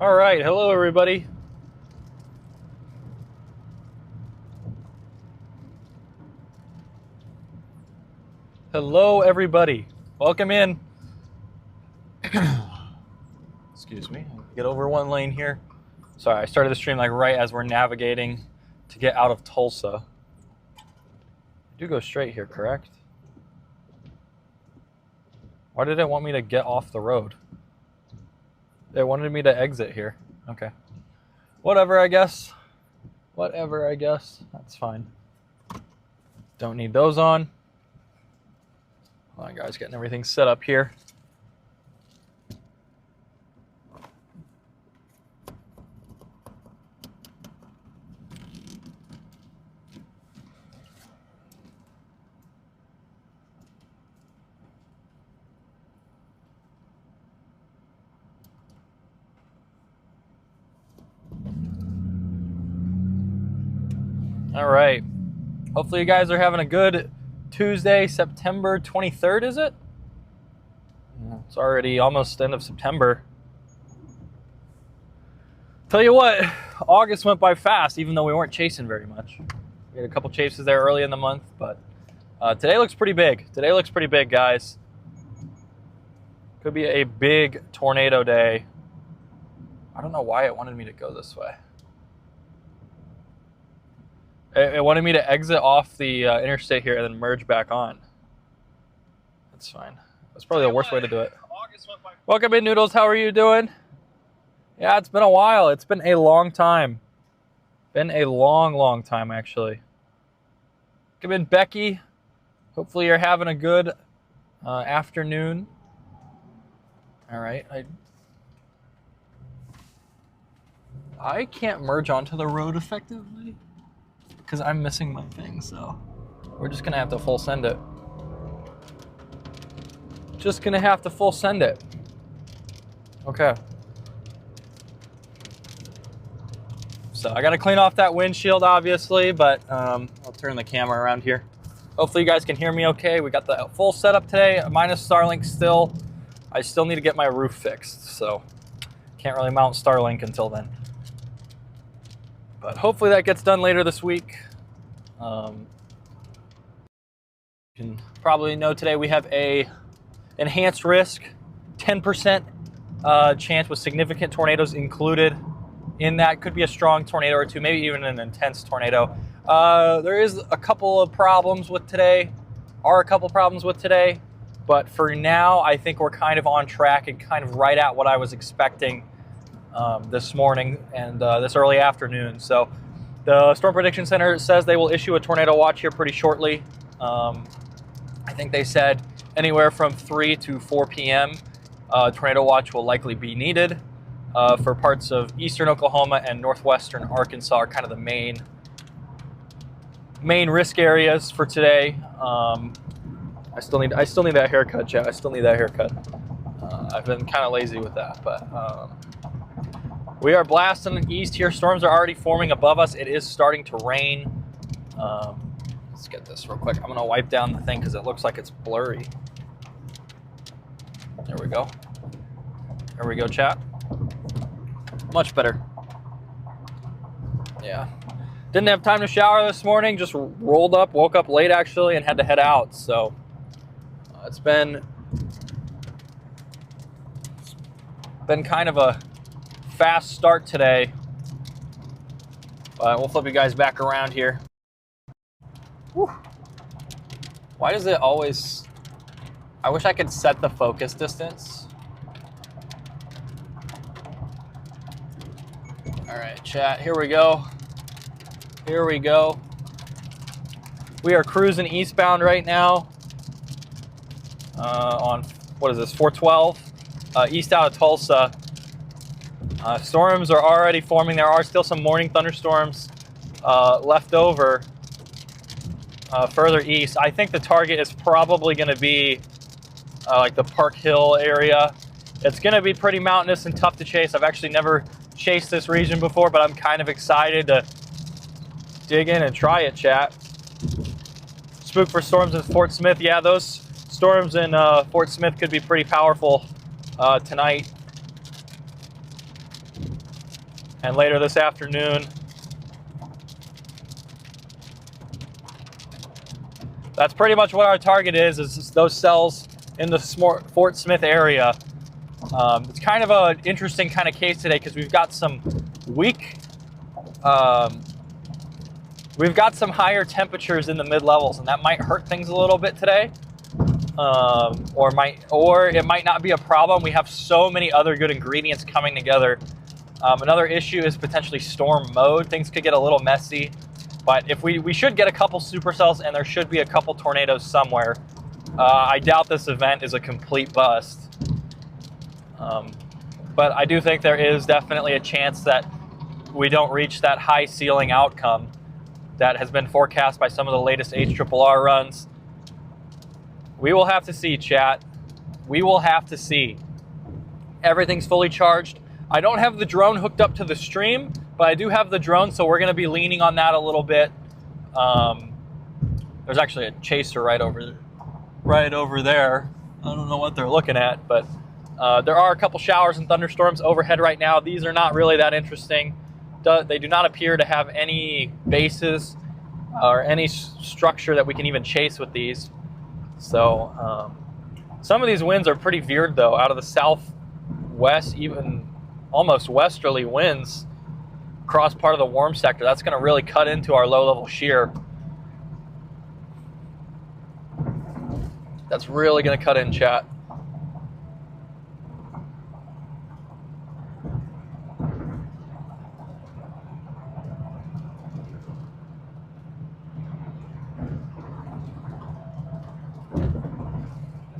All right, hello everybody. Hello everybody. Welcome in. Excuse me. Get over one lane here. Sorry, I started the stream like right as we're navigating to get out of Tulsa. I do go straight here, correct? Why did it want me to get off the road? It wanted me to exit here. Okay. Whatever, I guess. Whatever, I guess. That's fine. Don't need those on. Hold on, guys, getting everything set up here. All right. Hopefully you guys are having a good Tuesday, September 23rd, is it? It's already almost end of September. Tell you what, August went by fast, even though we weren't chasing very much. We had a couple chases there early in the month, but today looks pretty big. Today looks pretty big, guys. Could be a big tornado day. I don't know why it wanted me to go this way. It wanted me to exit off the interstate here and then merge back on. That's fine. That's probably the worst way to do it. Welcome in, Noodles. How are you doing? Yeah, it's been a while. It's been a long time. Been a long, long time, actually. Come in, Becky. Hopefully you're having a good afternoon. All right. I can't merge onto the road effectively because I'm missing my thing, so we're just gonna have to full send it. Just gonna have to full send it. Okay. So I gotta clean off that windshield, obviously, but I'll turn the camera around here. Hopefully you guys can hear me okay. We got the full setup today, minus Starlink still. I still need to get my roof fixed, so can't really mount Starlink until then. But hopefully that gets done later this week. You can probably know today we have a enhanced risk, 10% chance with significant tornadoes included in that. Could be a strong tornado or two, maybe even an intense tornado. There is a couple of problems with today, but for now I think we're kind of on track and kind of right at what I was expecting this morning and this early afternoon. So the Storm Prediction Center says they will issue a tornado watch here pretty shortly. I think they said anywhere from 3 to 4 p.m. Tornado watch will likely be needed for parts of eastern Oklahoma and northwestern Arkansas are kind of the main risk areas for today. I still need that haircut, Chad. I still need that haircut. I've been kind of lazy with that, but we are blasting east here. Storms are already forming above us. It is starting to rain. Let's get this real quick. I'm going to wipe down the thing because it looks like it's blurry. There we go. There we go, chat. Much better. Yeah. Didn't have time to shower this morning. Just rolled up, woke up late actually, and had to head out. So it's been kind of a fast start today. We'll flip you guys back around here. Whew. Why does it always... I wish I could set the focus distance. All right, chat, here we go. Here we go. We are cruising eastbound right now on, what is this, 412, east out of Tulsa. Storms are already forming. There are still some morning thunderstorms left over further east. I think the target is probably going to be like the Park Hill area. It's going to be pretty mountainous and tough to chase. I've actually never chased this region before, but I'm kind of excited to dig in and try it, chat. Spook for storms in Fort Smith. Yeah, those storms in Fort Smith could be pretty powerful tonight. and later this afternoon. That's pretty much what our target is those cells in the Fort Smith area. It's kind of an interesting kind of case today because we've got some higher temperatures in the mid-levels, and that might hurt things a little bit today, or it might not be a problem. We have so many other good ingredients coming together. Another issue is potentially storm mode. Things could get a little messy. But if we should get a couple supercells, and there should be a couple tornadoes somewhere. I doubt this event is a complete bust. But I do think there is definitely a chance that we don't reach that high ceiling outcome that has been forecast by some of the latest HRRR runs. We will have to see, chat. We will have to see. Everything's fully charged. I don't have the drone hooked up to the stream, but I do have the drone, so we're going to be leaning on that a little bit. There's actually a chaser right over there. I don't know what they're looking at, but there are a couple showers and thunderstorms overhead right now. These are not really that interesting. They do not appear to have any bases or any structure that we can even chase with these. So some of these winds are pretty veered, though, out of the southwest, even almost westerly winds across part of the warm sector. That's going to really cut into our low-level shear. That's really going to cut in, chat.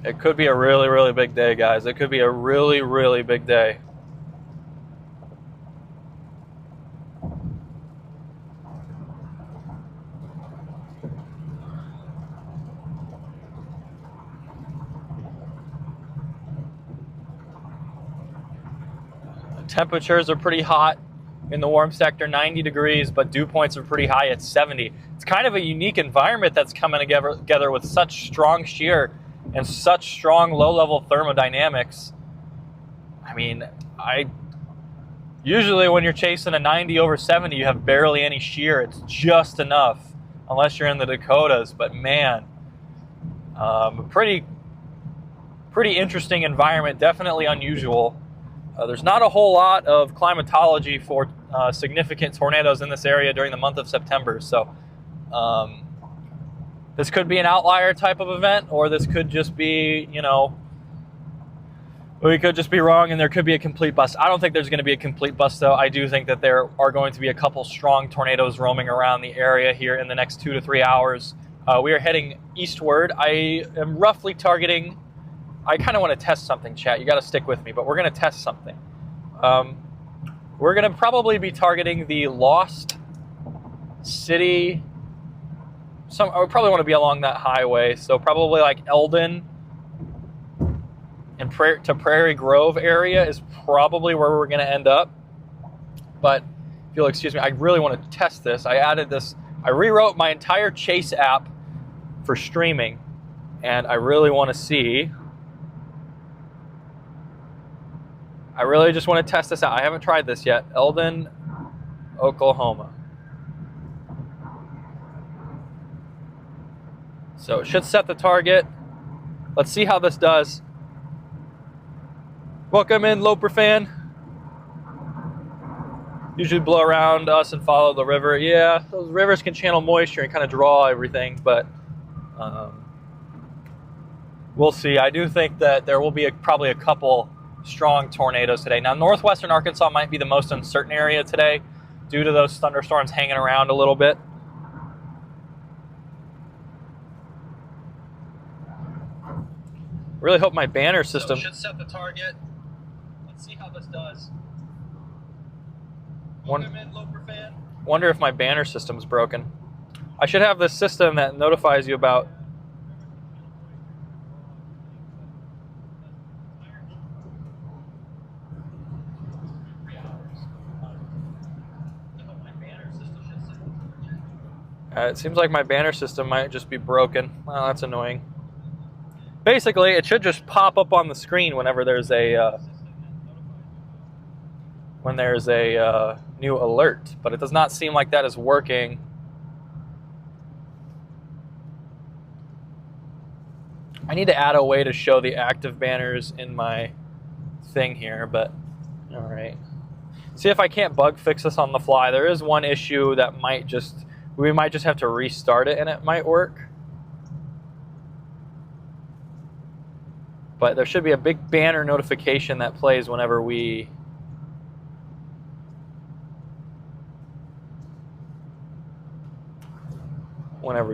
It could be a really, really big day, guys. It could be a really, really big day. Temperatures are pretty hot in the warm sector, 90 degrees, but dew points are pretty high at 70. It's kind of a unique environment that's coming together with such strong shear and such strong low-level thermodynamics. I mean, usually when you're chasing a 90 over 70, you have barely any shear. It's just enough, unless you're in the Dakotas. But man, pretty interesting environment, definitely unusual. There's not a whole lot of climatology for significant tornadoes in this area during the month of September. So this could be an outlier type of event, or this could just be, we could just be wrong and there could be a complete bust. I don't think there's going to be a complete bust, though. I do think that there are going to be a couple strong tornadoes roaming around the area here in the next 2 to 3 hours. We are heading eastward. I am roughly targeting, I kind of want to test something, chat. You got to stick with me, but we're going to test something. We're going to probably be targeting the Lost City. I would probably want to be along that highway, so probably like Eldon and to Prairie Grove area is probably where we're going to end up. But if you'll excuse me, I really want to test this. I rewrote my entire Chase app for streaming, and I really want to see. I really just want to test this out. I haven't tried this yet. Eldon, Oklahoma. So it should set the target. Let's see how this does. Welcome in, Loper fan. Usually blow around us and follow the river. Yeah, those rivers can channel moisture and kind of draw everything, but we'll see. I do think that there will be probably a couple strong tornadoes today. Now, northwestern Arkansas might be the most uncertain area today due to those thunderstorms hanging around a little bit. Really hope my banner system should set the target. Let's see how this does. Wonder if my banner system's broken. I should have this system that notifies you about. It seems like my banner system might just be broken. Well, that's annoying. Basically, it should just pop up on the screen whenever there's a when there's a new alert, but it does not seem like that is working. I need to add a way to show the active banners in my thing here, but all right. See if I can't bug fix this on the fly. There is one issue that we might just have to restart it and it might work. But there should be a big banner notification that plays whenever we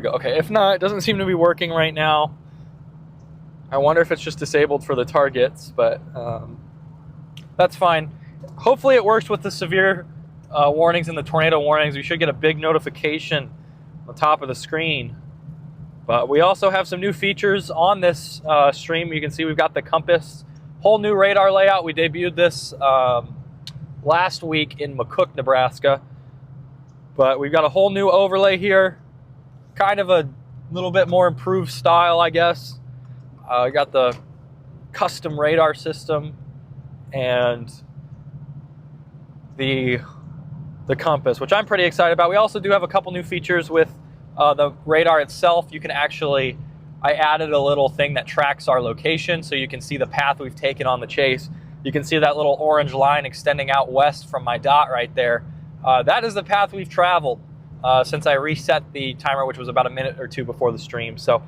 go. Okay, if not, it doesn't seem to be working right now. I wonder if it's just disabled for the targets, but that's fine. Hopefully it works with the severe warnings and the tornado warnings. We should get a big notification on the top of the screen. But we also have some new features on this stream. You can see we've got the compass, whole new radar layout. We debuted this last week in McCook, Nebraska. But we've got a whole new overlay here. Kind of a little bit more improved style, I guess. We got the custom radar system and the compass, which I'm pretty excited about. We also do have a couple new features with the radar itself. You can actually, I added a little thing that tracks our location, so you can see the path we've taken on the chase. You can see that little orange line extending out west from my dot right there. That is the path we've traveled since I reset the timer, which was about a minute or two before the stream. So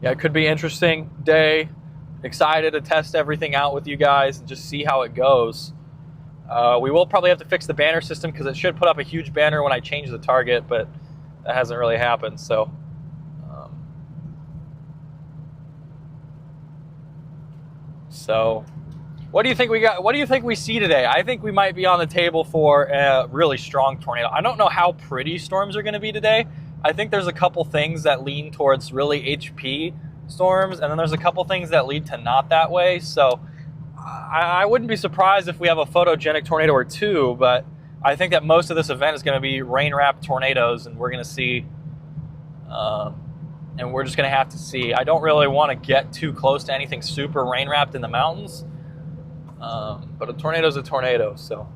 yeah, it could be an interesting day. Excited to test everything out with you guys and just see how it goes. We will probably have to fix the banner system because it should put up a huge banner when I change the target, but that hasn't really happened. So, what do you think we got? What do you think we see today? I think we might be on the table for a really strong tornado. I don't know how pretty storms are going to be today. I think there's a couple things that lean towards really HP storms, and then there's a couple things that lead to not that way. So I wouldn't be surprised if we have a photogenic tornado or two, but I think that most of this event is going to be rain-wrapped tornadoes, and we're going to see, and we're just going to have to see. I don't really want to get too close to anything super rain-wrapped in the mountains, but a tornado's a tornado, so.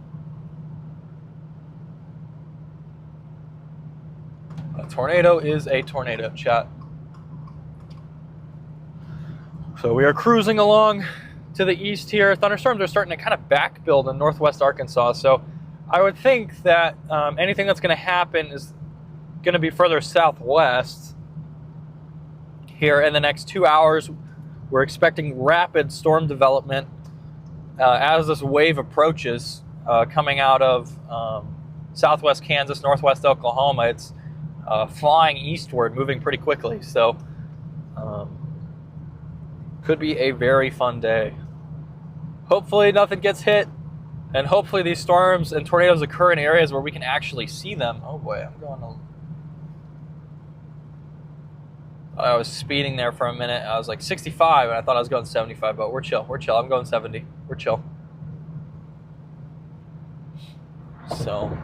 A tornado is a tornado, chat. So we are cruising along to the east here. Thunderstorms are starting to kind of back build in northwest Arkansas. So I would think that anything that's going to happen is going to be further southwest here in the next 2 hours. We're expecting rapid storm development as this wave approaches coming out of southwest Kansas, northwest Oklahoma. It's flying eastward, moving pretty quickly. So could be a very fun day. Hopefully nothing gets hit, and hopefully these storms and tornadoes occur in areas where we can actually see them. Oh boy, I'm going to... I was speeding there for a minute. I was like 65 and I thought I was going 75, but we're chill. We're chill. I'm going 70. We're chill. So,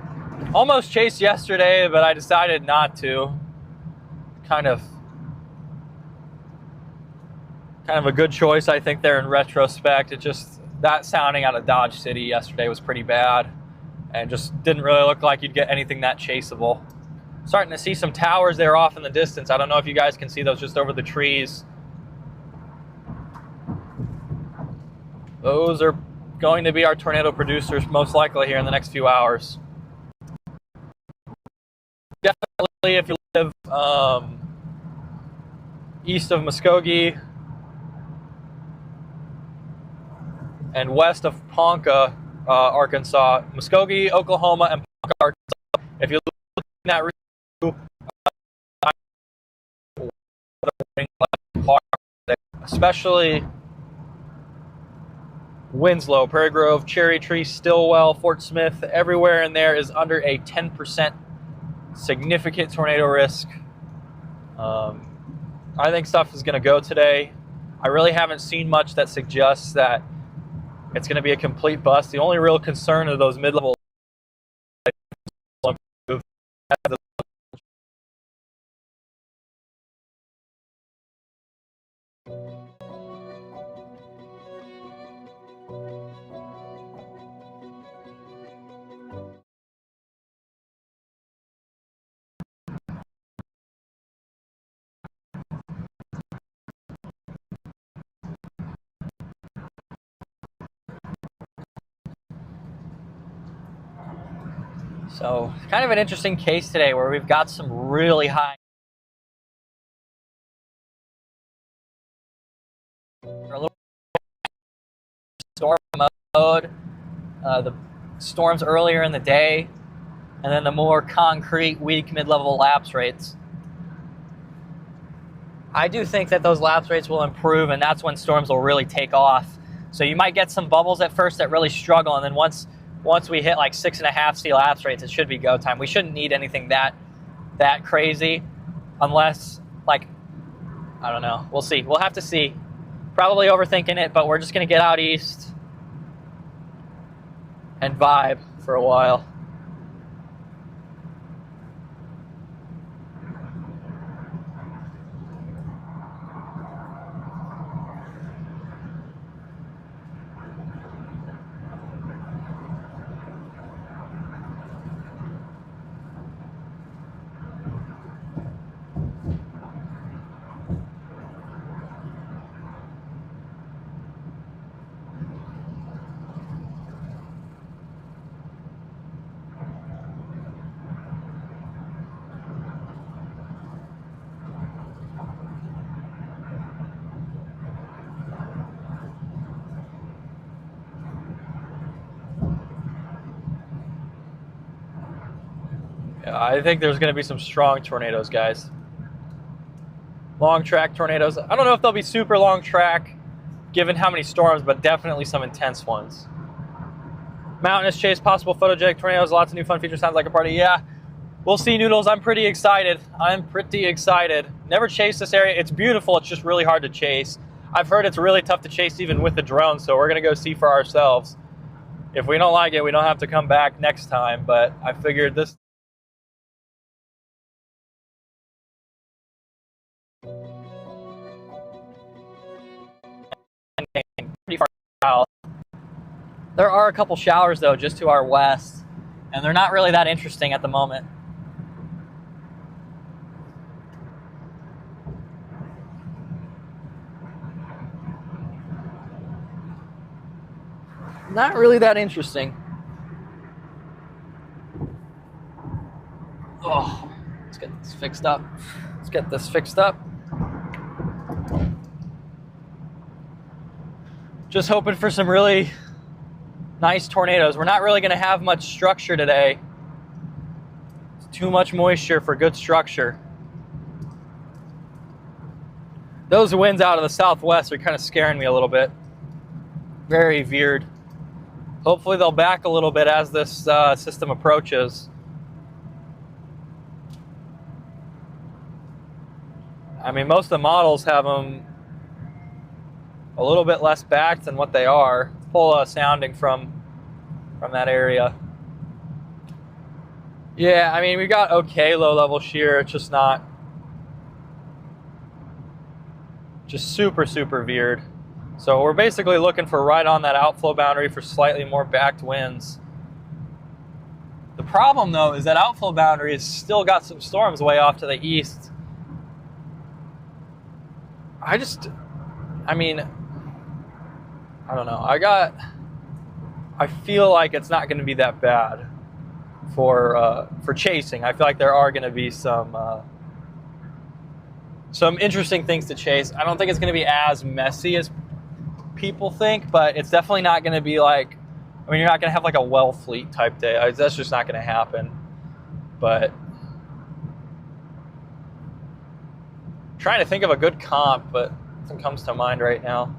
almost chased yesterday, but I decided not to. Kind of a good choice, I think, there in retrospect. It just, that sounding out of Dodge City yesterday was pretty bad and just didn't really look like you'd get anything that chaseable. Starting to see some towers there off in the distance. I don't know if you guys can see those just over the trees. Those are going to be our tornado producers most likely here in the next few hours. Definitely if you live east of Muskogee and west of Ponca, Arkansas, Muskogee, Oklahoma, and Ponca, Arkansas. If you look in that region, especially Winslow, Prairie Grove, Cherry Tree, Stillwell, Fort Smith, everywhere in there is under a 10% significant tornado risk. I think stuff is going to go today. I really haven't seen much that suggests that it's going to be a complete bust. The only real concern are those mid-level. So kind of an interesting case today where we've got some really high a little storm mode, the storms earlier in the day, and then the more concrete weak mid-level lapse rates. I do think that those lapse rates will improve, and that's when storms will really take off. So you might get some bubbles at first that really struggle, and then once we hit like 6.5 C lapse rates, it should be go time. We shouldn't need anything that crazy, unless, like, I don't know. We'll see. We'll have to see. Probably overthinking it, but we're just going to get out east and vibe for a while. Yeah, I think there's going to be some strong tornadoes, guys. Long track tornadoes. I don't know if they'll be super long track given how many storms, but definitely some intense ones. Mountainous chase, possible photogenic tornadoes, lots of new fun features, sounds like a party. Yeah, we'll see, Noodles. I'm pretty excited. Never chased this area. It's beautiful. It's just really hard to chase. I've heard it's really tough to chase even with the drone, so we're going to go see for ourselves. If we don't like it, we don't have to come back next time, but I figured this pretty far south. There are a couple showers, though, just to our west, and they're not really that interesting at the moment. Not really that interesting. Oh, let's get this fixed up. Just hoping for some really nice tornadoes. We're not really going to have much structure today. It's too much moisture for good structure. Those winds out of the southwest are kind of scaring me a little bit. Very veered. Hopefully they'll back a little bit as this system approaches. I mean, most of the models have them a little bit less backed than what they are. Let's pull a sounding from that area. Yeah, I mean, we got okay low-level shear. It's just not... just super, super veered. So we're basically looking for right on that outflow boundary for slightly more backed winds. The problem, though, is that outflow boundary has still got some storms way off to the east. I mean, I don't know. I feel like it's not going to be that bad for chasing. I feel like there are going to be some interesting things to chase. I don't think it's going to be as messy as people think, but it's definitely not going to be like, I mean, you're not going to have like a well fleet type day. That's just not going to happen. But I'm trying to think of a good comp, but nothing comes to mind right now.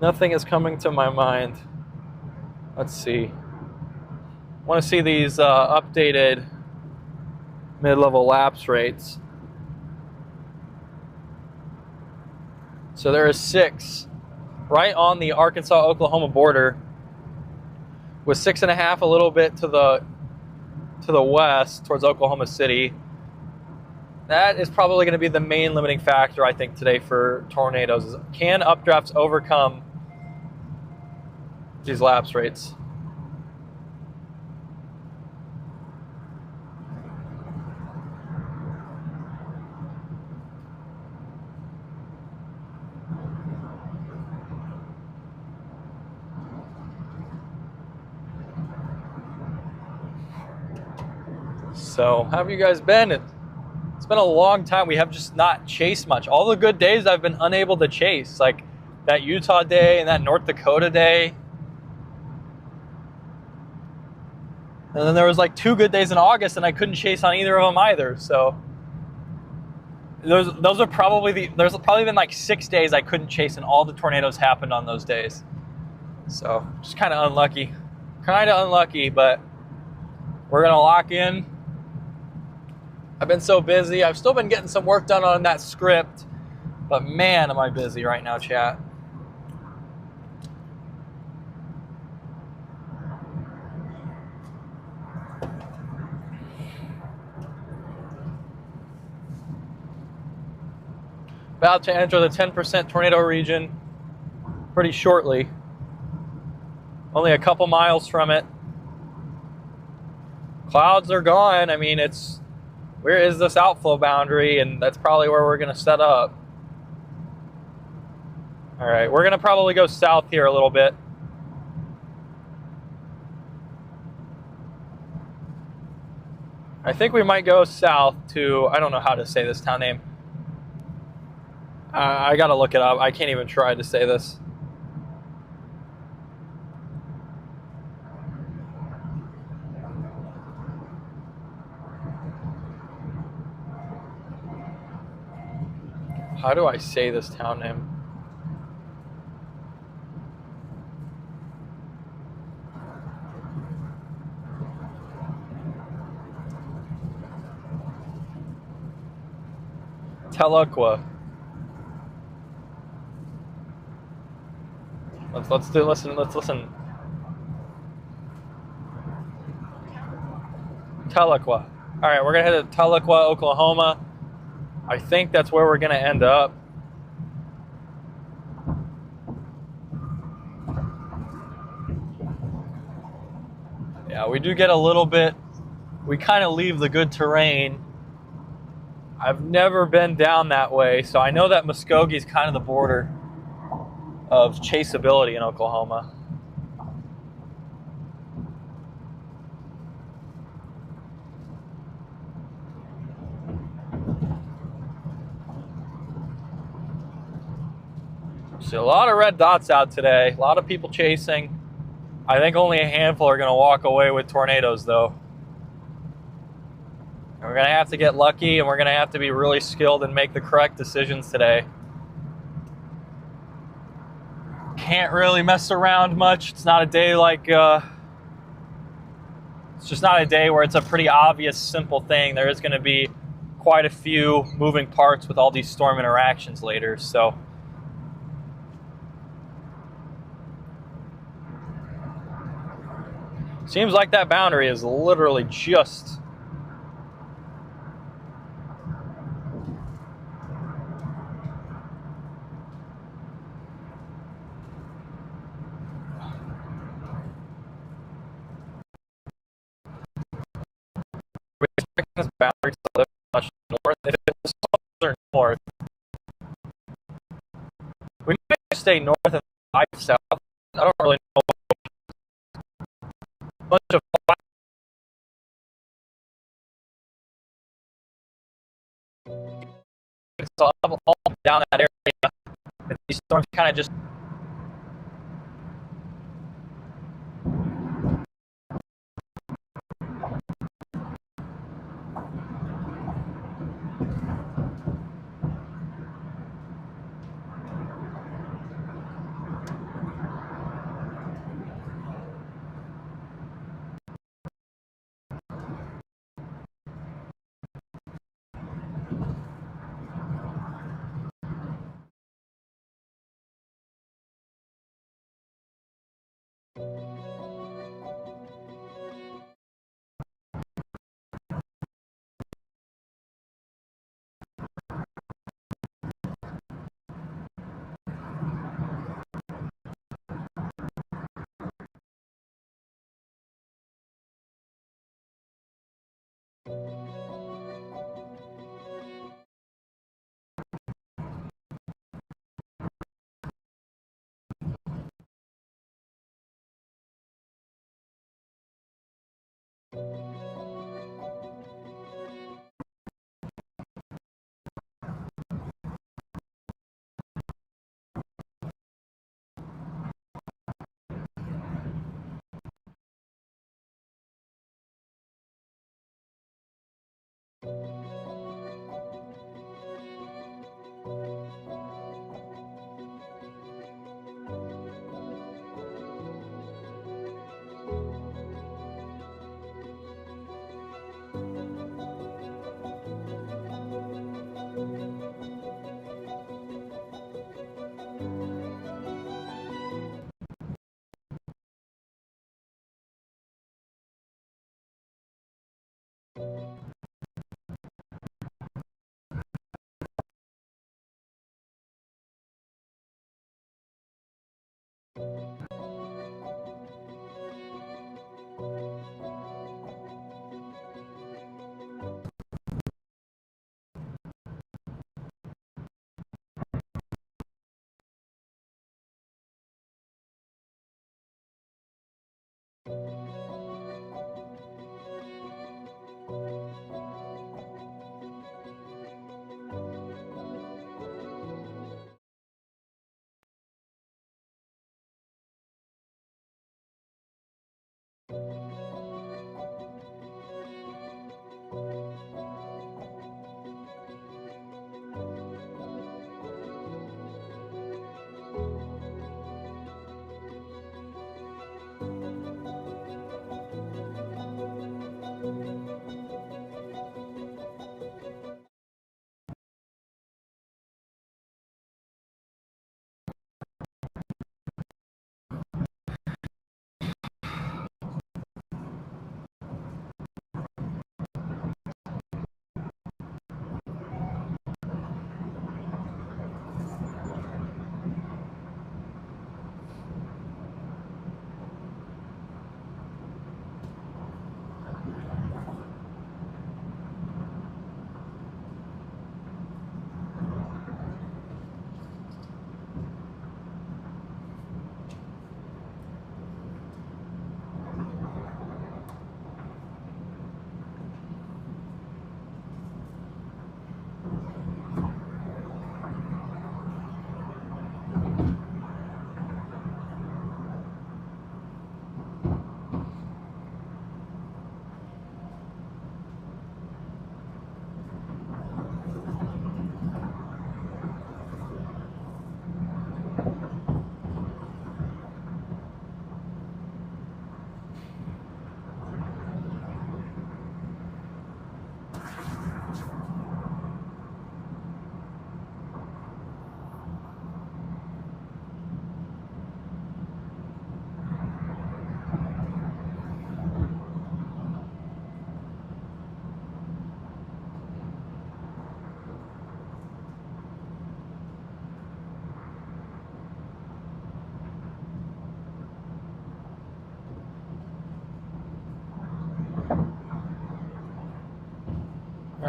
Nothing is coming to my mind. Let's see. I want to see these updated mid-level lapse rates. So there is 6 right on the Arkansas-Oklahoma border, with 6.5 a little bit to the west towards Oklahoma City. That is probably going to be the main limiting factor, I think, today for tornadoes. Is can updrafts overcome these lapse rates? So, how have you guys been? It's been a long time. We have just not chased much. All the good days I've been unable to chase, like that Utah day and that North Dakota day. And then there was like 2 good days in August, and I couldn't chase on either of them either. So those are probably there's probably been like 6 days I couldn't chase, and all the tornadoes happened on those days. So just kind of unlucky, but we're gonna lock in. I've been so busy. I've still been getting some work done on that script, but man, am I busy right now, chat. About to enter the 10% tornado region pretty shortly. Only a couple miles from it. Clouds are gone. I mean, where is this outflow boundary? And that's probably where we're going to set up. All right, we're going to probably go south here a little bit. I think we might go south to, I don't know how to say this town name. I got to look it up. I can't even try to say this. How do I say this town name? Tahlequah. Let's listen. Tahlequah. All right, we're gonna head to Tahlequah, Oklahoma. I think that's where we're gonna end up. Yeah, we do get a little bit. We kind of leave the good terrain. I've never been down that way, so I know that Muskogee is kind of the border of chaseability in Oklahoma. See a lot of red dots out today, a lot of people chasing. I think only a handful are going to walk away with tornadoes, though. And we're going to have to get lucky, and we're going to have to be really skilled and make the correct decisions today. Can't really mess around much. It's not a day like, it's just not a day where it's a pretty obvious, simple thing. There is going to be quite a few moving parts with all these storm interactions later, so. Seems like that boundary is literally just we expect this boundary to live much north. If it's southern north, we might stay north and 5 south. I don't really know. A bunch of all down that area. These storms kind of just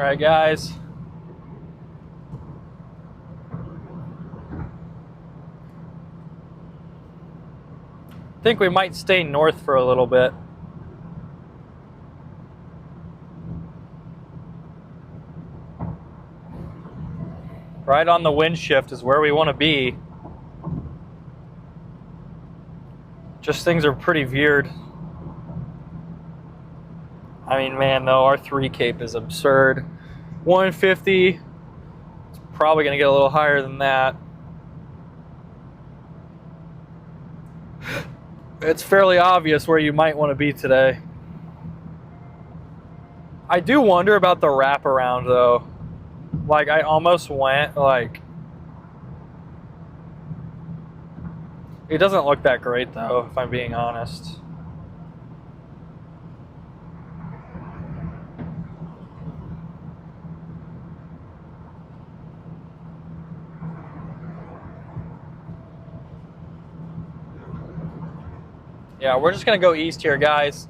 right, guys. I think we might stay north for a little bit. Right on the wind shift is where we want to be. Just things are pretty veered. I mean, man, though, our 3 cape is absurd. 150. It's probably going to get a little higher than that. It's fairly obvious where you might want to be today. I do wonder about the wraparound, though. Like, I almost went, like... It doesn't look that great, though, if I'm being honest. Yeah, we're just going to go east here, guys.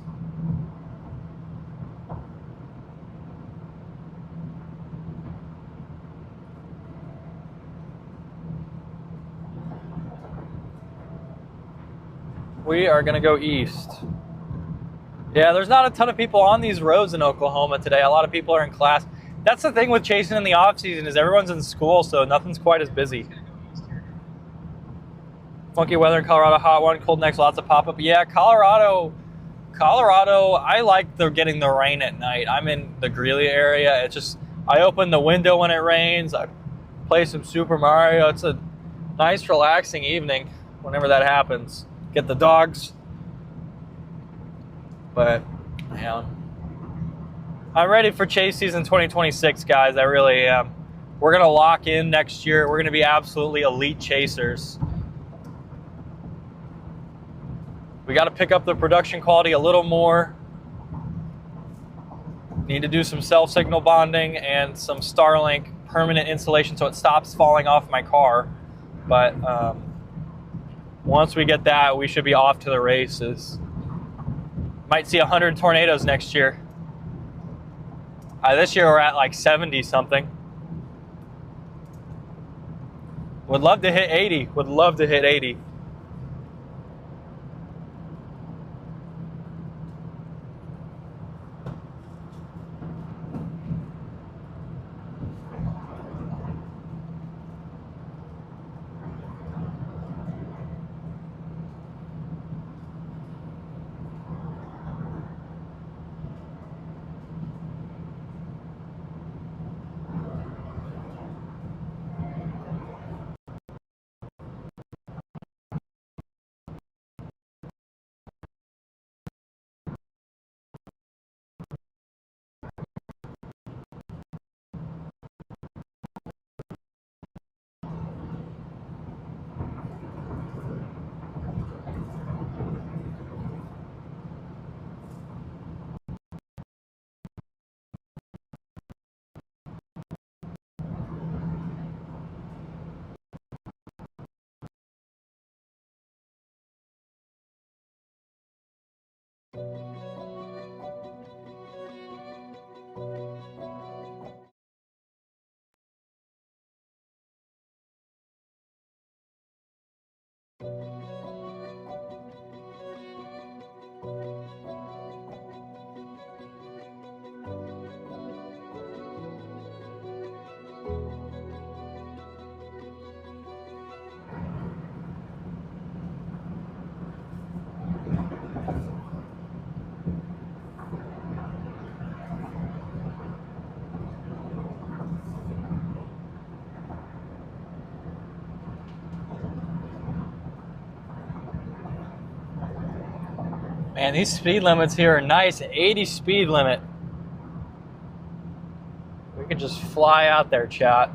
We are going to go east. Yeah, there's not a ton of people on these roads in Oklahoma today. A lot of people are in class. That's the thing with chasing in the off season is everyone's in school, so nothing's quite as busy. Funky weather in Colorado, hot one, cold next, lots of pop-up. Yeah, Colorado, I like getting the rain at night. I'm in the Greeley area. It's just, I open the window when it rains. I play some Super Mario. It's a nice, relaxing evening whenever that happens. Get the dogs. But, yeah. I'm ready for chase season 2026, guys. I really am. We're going to lock in next year. We're going to be absolutely elite chasers. We got to pick up the production quality a little more. Need to do some cell signal bonding and some Starlink permanent installation so it stops falling off my car. But once we get that, we should be off to the races. Might see 100 tornadoes next year. This year we're at like 70 something. Would love to hit 80. Would love to hit 80. Man, these speed limits here are nice. 80 speed limit. We could just fly out there, chat.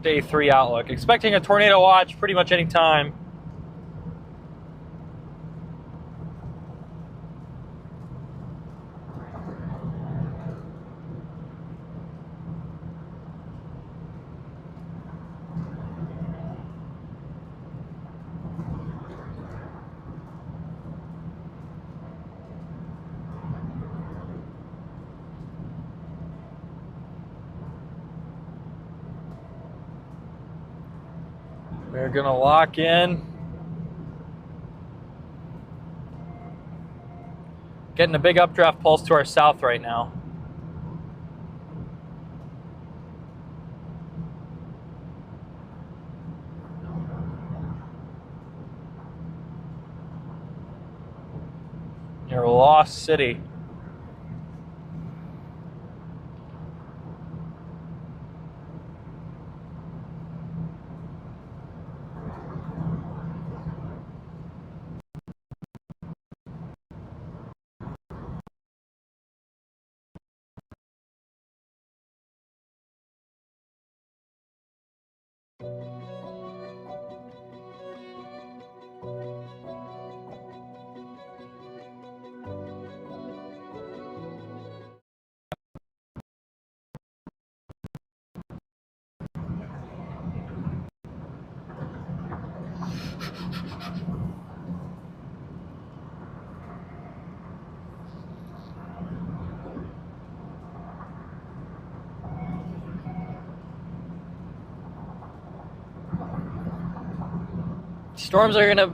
Day 3 outlook. Expecting a tornado watch pretty much any time. We're gonna lock in. Getting a big updraft pulse to our south right now. Near Lost City. Storms are gonna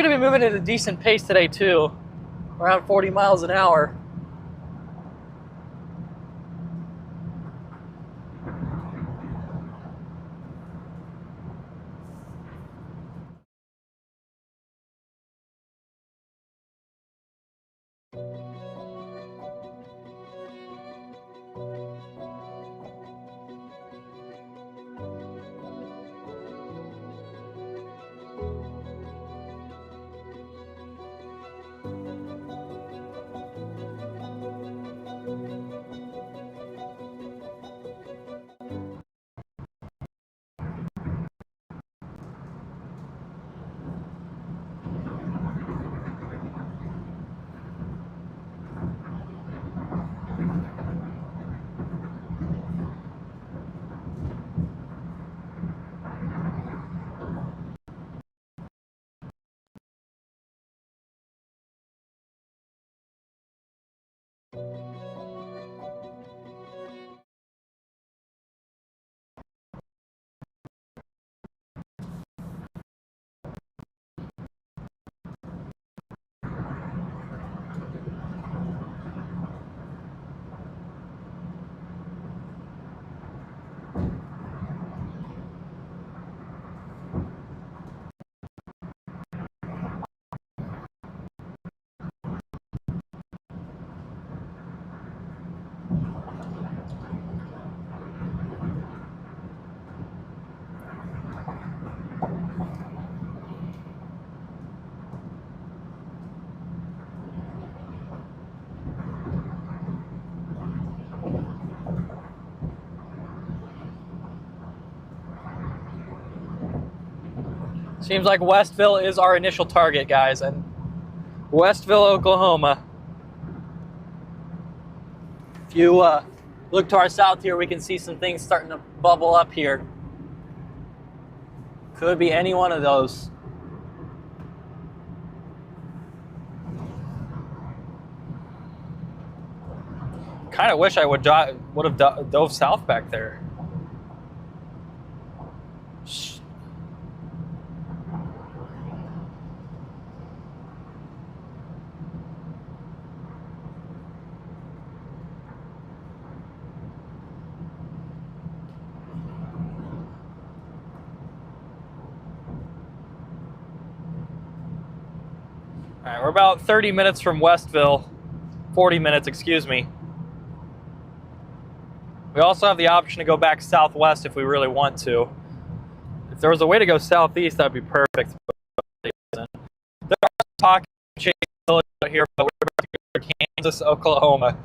be moving at a decent pace today too, around 40 miles an hour. Seems like Westville is our initial target, guys, and Westville, Oklahoma. If you look to our south here, we can see some things starting to bubble up here. Could be any one of those. Kind of wish I would have dove south back there. All right, we're about 30 minutes from Westville. 40 minutes, excuse me. We also have the option to go back southwest if we really want to. If there was a way to go southeast, that'd be perfect. There are pockets out here, but we're about to go to Kansas, Oklahoma.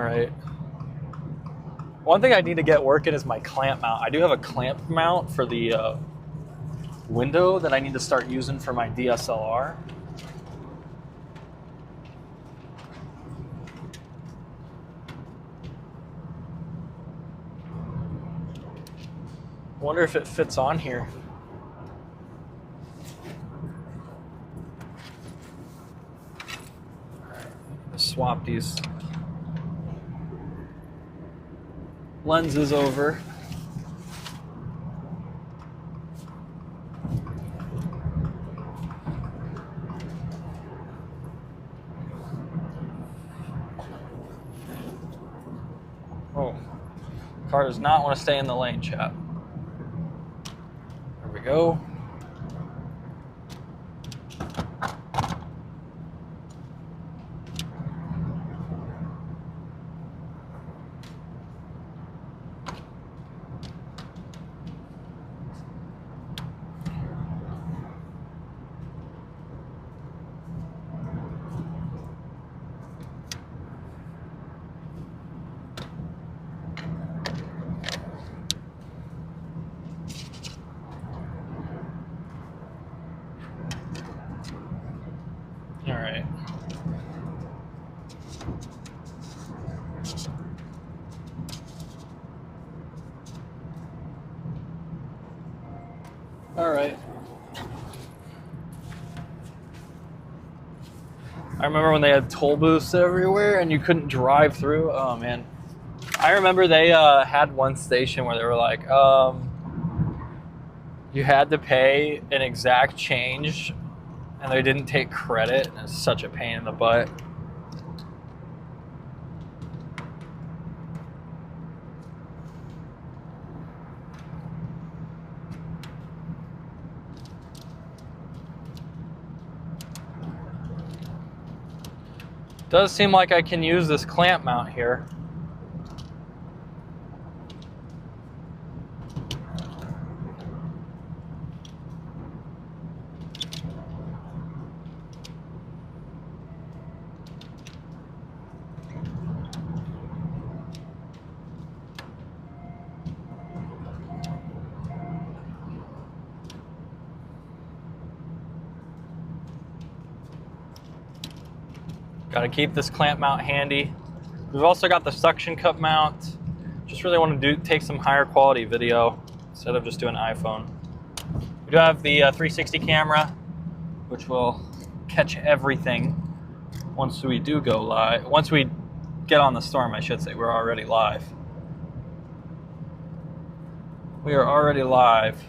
right. One thing I need to get working is my clamp mount. I do have a clamp mount for the window that I need to start using for my DSLR. Wonder if it fits on here. Swap these lenses over. Oh, car does not want to stay in the lane, chat. There we go. All right. All right. I remember when they had toll booths everywhere and you couldn't drive through. Oh man. I remember they had one station where they were like, you had to pay an exact change and they didn't take credit. And it's such a pain in the butt. Does seem like I can use this clamp mount here. Got to keep this clamp mount handy. We've also got the suction cup mount. Just really want to take some higher quality video instead of just doing iPhone. We do have the 360 camera, which will catch everything once we do go live. Once we get on the storm, I should say. We're already live. We are already live.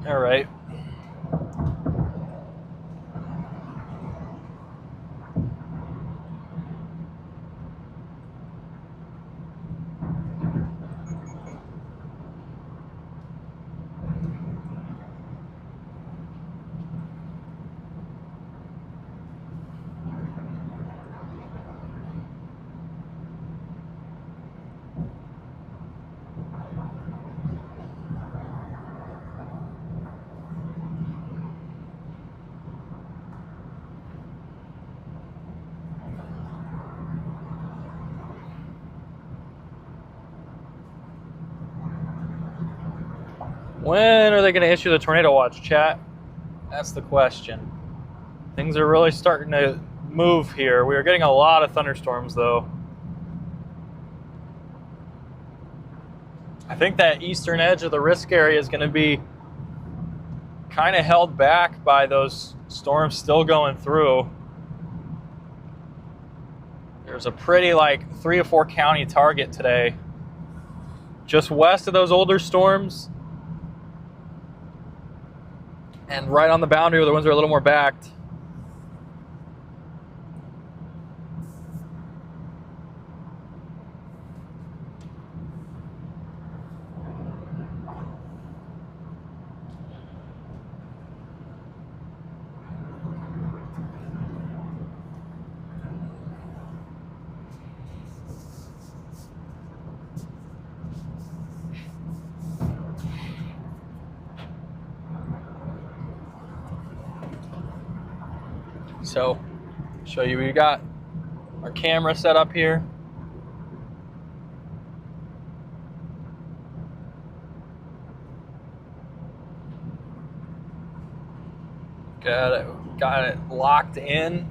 All right. When are they going to issue the tornado watch, chat? That's the question. Things are really starting to move here. We are getting a lot of thunderstorms, though. I think that eastern edge of the risk area is going to be kind of held back by those storms still going through. There's a pretty like 3 or 4 county target today. Just west of those older storms. And right on the boundary are the ones that are a little more backed. So, show you, we got our camera set up here. Got it locked in.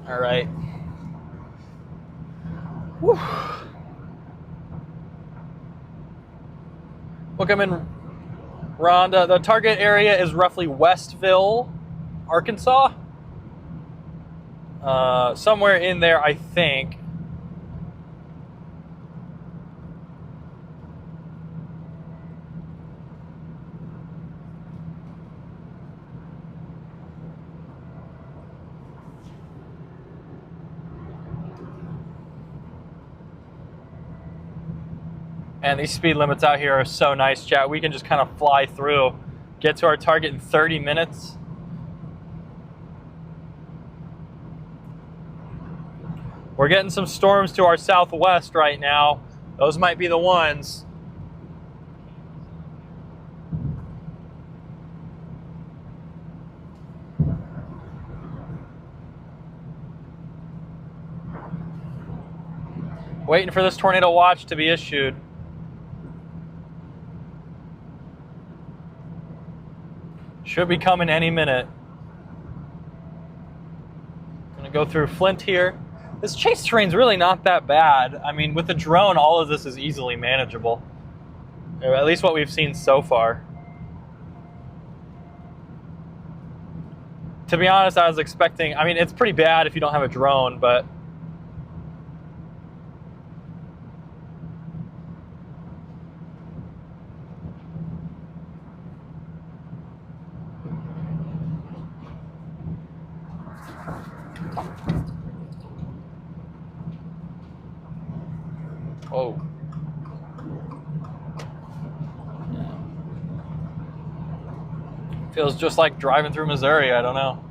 All right. Whew. Look, I'm in Rhonda. The target area is roughly Westville, Arkansas. Somewhere in there, I think. And these speed limits out here are so nice, chat. We can just kind of fly through, get to our target in 30 minutes. We're getting some storms to our southwest right now. Those might be the ones. Waiting for this tornado watch to be issued. Should be coming any minute. Gonna go through Flint here. This chase terrain's really not that bad. I mean, with the drone, all of this is easily manageable. Or at least what we've seen so far. To be honest, I was expecting, I mean, it's pretty bad if you don't have a drone, but oh. Feels just like driving through Missouri, I don't know.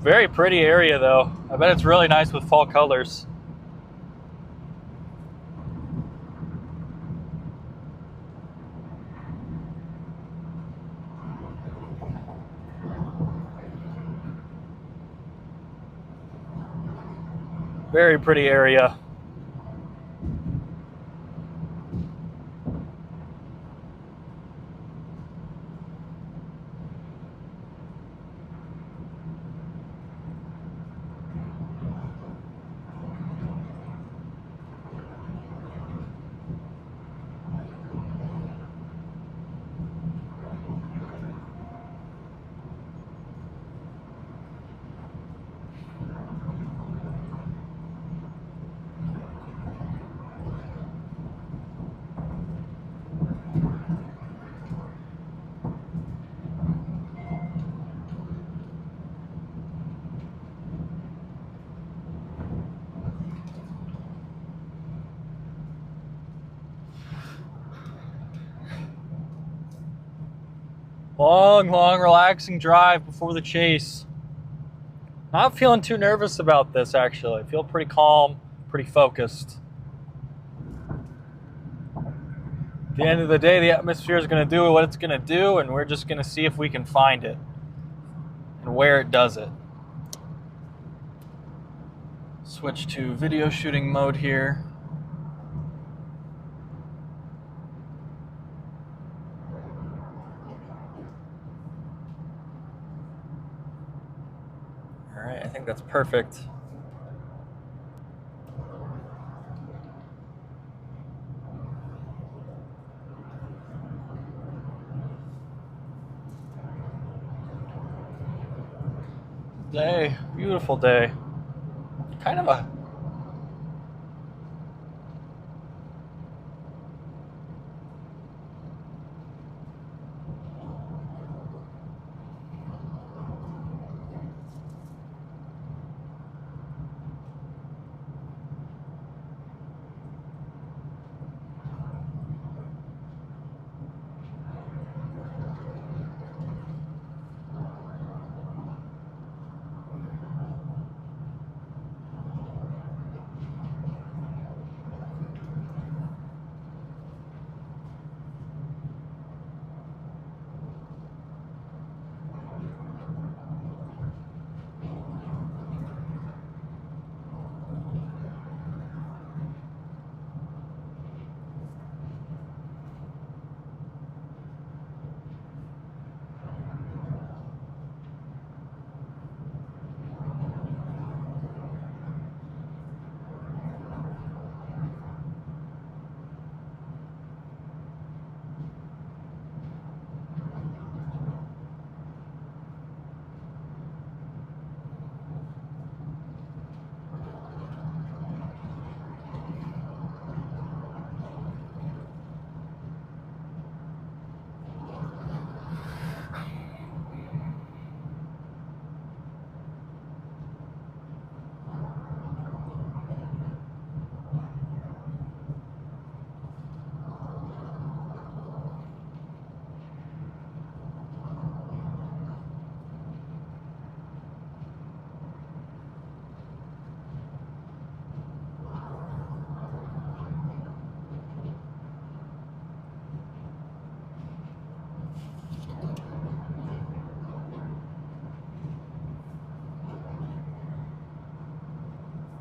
Very pretty area though. I bet it's really nice with fall colors. Very pretty area. Long, relaxing drive before the chase. Not feeling too nervous about this, actually. I feel pretty calm, pretty focused. At the end of the day, the atmosphere is going to do what it's going to do, and we're just going to see if we can find it and where it does it. Switch to video shooting mode here. All right, I think that's perfect. Day, beautiful day. Kind of a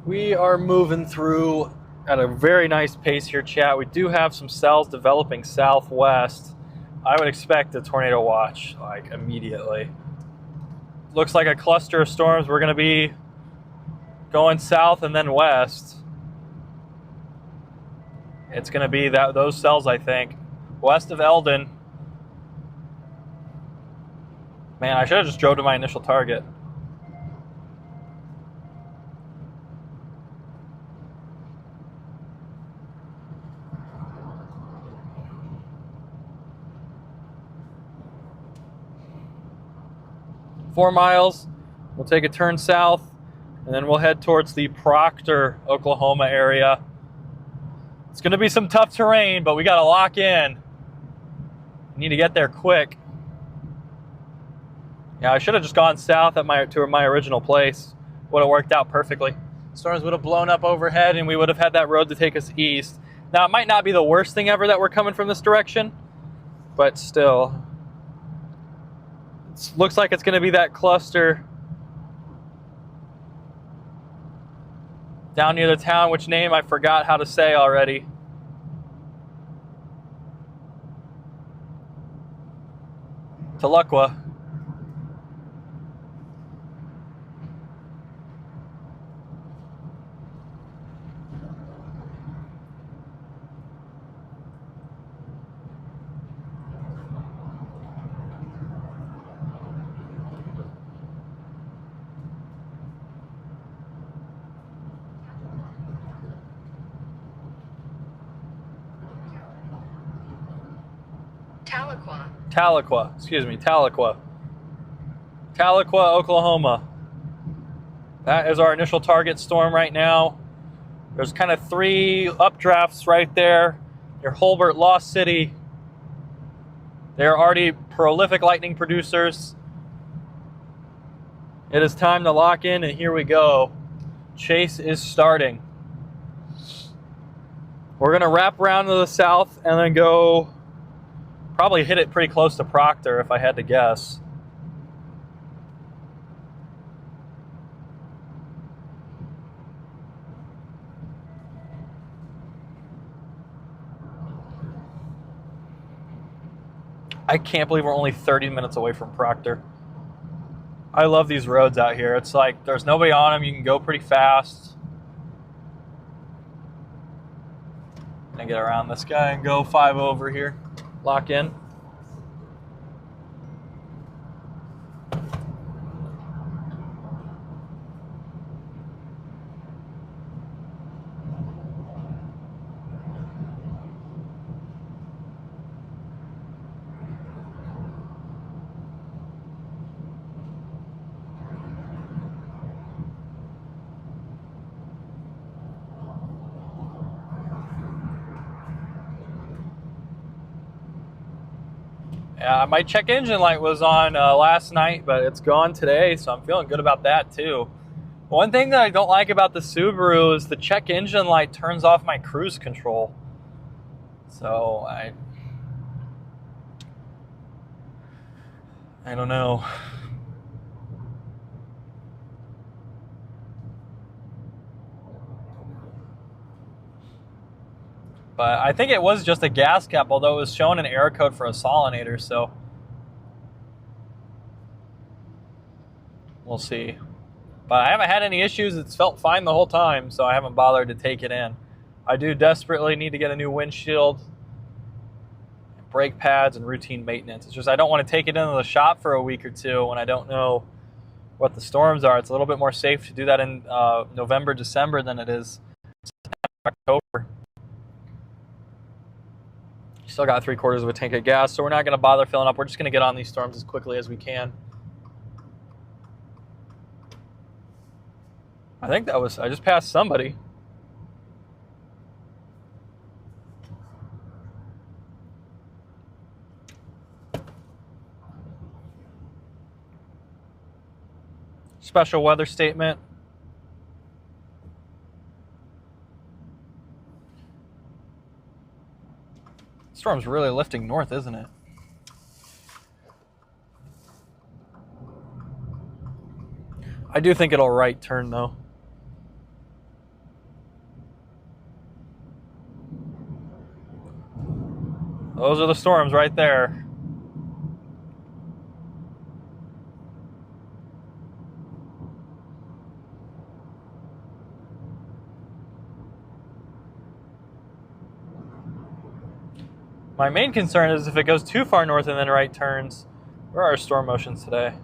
We are moving through at a very nice pace here, chat. We do have some cells developing southwest. I would expect a tornado watch, like, immediately. Looks like a cluster of storms. We're going to be going south and then west. It's going to be those cells, I think, west of Eldon. Man, I should have just drove to my initial target. Four miles, we'll take a turn south, and then we'll head towards the Proctor, Oklahoma area. It's going to be some tough terrain, but we got to lock in. We need to get there quick. Yeah, I should have just gone south at to my original place. Would have worked out perfectly. Storms would have blown up overhead and we would have had that road to take us east. Now, it might not be the worst thing ever that we're coming from this direction, but still. It looks like it's going to be that cluster down near the town, which name I forgot how to say already. Tahlequah. Tahlequah, excuse me, Tahlequah. Tahlequah, Oklahoma. That is our initial target storm right now. There's kind of 3 updrafts right there. Your Holbert, Lost City. They're already prolific lightning producers. It is time to lock in, and here we go. Chase is starting. We're going to wrap around to the south and then go probably hit it pretty close to Proctor if I had to guess. I can't believe we're only 30 minutes away from Proctor. I love these roads out here. It's like there's nobody on them. You can go pretty fast. Gonna get around this guy and go 5 over here. Lock in. My check engine light was on last night, but it's gone today, so I'm feeling good about that too. One thing that I don't like about the Subaru is the check engine light turns off my cruise control. So I don't know. But I think it was just a gas cap, although it was showing an error code for a solenoid, so we'll see. But I haven't had any issues. It's felt fine the whole time, so I haven't bothered to take it in. I do desperately need to get a new windshield, brake pads, and routine maintenance. It's just I don't want to take it into the shop for a week or two when I don't know what the storms are. It's a little bit more safe to do that in November, December than it is October. Still got 3/4 of a tank of gas, so we're not going to bother filling up. We're just going to get on these storms as quickly as we can. I think that was, I just passed somebody. Special weather statement. Storm's really lifting north, isn't it? I do think it'll right turn though. Those are the storms right there. My main concern is if it goes too far north and then right turns. Where are our storm motions today?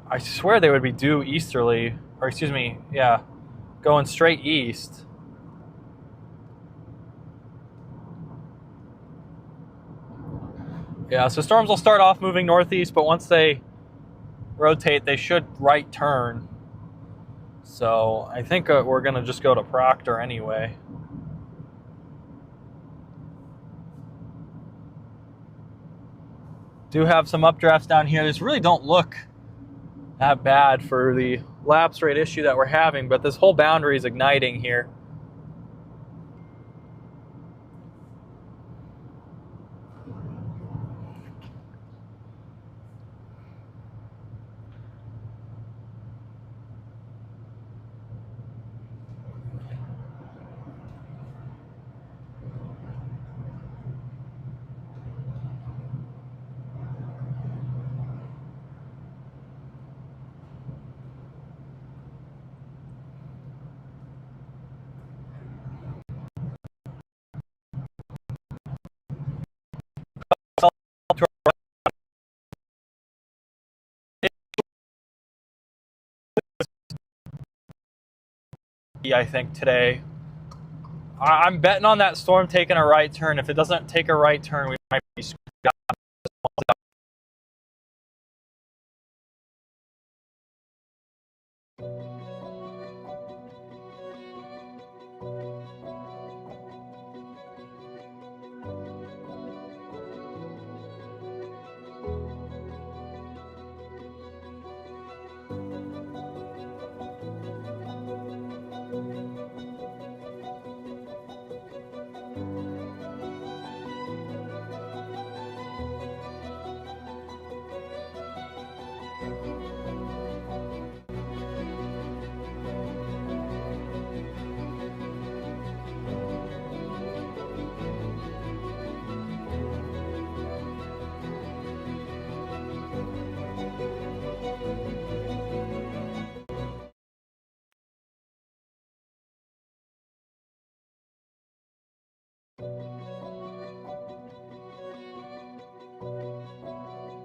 I swear they would be due easterly, or excuse me, yeah, going straight east. Yeah, so storms will start off moving northeast, but once they rotate, they should right turn. So I think we're going to just go to Proctor anyway. Do have some updrafts down here. These really don't look that bad for the lapse rate issue that we're having, but this whole boundary is igniting here. I think today I'm betting on that storm taking a right turn. If it doesn't take a right turn, we might be screwed up.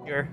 Here.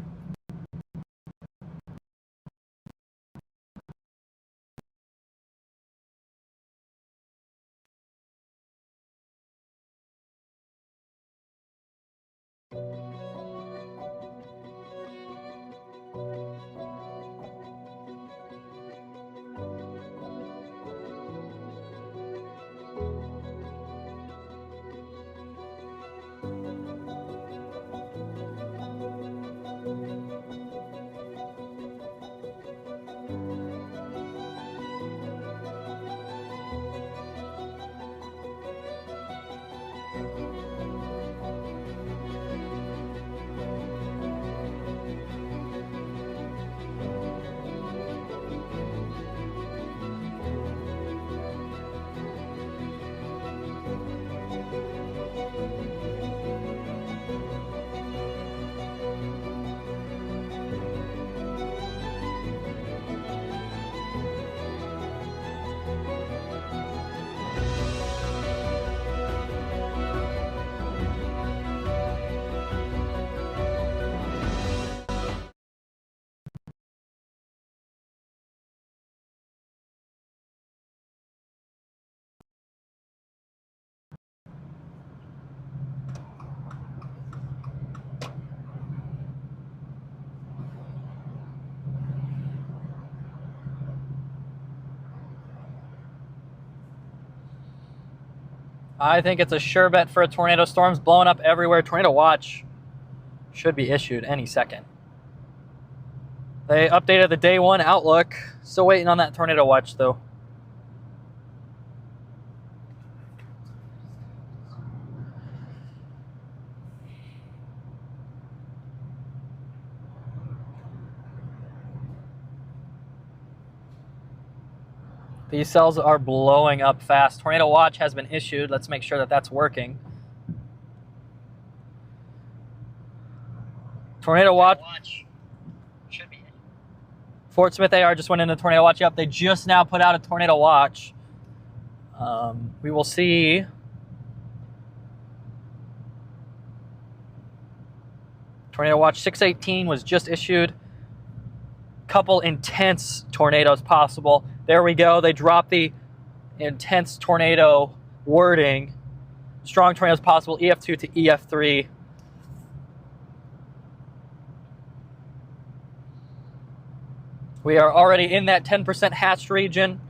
I think it's a sure bet for a tornado. Storms blowing up everywhere. Tornado watch should be issued any second. They updated the day one outlook. Still waiting on that tornado watch though. These cells are blowing up fast. Tornado watch has been issued. Let's make sure that that's working. Tornado watch should be. Fort Smith AR just went into tornado watch. Yep, they just now put out a tornado watch. We will see. Tornado watch 618 was just issued. Couple intense tornadoes possible. There we go. They dropped the intense tornado wording. Strong tornadoes possible. EF2 to EF3. We are already in that 10% hatched region.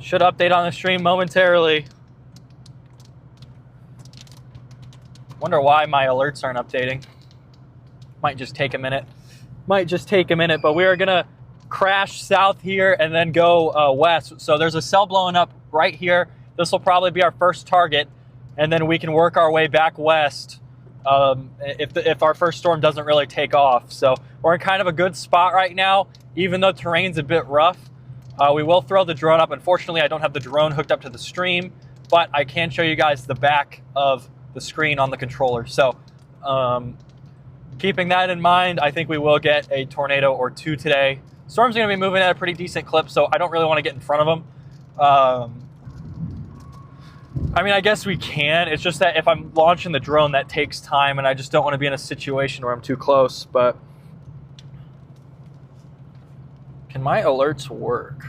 Should update on the stream momentarily. Wonder why my alerts aren't updating. Might just take a minute. But we are gonna crash south here and then go west. So there's a cell blowing up right here. This will probably be our first target, and then we can work our way back west if our first storm doesn't really take off. So we're in kind of a good spot right now, even though terrain's a bit rough. We will throw the drone up. Unfortunately, I don't have the drone hooked up to the stream, but I can show you guys the back of the screen on the controller. So keeping that in mind, I think we will get a tornado or two today. Storm's going to be moving at a pretty decent clip, so I don't really want to get in front of them. I mean, I guess we can. It's just that if I'm launching the drone, that takes time, and I just don't want to be in a situation where I'm too close. But can my alerts work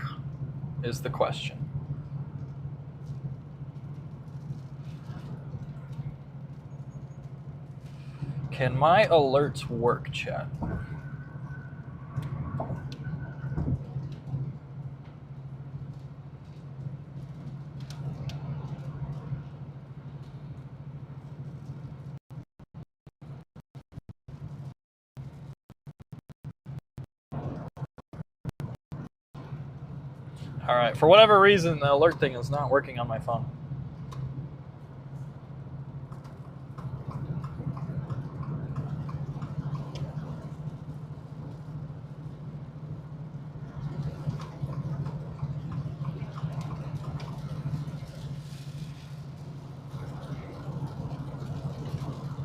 is the question. Can my alerts work, chat? All right, for whatever reason, the alert thing is not working on my phone.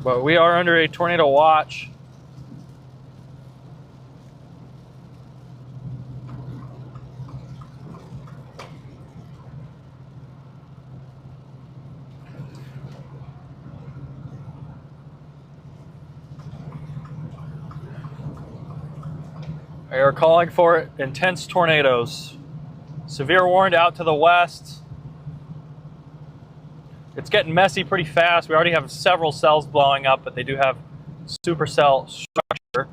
But we are under a tornado watch. They are calling for intense tornadoes. Severe warned out to the west. It's getting messy pretty fast. We already have several cells blowing up, but they do have supercell structure.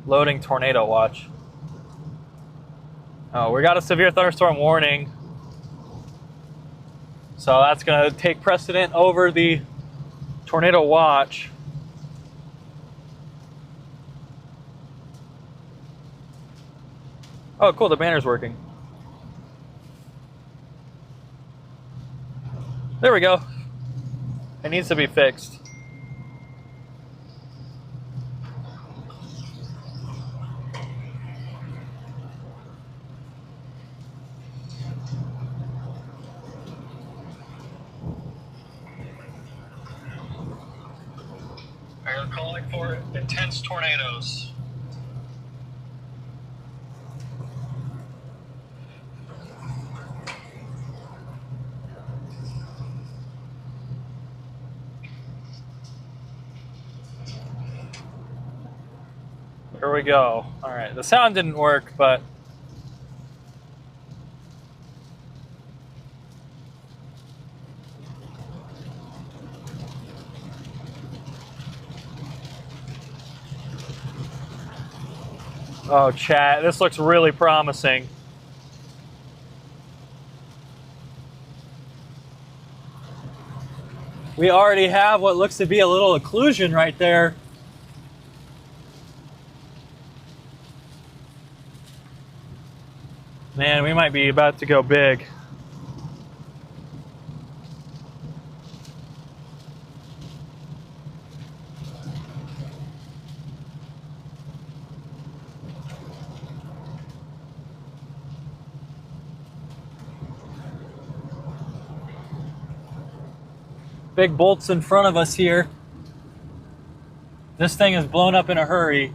Loading tornado watch. Oh, we got a severe thunderstorm warning. So that's going to take precedent over the tornado watch. Oh, cool, the banner's working. There we go. It needs to be fixed. They're calling for intense tornadoes. Here we go. All right, the sound didn't work, but oh, chat, this looks really promising. We already have what looks to be a little occlusion right there. Man, we might be about to go big. Big bolts in front of us here. This thing is blown up in a hurry.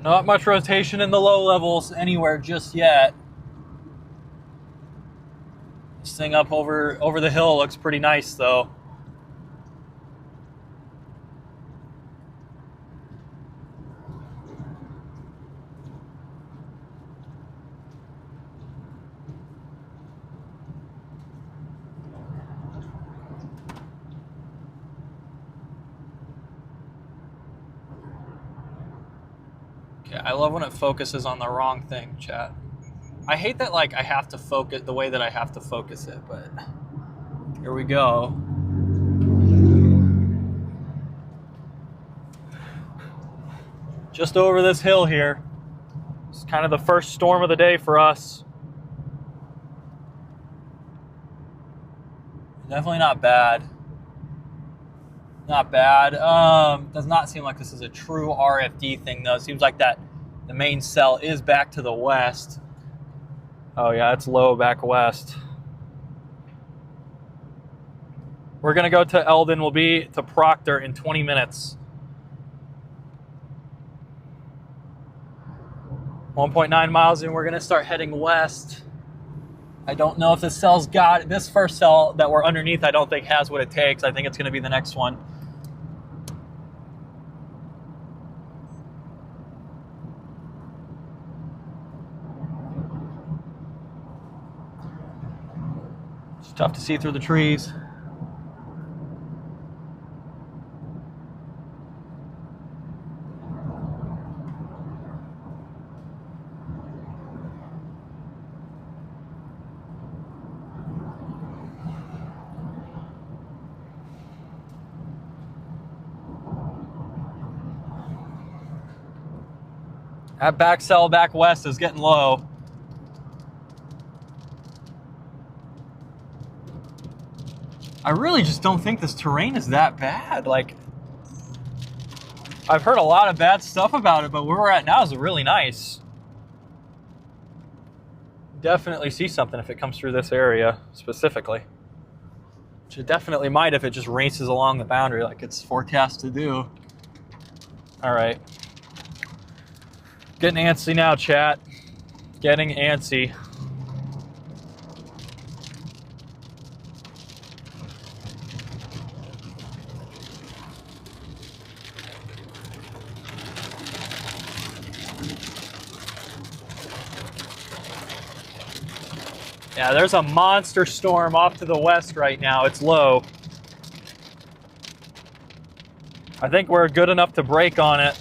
Not much rotation in the low levels anywhere just yet. This thing up over the hill looks pretty nice though. Okay, I love when it focuses on the wrong thing, chat. I hate that, like, I have to focus the way that I have to focus it, but here we go. Just over this hill here. It's kind of the first storm of the day for us. Definitely not bad. Not bad. Does not seem like this is a true RFD thing, though. It seems like that the main cell is back to the west. Oh, yeah, it's low back west. We're going to go to Eldon. We'll be to Proctor in 20 minutes. 1.9 miles in, we're going to start heading west. I don't know if this cell's got, this first cell that we're underneath, I don't think has what it takes. I think it's going to be the next one. It's tough to see through the trees. That back cell back west is getting low. I really just don't think this terrain is that bad. Like, I've heard a lot of bad stuff about it, but where we're at now is really nice. Definitely see something if it comes through this area specifically. Which it definitely might if it just races along the boundary like it's forecast to do. All right. Getting antsy now, chat. Getting antsy. Yeah, there's a monster storm off to the west right now. It's low. I think we're good enough to brake on it.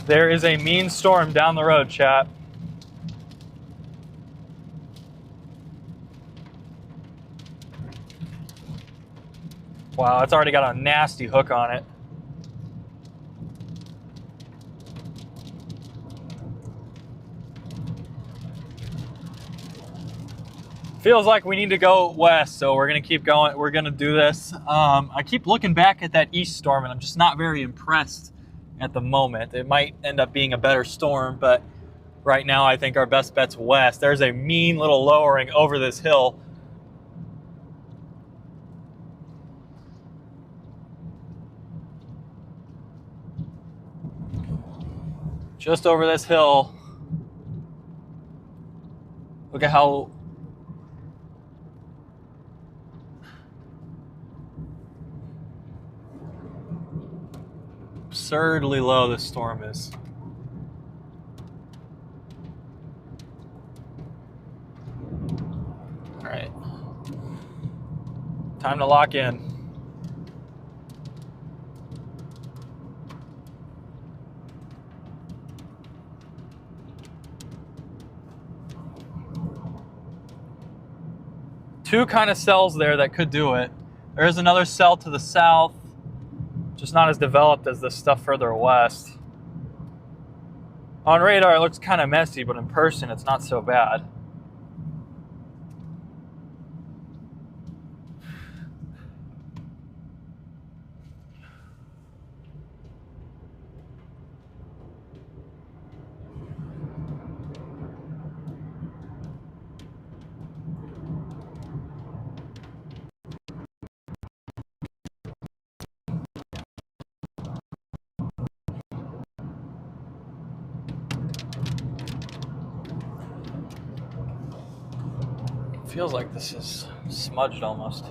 There is a mean storm down the road, chat. Wow, it's already got a nasty hook on it. Feels like we need to go west, so we're gonna keep going. We're gonna do this. I keep looking back at that east storm, and I'm just not very impressed at the moment. It might end up being a better storm, but right now I think our best bet's west. There's a mean little lowering over this hill. Just over this hill. Look at how absurdly low this storm is. All right. Time to lock in. Two kind of cells there that could do it. There is another cell to the south. Just not as developed as the stuff further west. On radar, it looks kind of messy, but in person, it's not so bad. Feels like this is smudged almost.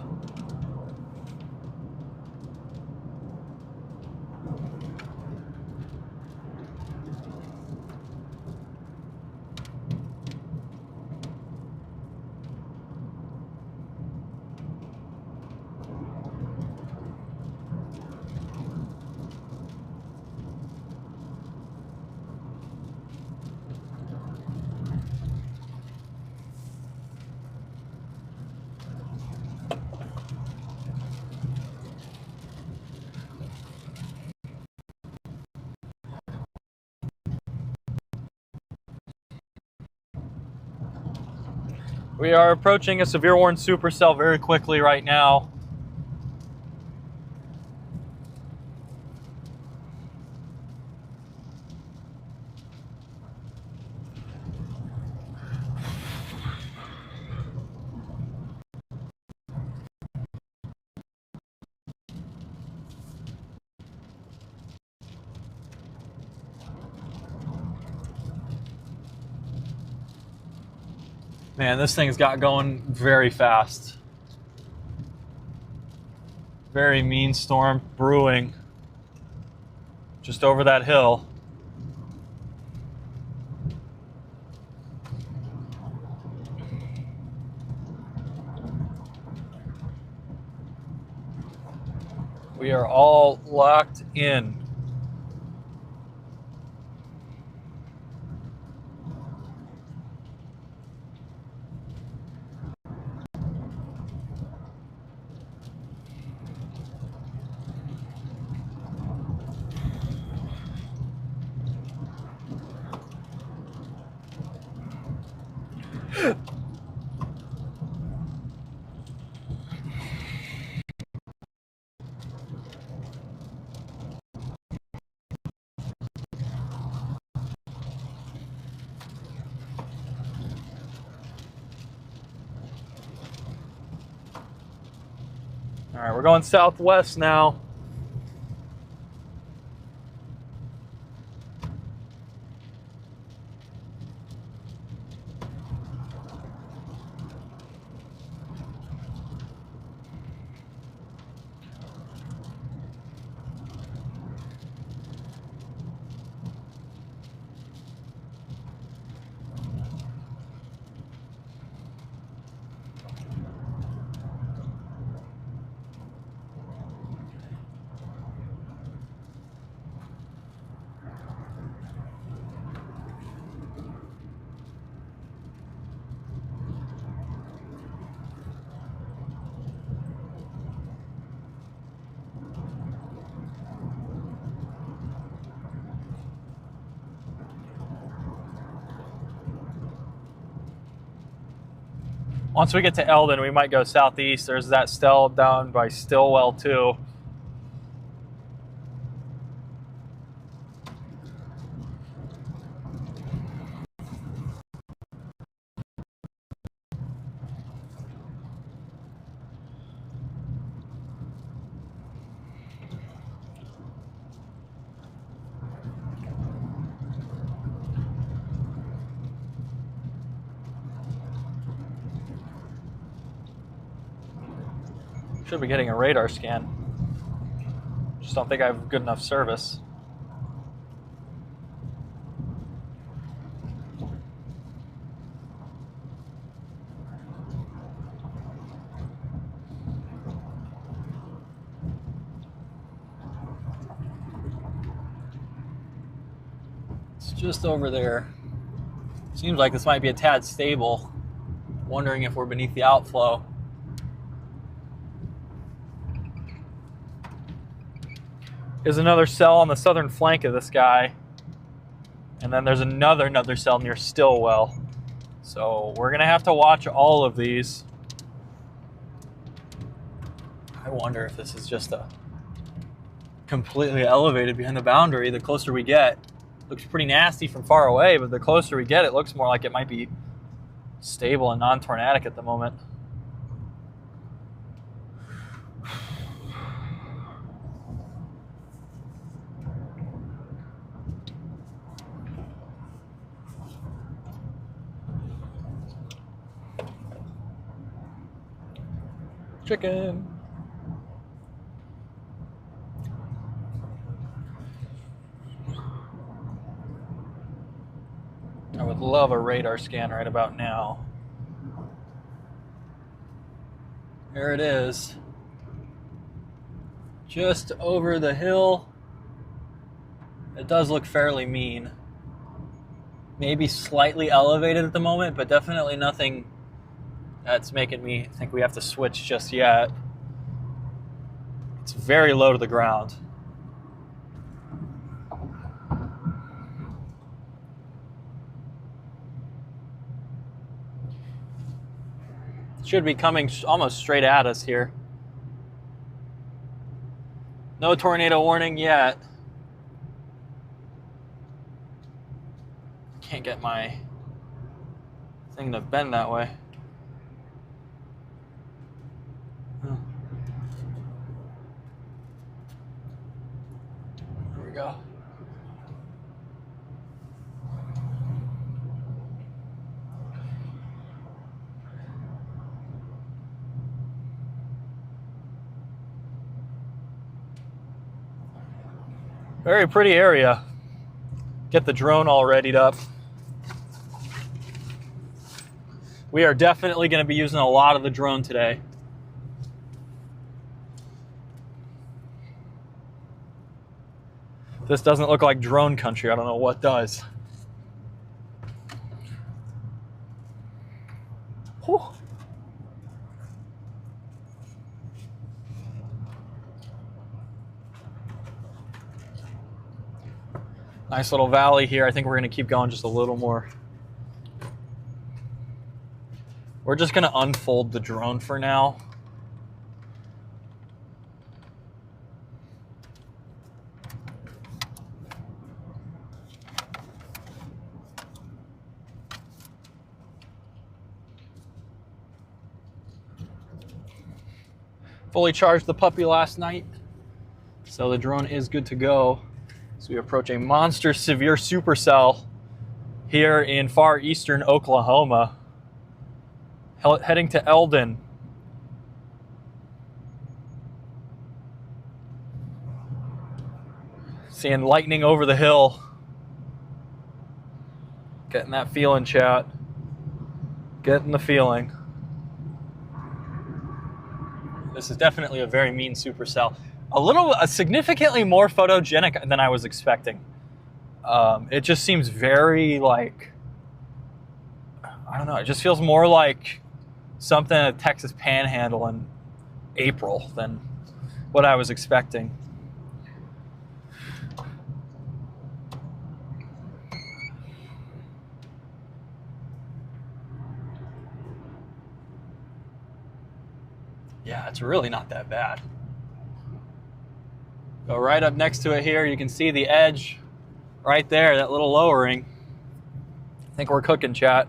We are approaching a severe warning supercell very quickly right now. Man, this thing's got going very fast. Very mean storm brewing just over that hill. We are all locked in. All right, we're going southwest now. Once we get to Eldon, we might go southeast. There's that stell down by Stillwell too. Should be getting a radar scan. Just don't think I have good enough service. It's just over there. Seems like this might be a tad stable. Wondering if we're beneath the outflow. is another cell on the southern flank of this guy. And then there's another cell near Stillwell. So we're going to have to watch all of these. I wonder if this is just a completely elevated behind the boundary. The closer we get, looks pretty nasty from far away, but the closer we get, it looks more like it might be stable and non-tornadic at the moment. Chicken. I would love a radar scan right about now. There it is. Just over the hill. It does look fairly mean. Maybe slightly elevated at the moment, but definitely nothing that's making me think we have to switch just yet. It's very low to the ground. Should be coming almost straight at us here. No tornado warning yet. Can't get my thing to bend that way. Oh. There we go. Very pretty area. Get the drone all readied up. We are definitely going to be using a lot of the drone today. This doesn't look like drone country. I don't know what does. Whew. Nice little valley here. I think we're going to keep going just a little more. We're just going to unfold the drone for now. Fully charged the puppy last night, so the drone is good to go. So we approach a monster severe supercell here in far eastern Oklahoma, heading to Eldon. Seeing lightning over the hill. Getting that feeling, chat. Getting the feeling. This is definitely a very mean supercell. Significantly more photogenic than I was expecting. It just seems very like, I don't know, it just feels more like something at Texas Panhandle in April than what I was expecting. Yeah, it's really not that bad. Go right up next to it here. You can see the edge right there, that little lowering. I think we're cooking, chat.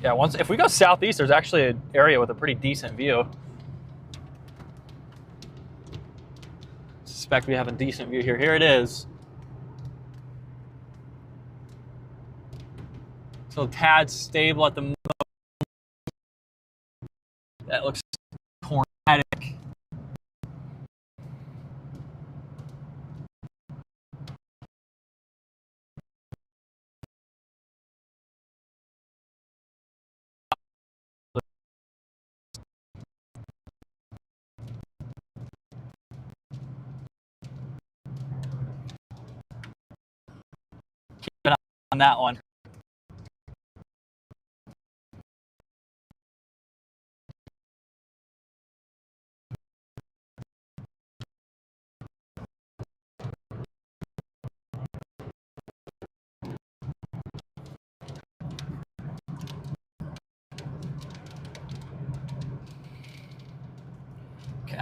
Yeah, if we go southeast, there's actually an area with a pretty decent view. Suspect we have a decent view here. Here it is. So a tad stable at the moment. That looks tornadic. Keep an eye on that one.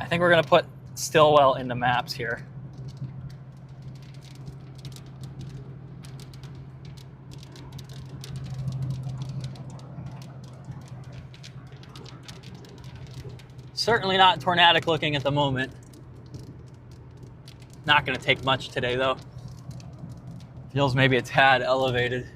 I think we're going to put Stillwell in the maps here. Certainly not tornadic looking at the moment. Not going to take much today though. Feels maybe a tad elevated.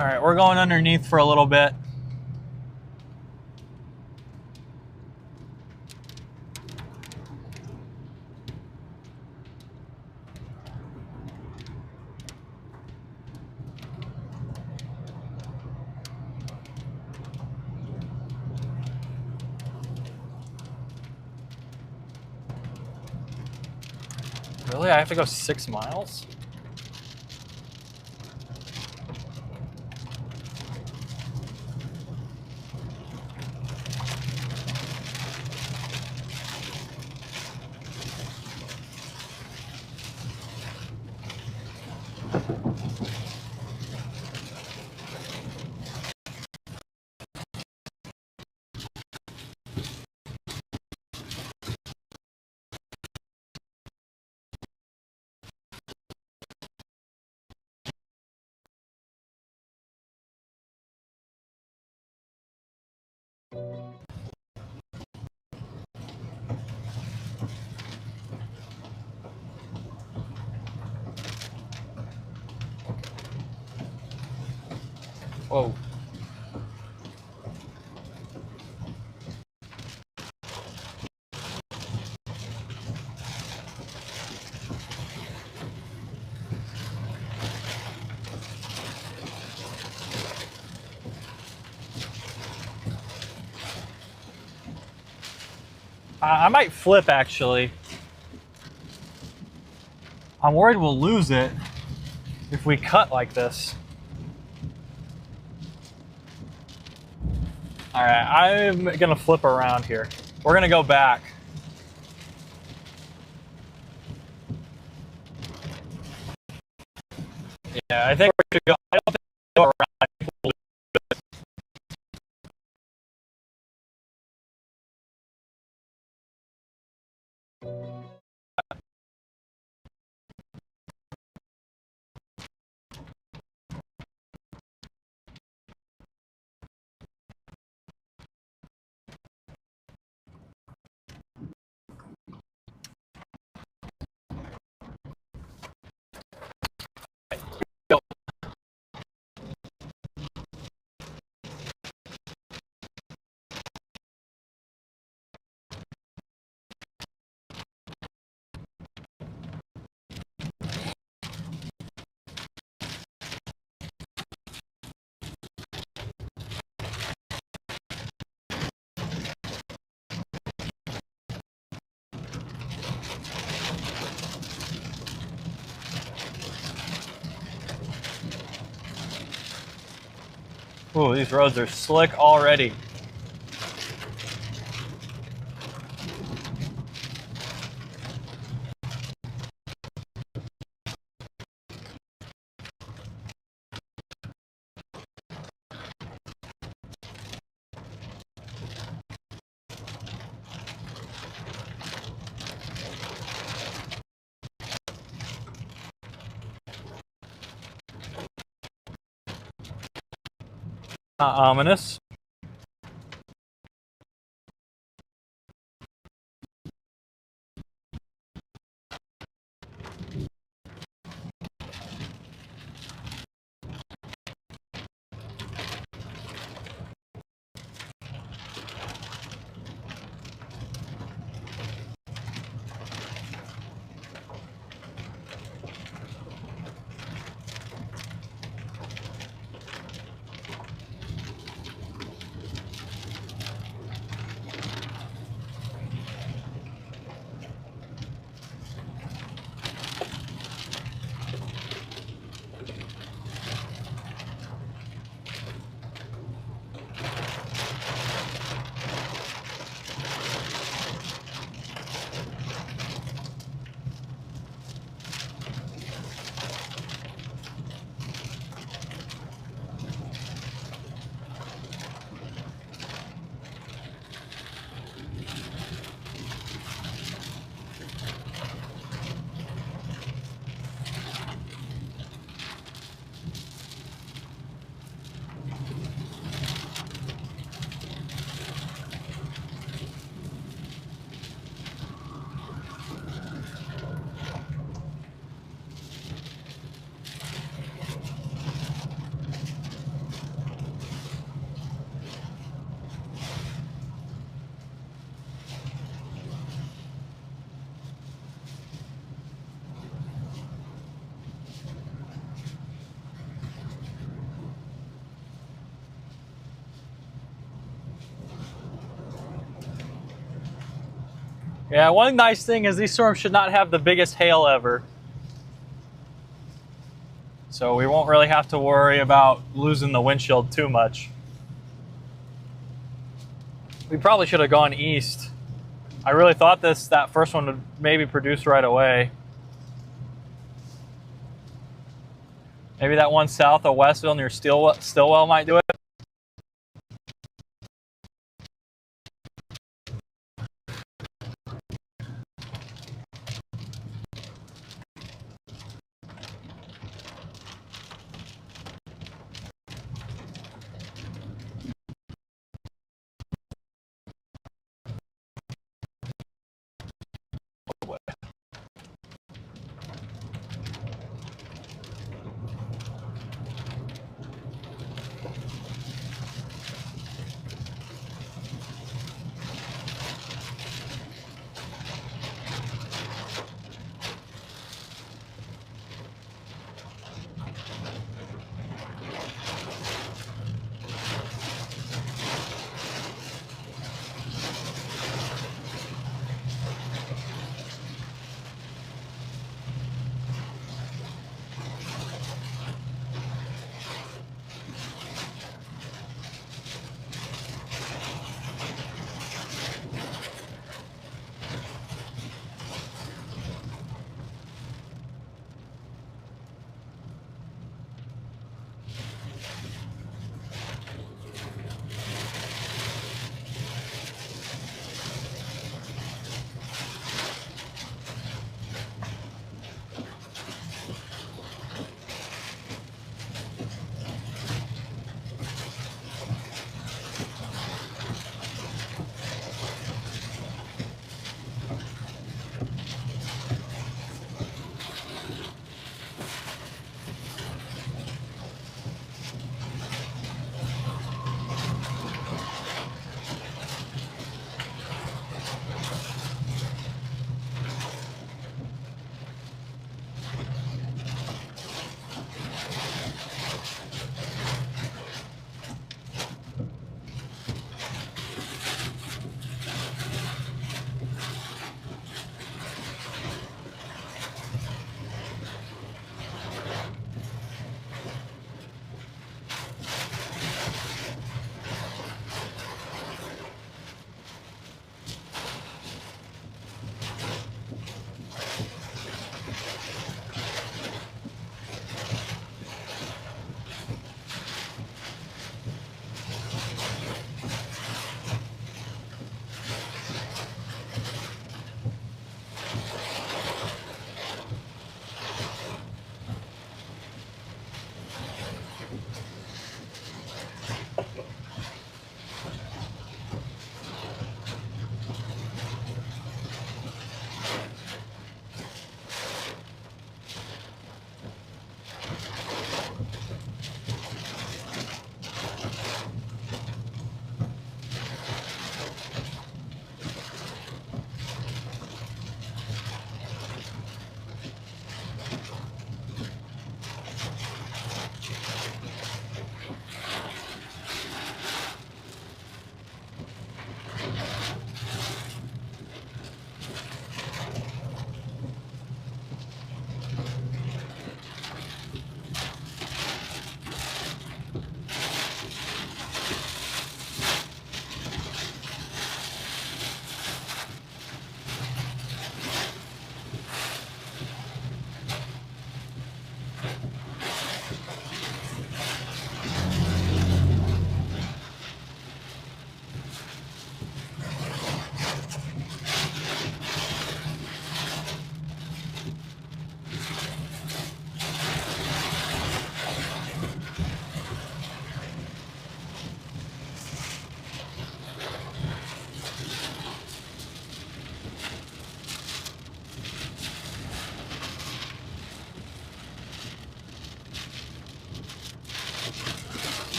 All right, we're going underneath for a little bit. Really? I have to go 6 miles? Whoa. I might flip actually. I'm worried we'll lose it if we cut like this. All right, I'm gonna flip around here. We're gonna go back. Yeah, I think we should go. I don't think we'll go around. I think we'll lose it. Go. Ooh, these roads are slick already. Ominous. Yeah, one nice thing is these storms should not have the biggest hail ever. So we won't really have to worry about losing the windshield too much. We probably should have gone east. I really thought that first one would maybe produce right away. Maybe that one south of Westville near Stillwell might do it.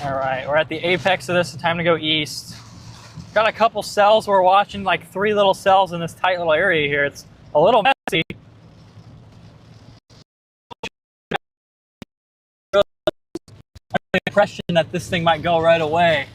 All right, we're at the apex of this. It's time to go east. Got a couple cells. We're watching like 3 little cells in this tight little area here. It's a little messy. The impression that this thing might go right away.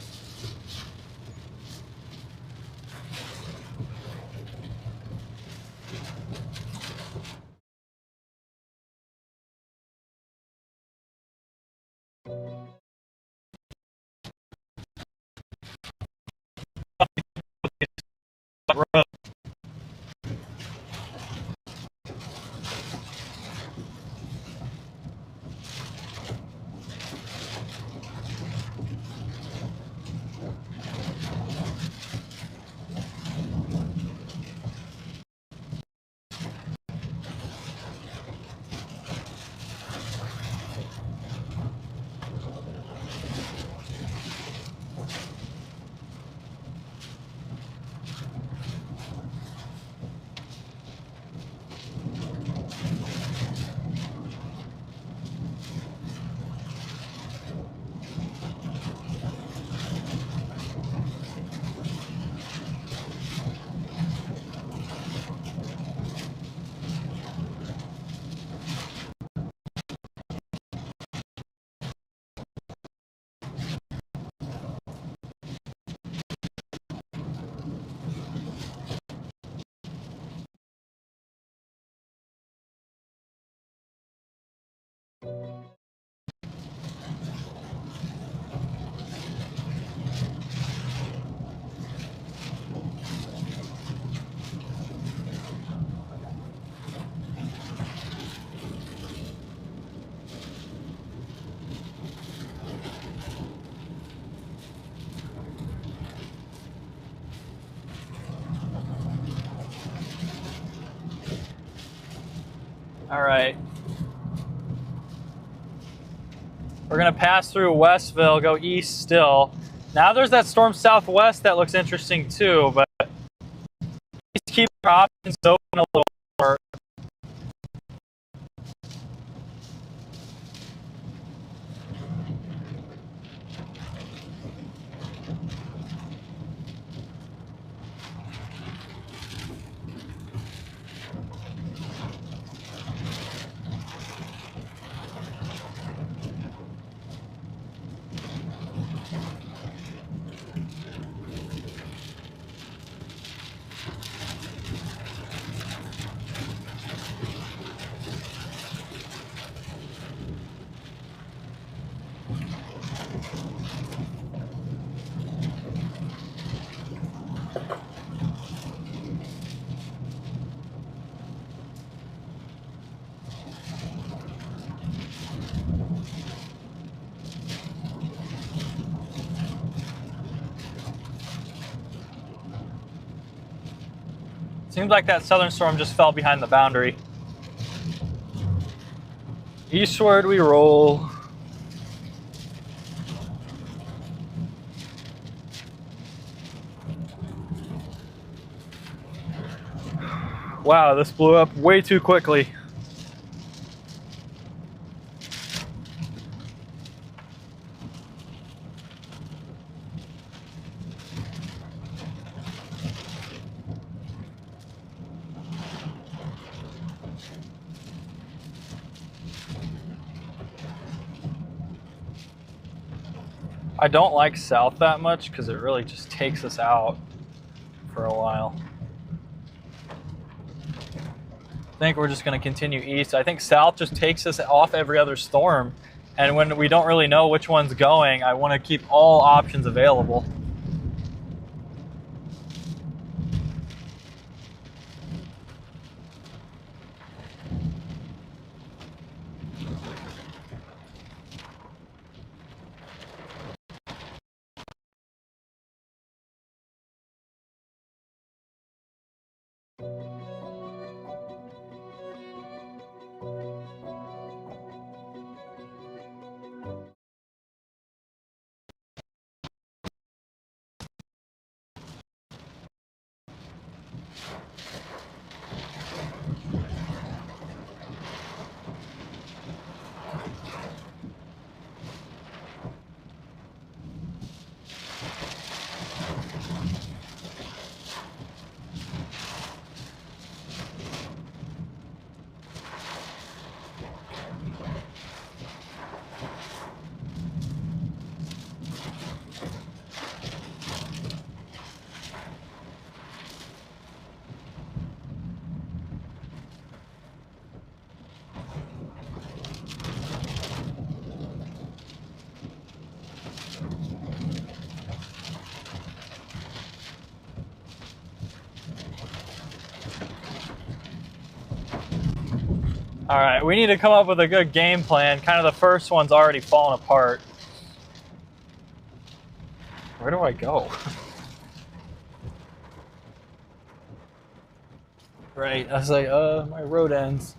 All right. We're gonna pass through Westville, go east still. Now there's that storm southwest that looks interesting too, but just keep our options open a little more. Seems like that southern storm just fell behind the boundary. Eastward we roll. Wow, this blew up way too quickly. I don't like south that much because it really just takes us out for a while. I think we're just going to continue east. I think south just takes us off every other storm. And when we don't really know which one's going, I want to keep all options available. All right, we need to come up with a good game plan. Kind of the first one's already fallen apart. Where do I go? Right, I was like, my road ends.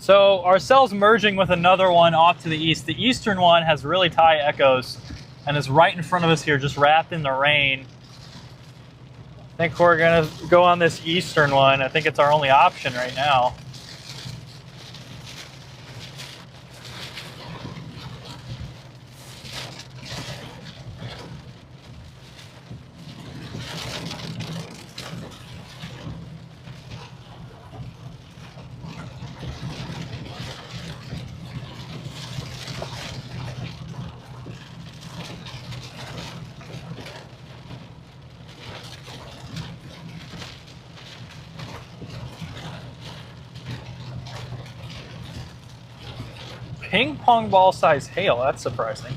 So our cell's merging with another one off to the east. The eastern one has really high echoes and is right in front of us here, just wrapped in the rain. I think we're gonna go on this eastern one. I think it's our only option right now. Ping pong ball size hail, that's surprising.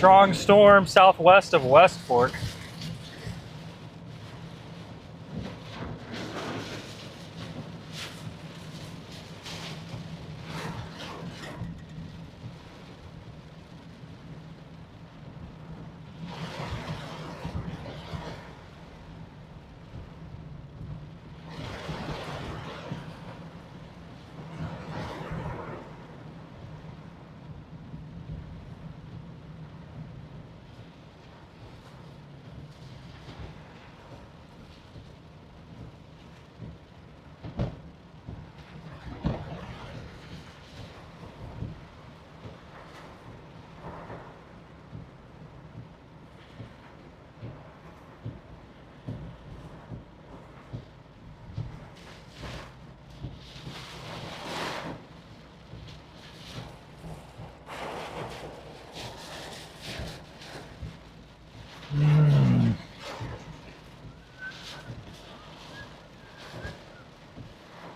strong storm southwest of West Fork.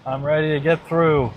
I'm ready to get through.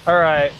All right.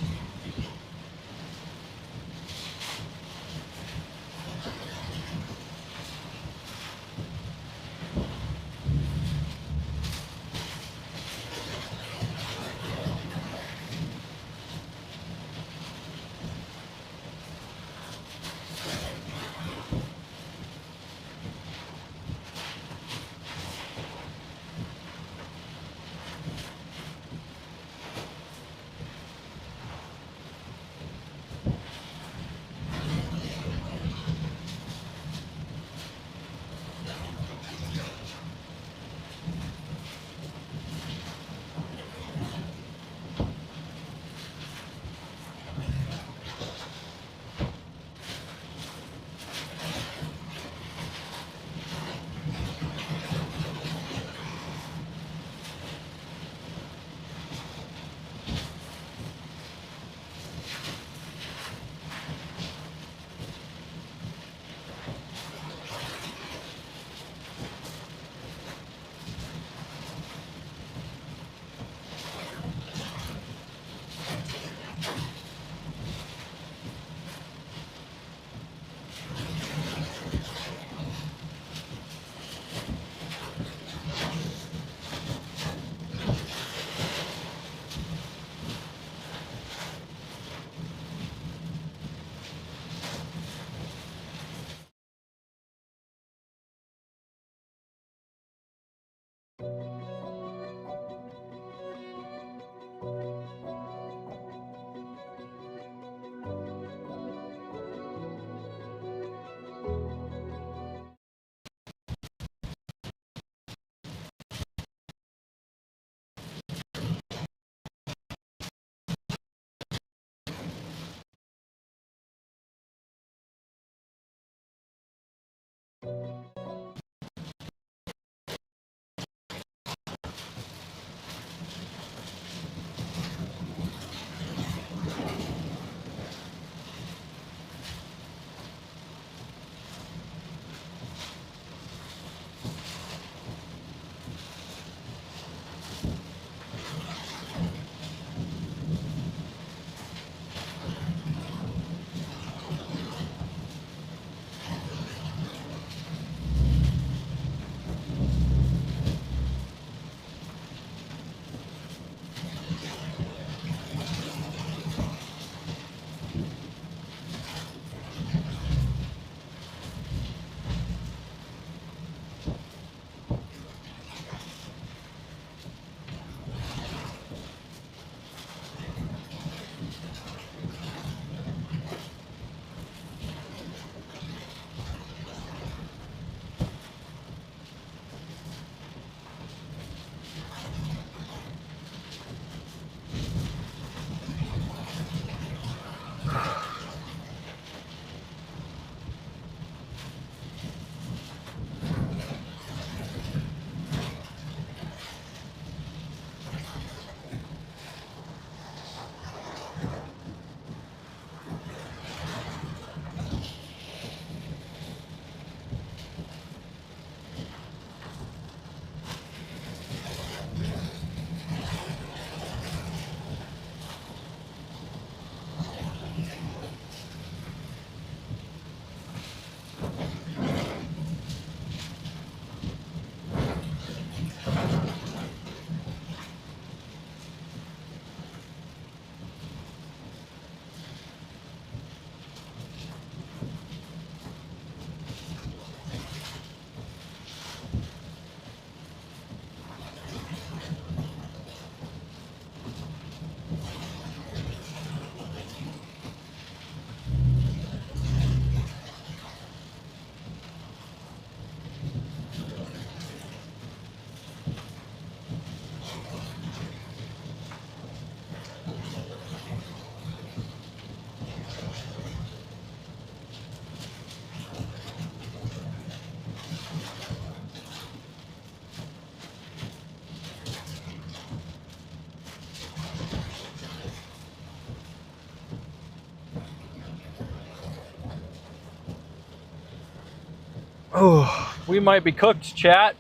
Oh, we might be cooked, chat.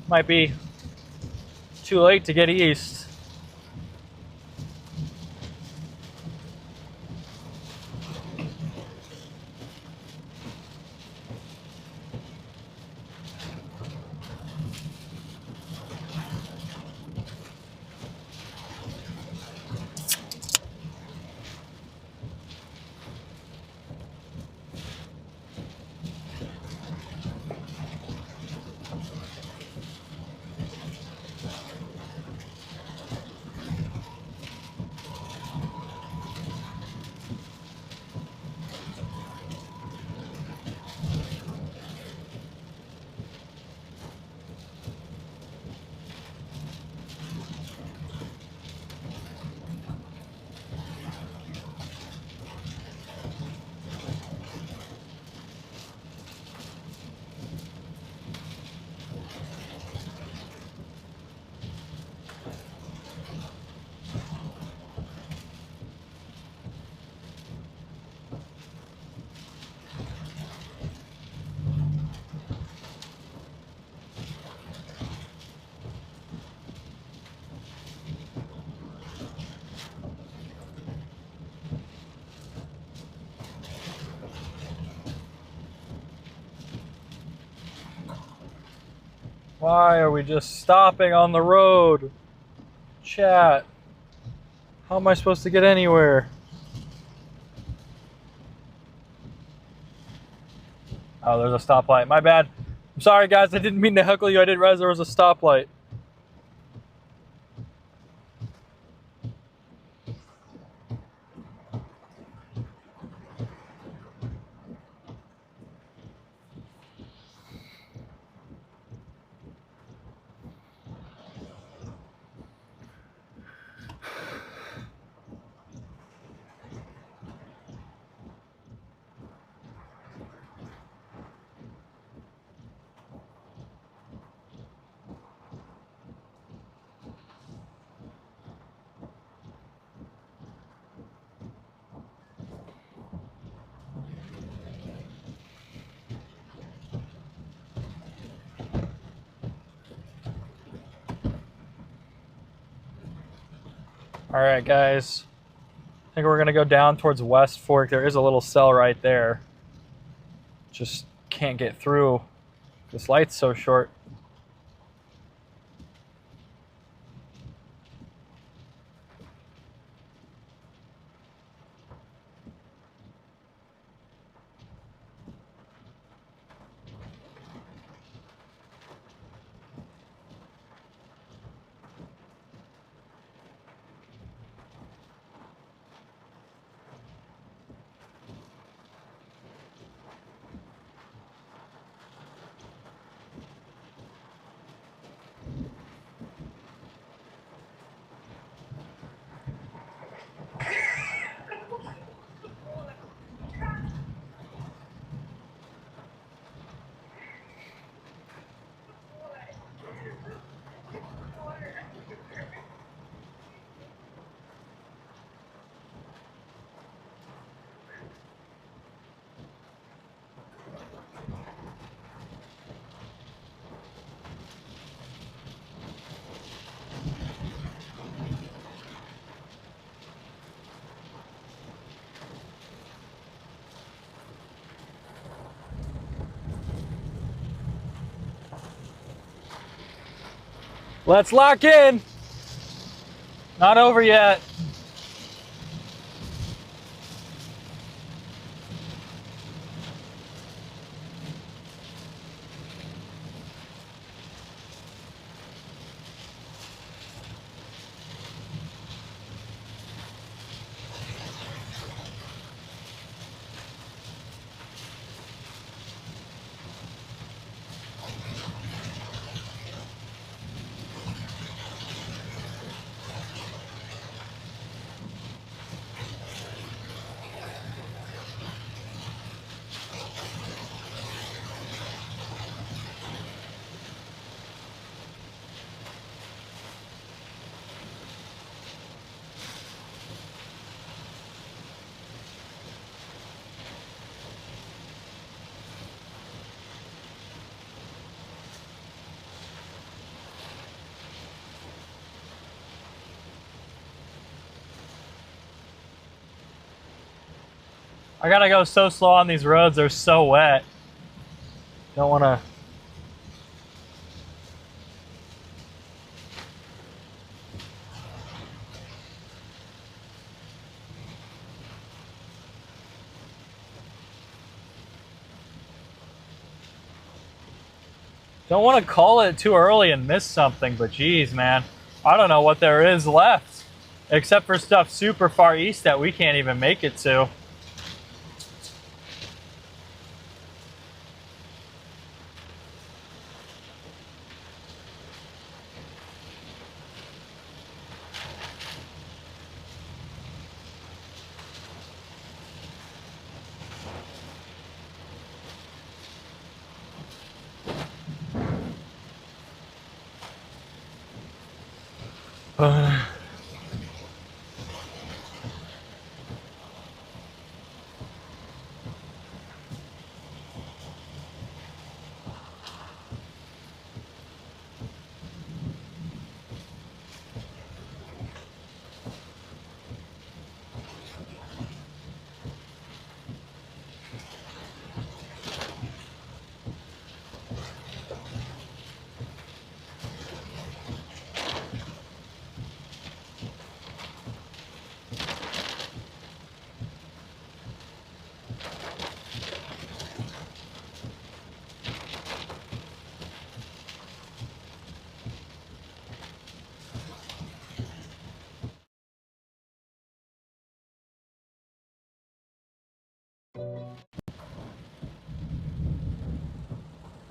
Might be too late to get east. Why are we just stopping on the road? Chat. How am I supposed to get anywhere? Oh, there's a stoplight. My bad. I'm sorry, guys. I didn't mean to heckle you. I didn't realize there was a stoplight. All right, guys. I think we're going to go down towards West Fork. There is a little cell right there. Just can't get through. This light's so short. Let's lock in. Not over yet. I gotta go so slow on these roads. They're so wet. Don't want to. Don't want to call it too early and miss something, but geez, man, I don't know what there is left, except for stuff super far east that we can't even make it to.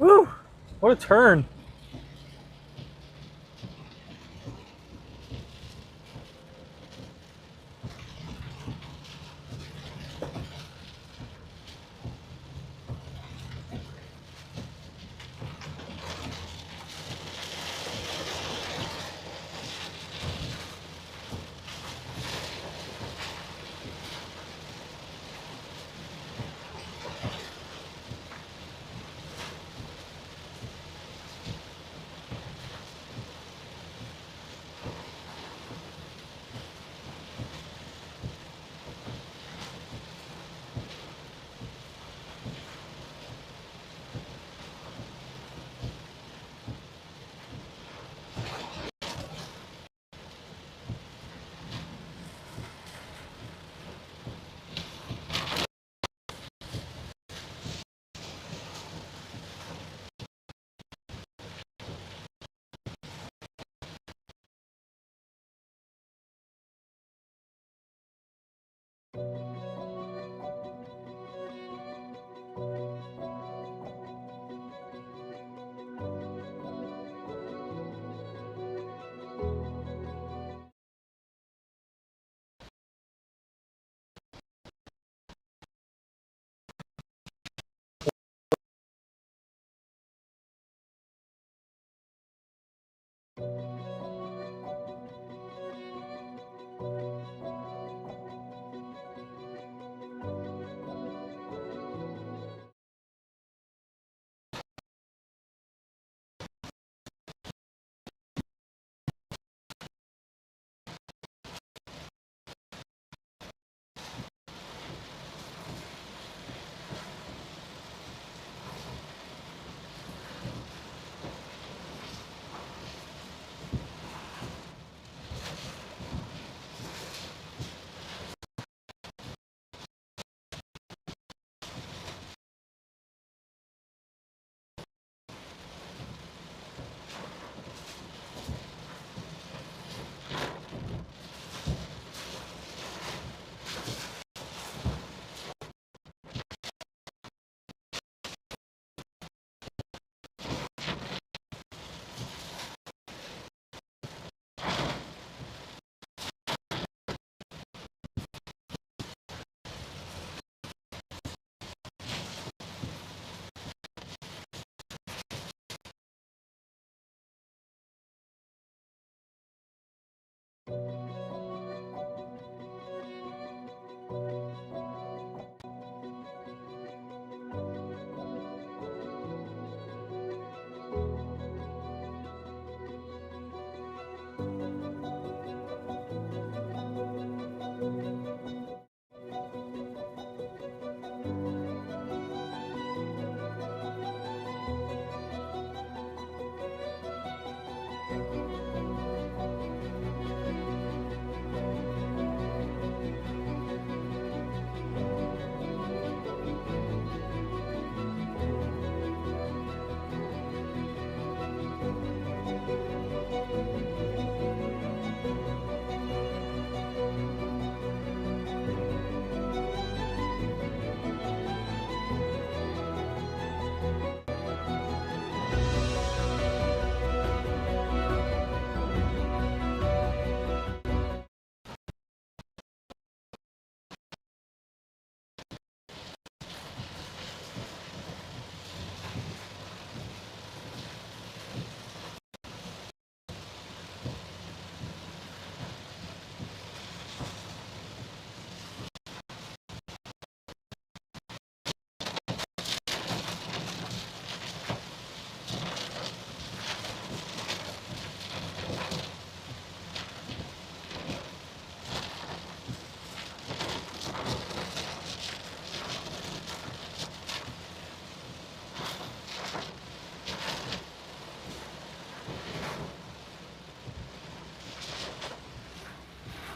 Woo! What a turn.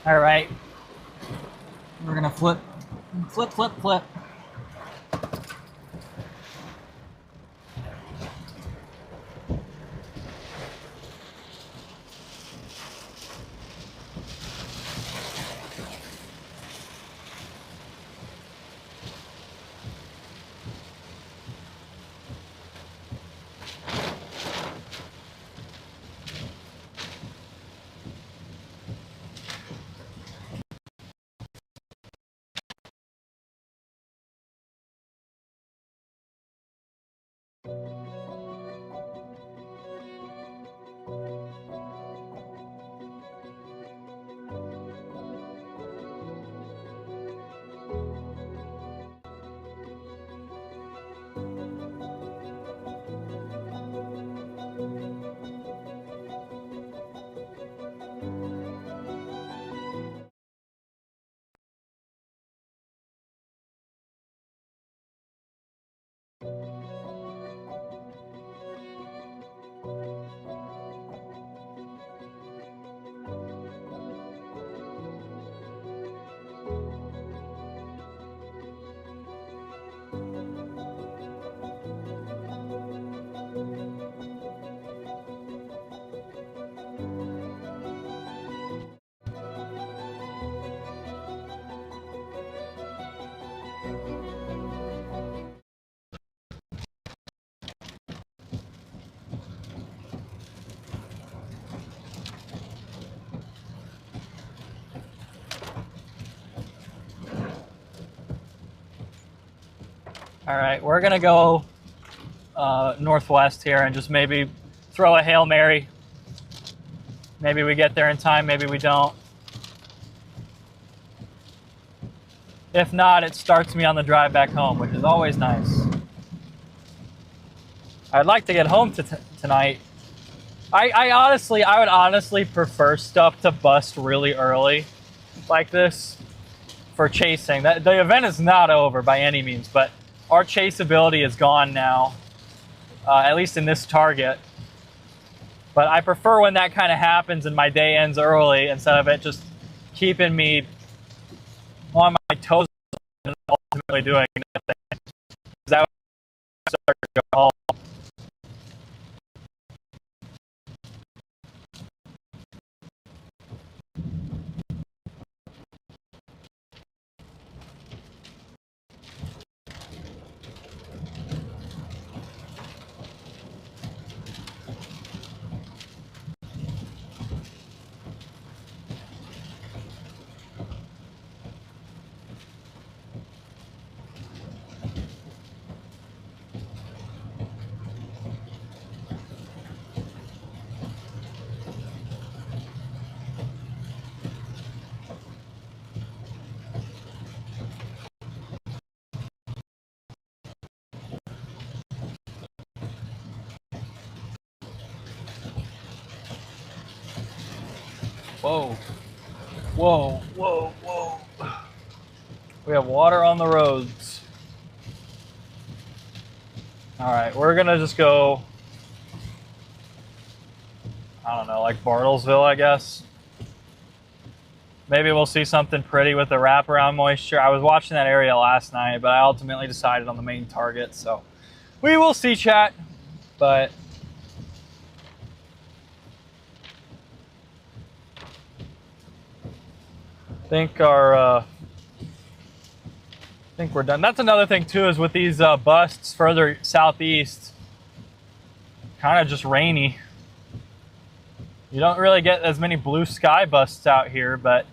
All right, we're gonna flip, flip, flip, flip. All right, we're gonna go northwest here and just maybe throw a Hail Mary. Maybe we get there in time, maybe we don't. If not, it starts me on the drive back home, which is always nice. I'd like to get home tonight. I would honestly prefer stuff to bust really early like this for chasing. The event is not over by any means, but our chase ability is gone now, at least in this target. But I prefer when that kind of happens and my day ends early instead of it just keeping me on my toes and ultimately doing nothing. That would start to go home. Whoa, whoa, whoa, whoa. We have water on the roads. All right, we're gonna just go, I don't know, like Bartlesville, I guess. Maybe we'll see something pretty with the wraparound moisture. I was watching that area last night, but I ultimately decided on the main target, so we will see, chat. But I think we're done. That's another thing too, is with these busts further southeast, kind of just rainy. You don't really get as many blue sky busts out here, but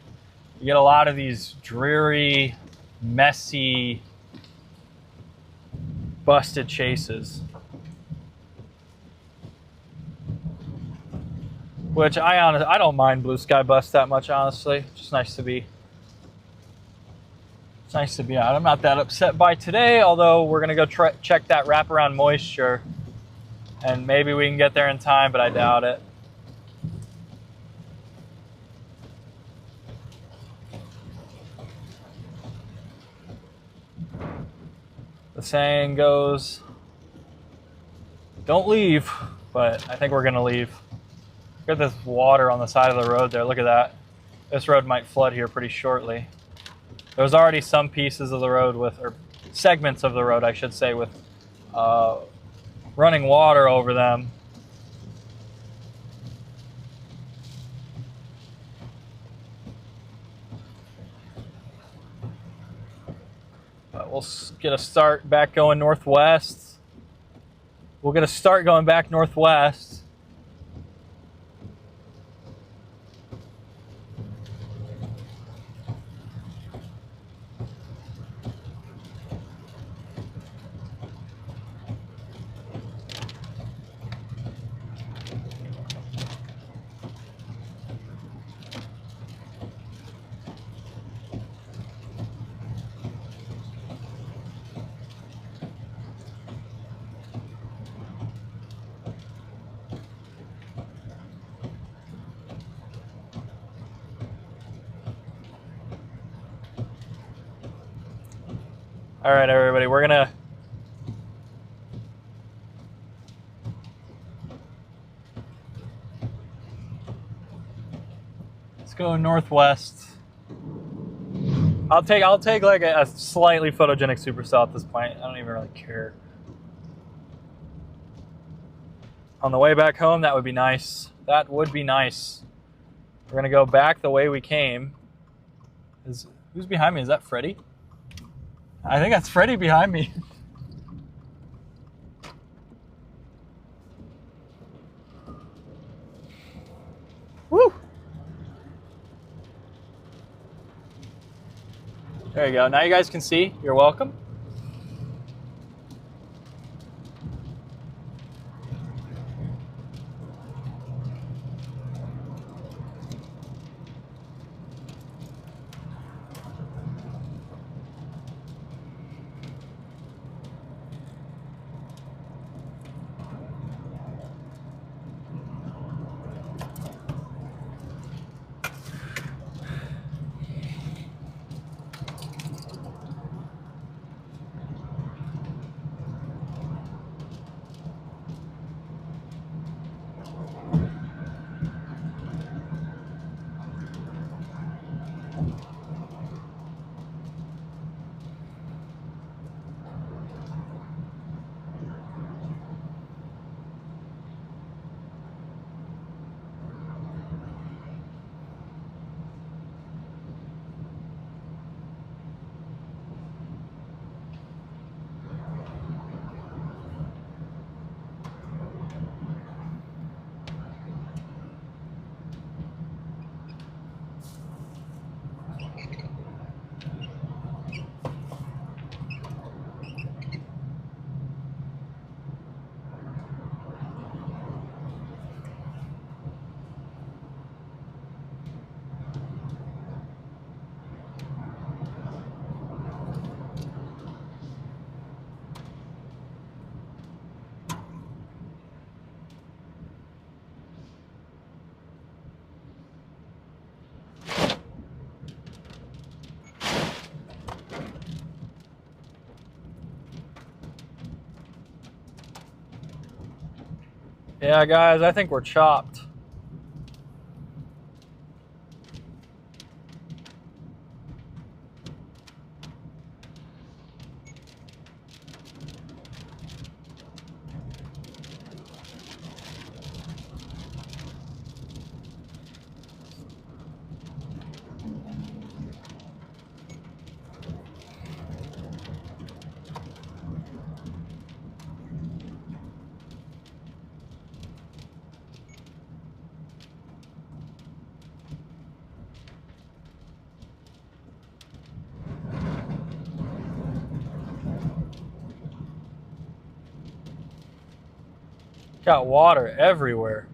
you get a lot of these dreary, messy, busted chases. Which I don't mind blue sky busts that much, honestly. It's just nice to be. It's nice to be out. I'm not that upset by today, although we're gonna go check that wraparound moisture, and maybe we can get there in time, but I doubt it. The saying goes, don't leave, but I think we're gonna leave. Look at this water on the side of the road there. Look at that. This road might flood here pretty shortly. There's already some pieces of the road with, or segments of the road, I should say, with running water over them. But we'll get a start back going northwest. We'll get a start going back northwest. All right, everybody, let's go northwest. I'll take like a slightly photogenic supercell at this point. I don't even really care. On the way back home, that would be nice. That would be nice. We're gonna go back the way we came. Who's behind me? Is that Freddy? I think that's Freddy behind me. Woo! There you go. Now you guys can see. You're welcome. Yeah, guys, I think we're chopped. Got water everywhere.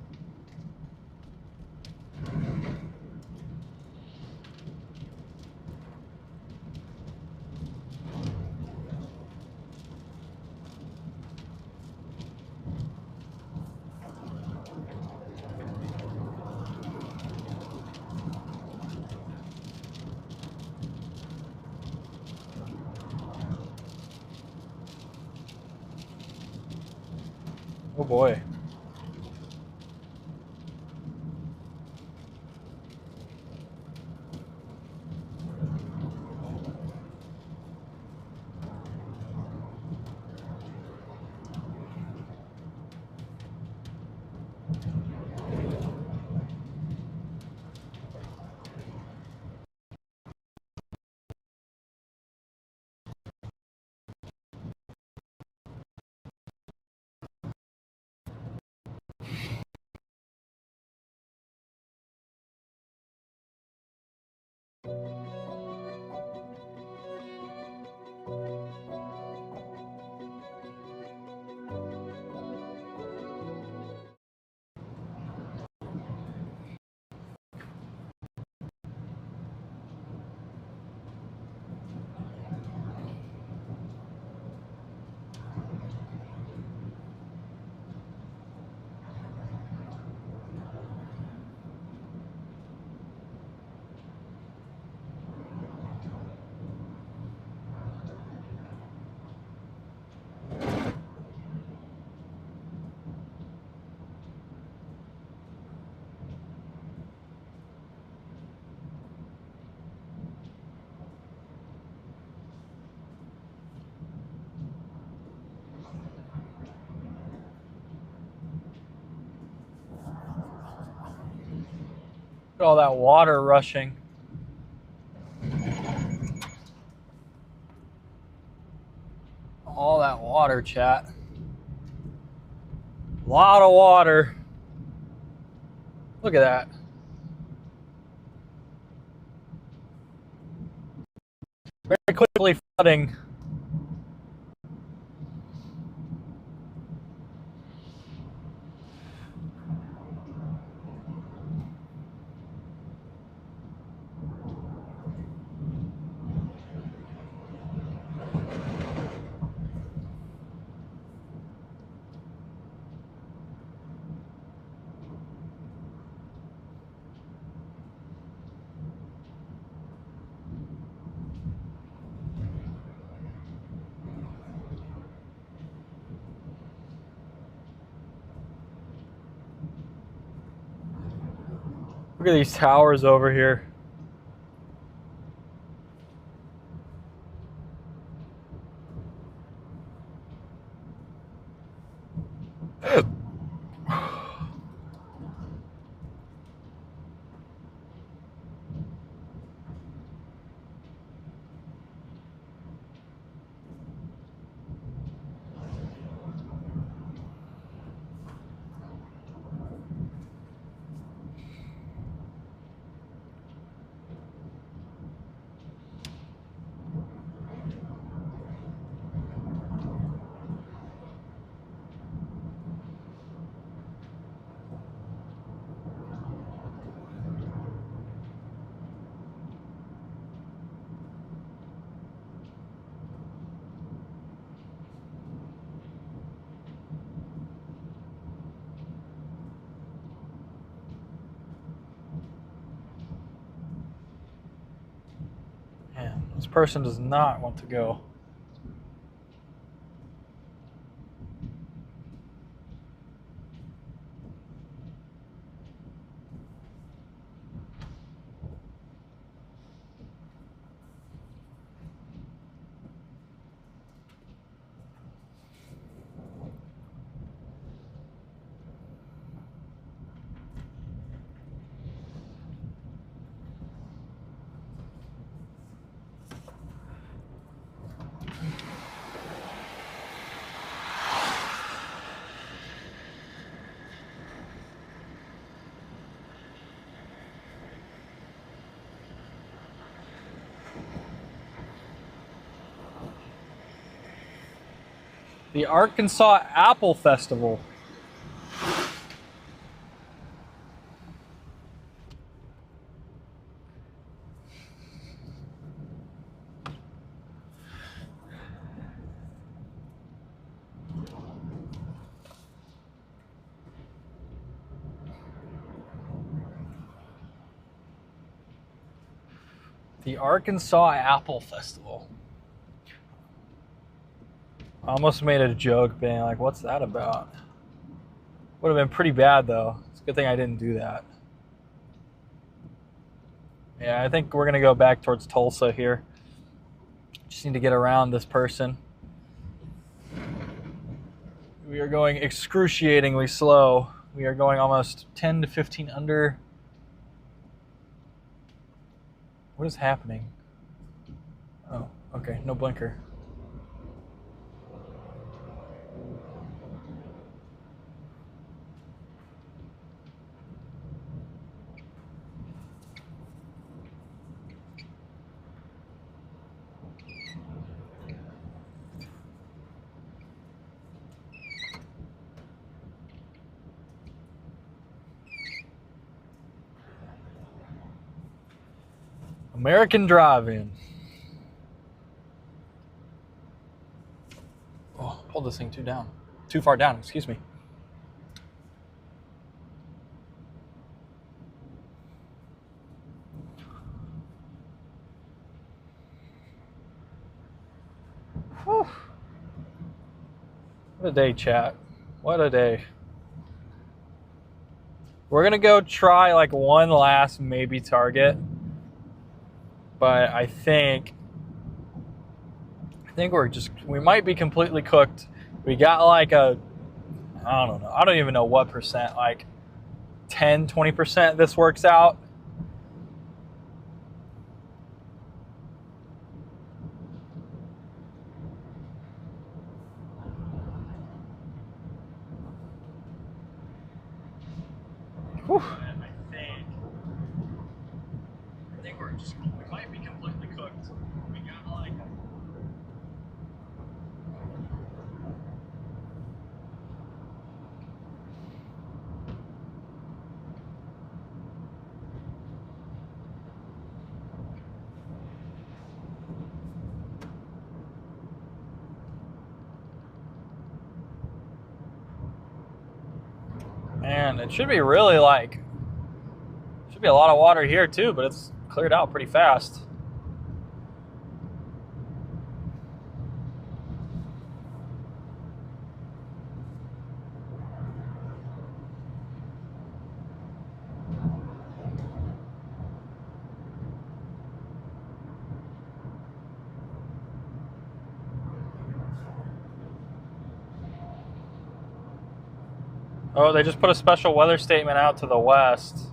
Oh boy. Look at all that water rushing. All that water, chat. A lot of water. Look at that. Very quickly flooding. Look at these towers over here. Man, this person does not want to go. The Arkansas Apple Festival. The Arkansas Apple Festival. I almost made a joke being like, what's that about? Would have been pretty bad though. It's a good thing I didn't do that. Yeah, I think we're gonna go back towards Tulsa here. Just need to get around this person. We are going excruciatingly slow. We are going almost 10 to 15 under. What is happening? Oh, okay, no blinker. American Drive-In. Oh, pulled this thing too far down, excuse me. Whew. What a day, chat. What a day. We're gonna go try like one last maybe target, but I think we might be completely cooked. We got like I don't know. I don't even know what percent, like 10, 20% this works out. Whew. I think we might be completely cooked. We got like man, it should be really like should be a lot of water here too, but it's cleared out pretty fast. Oh, they just put a special weather statement out to the west.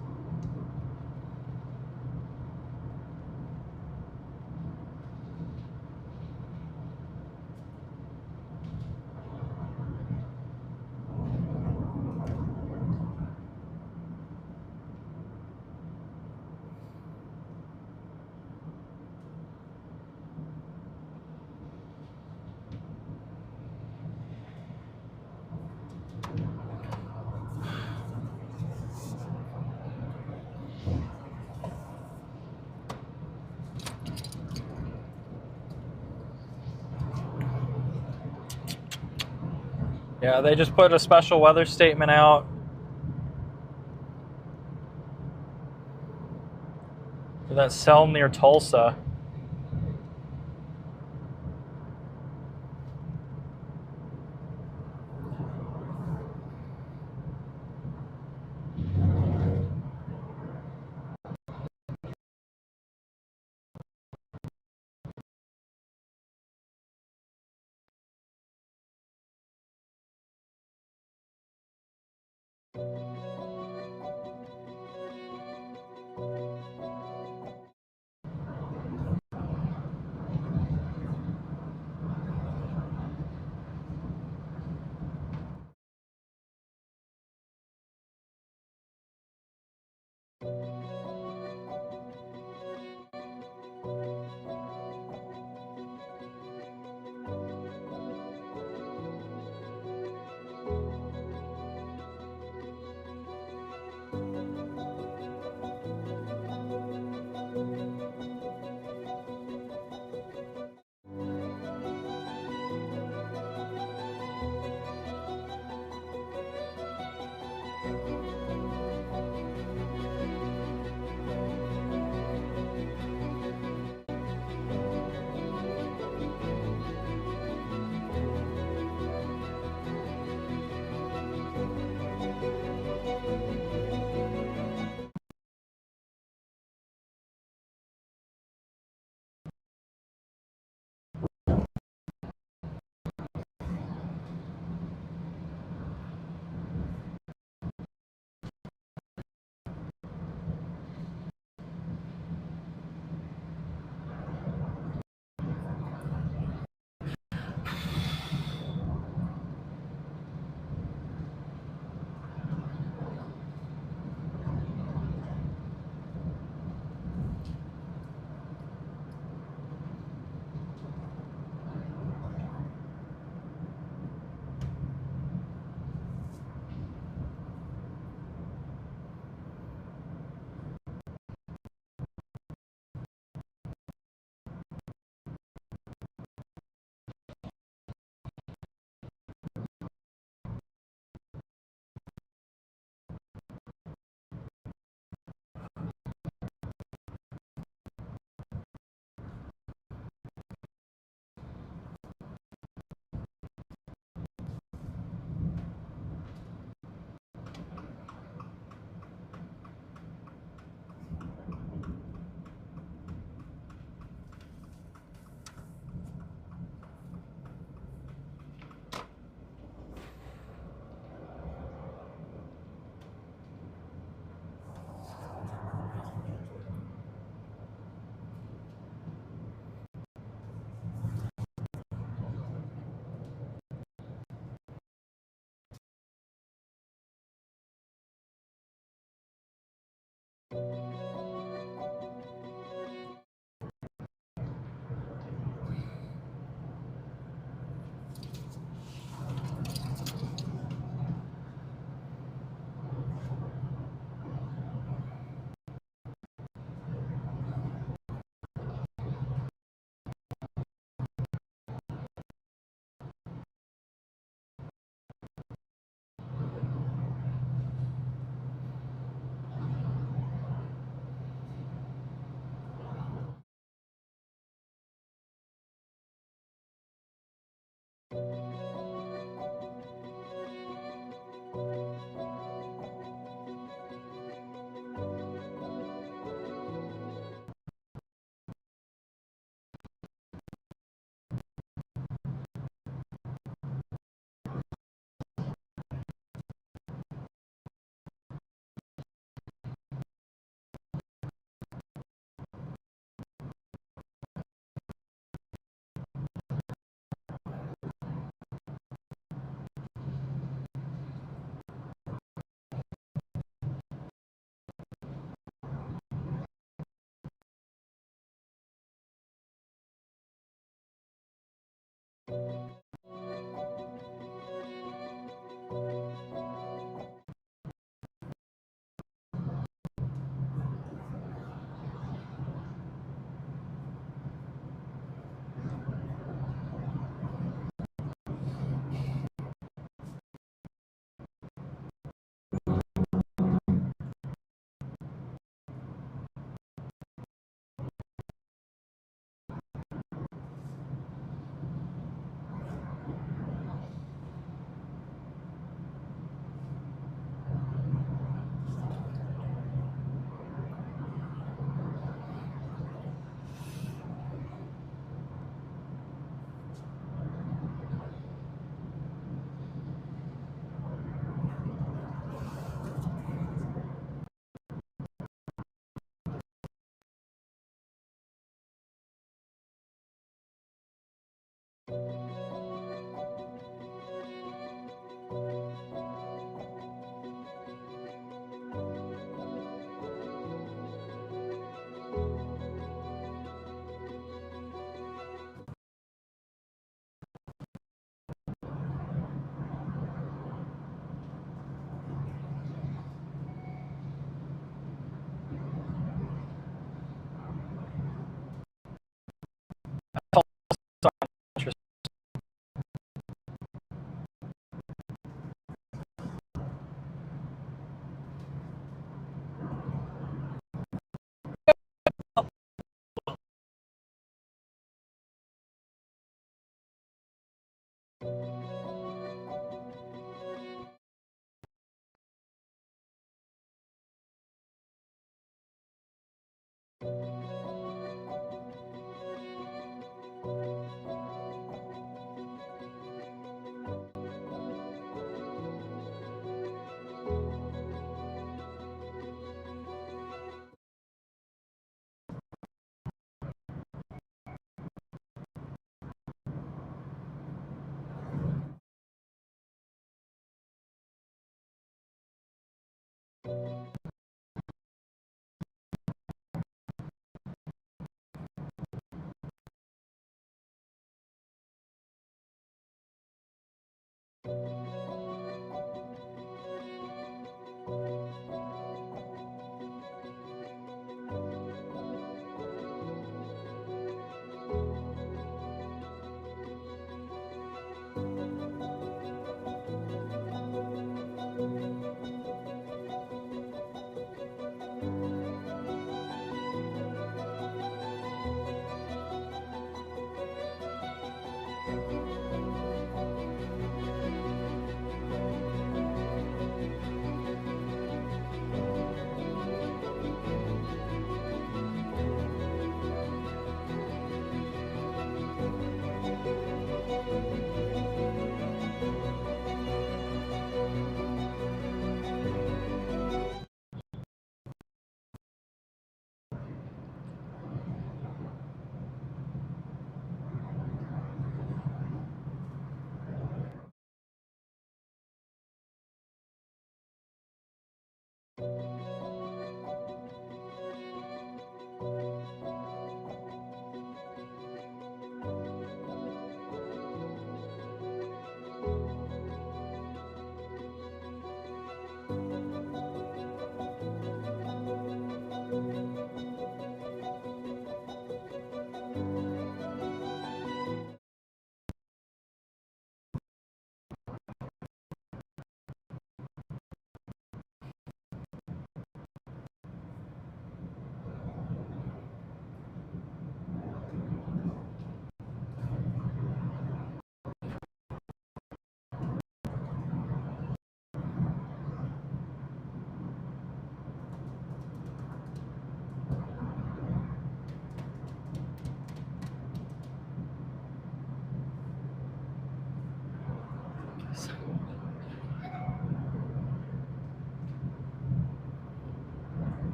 Yeah, they just put a special weather statement out for that cell near Tulsa.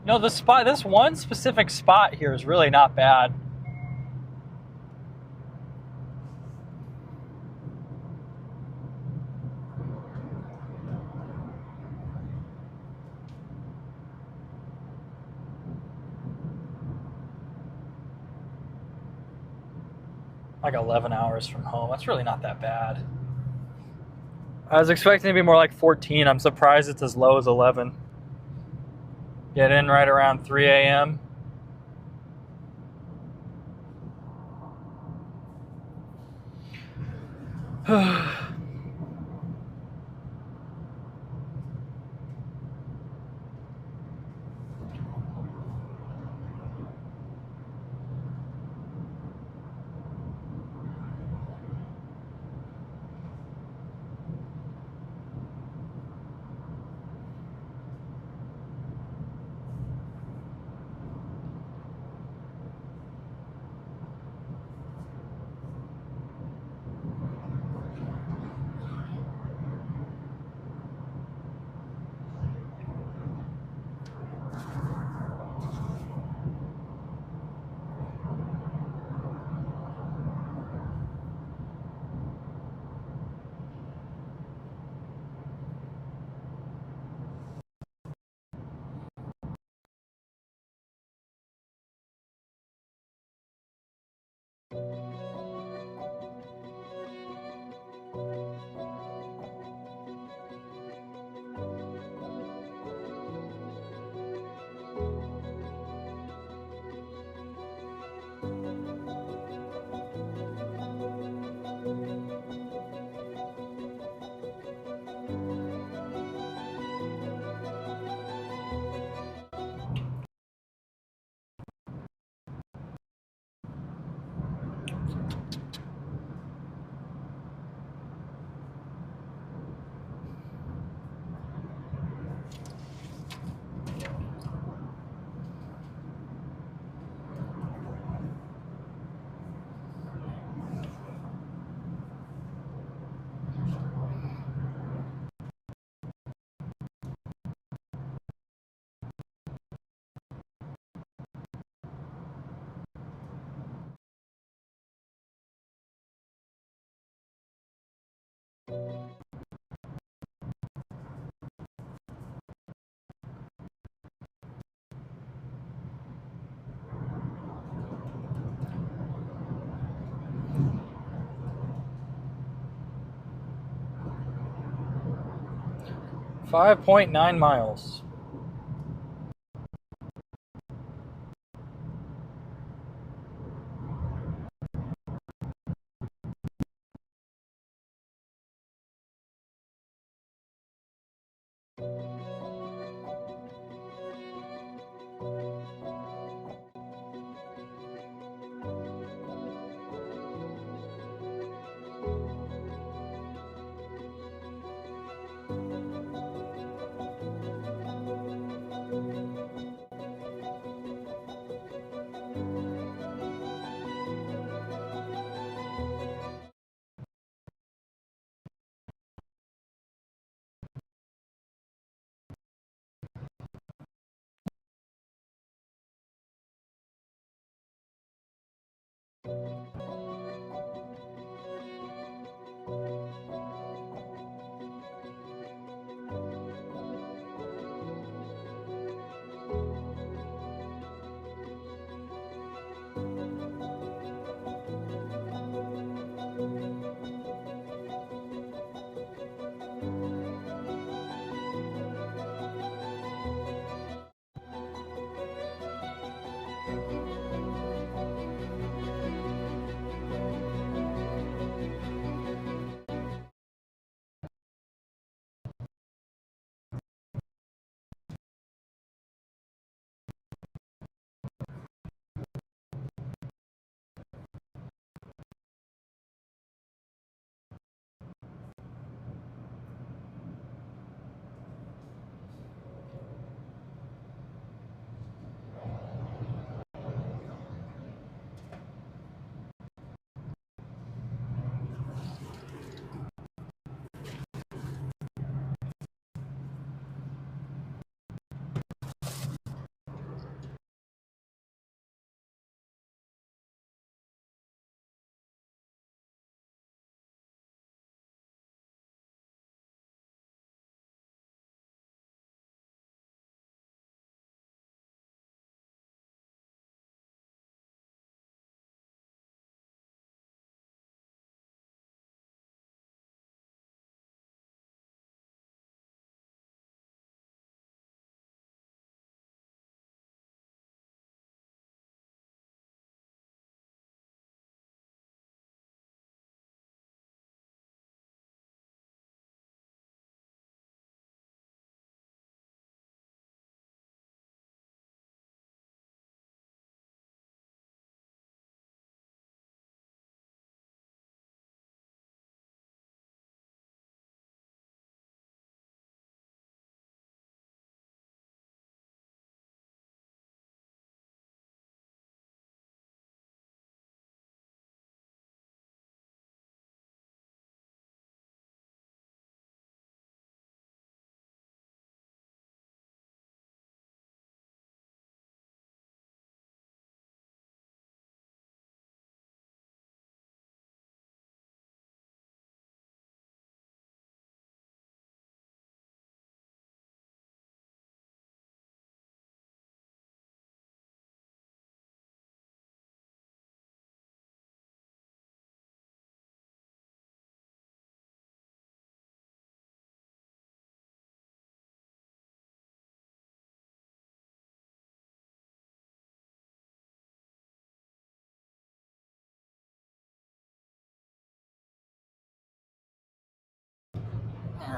No, this one specific spot here is really not bad. Like 11 hours from home. That's really not that bad. I was expecting to be more like 14. I'm surprised it's as low as 11. Get in right around 3 a.m. 5.9 miles.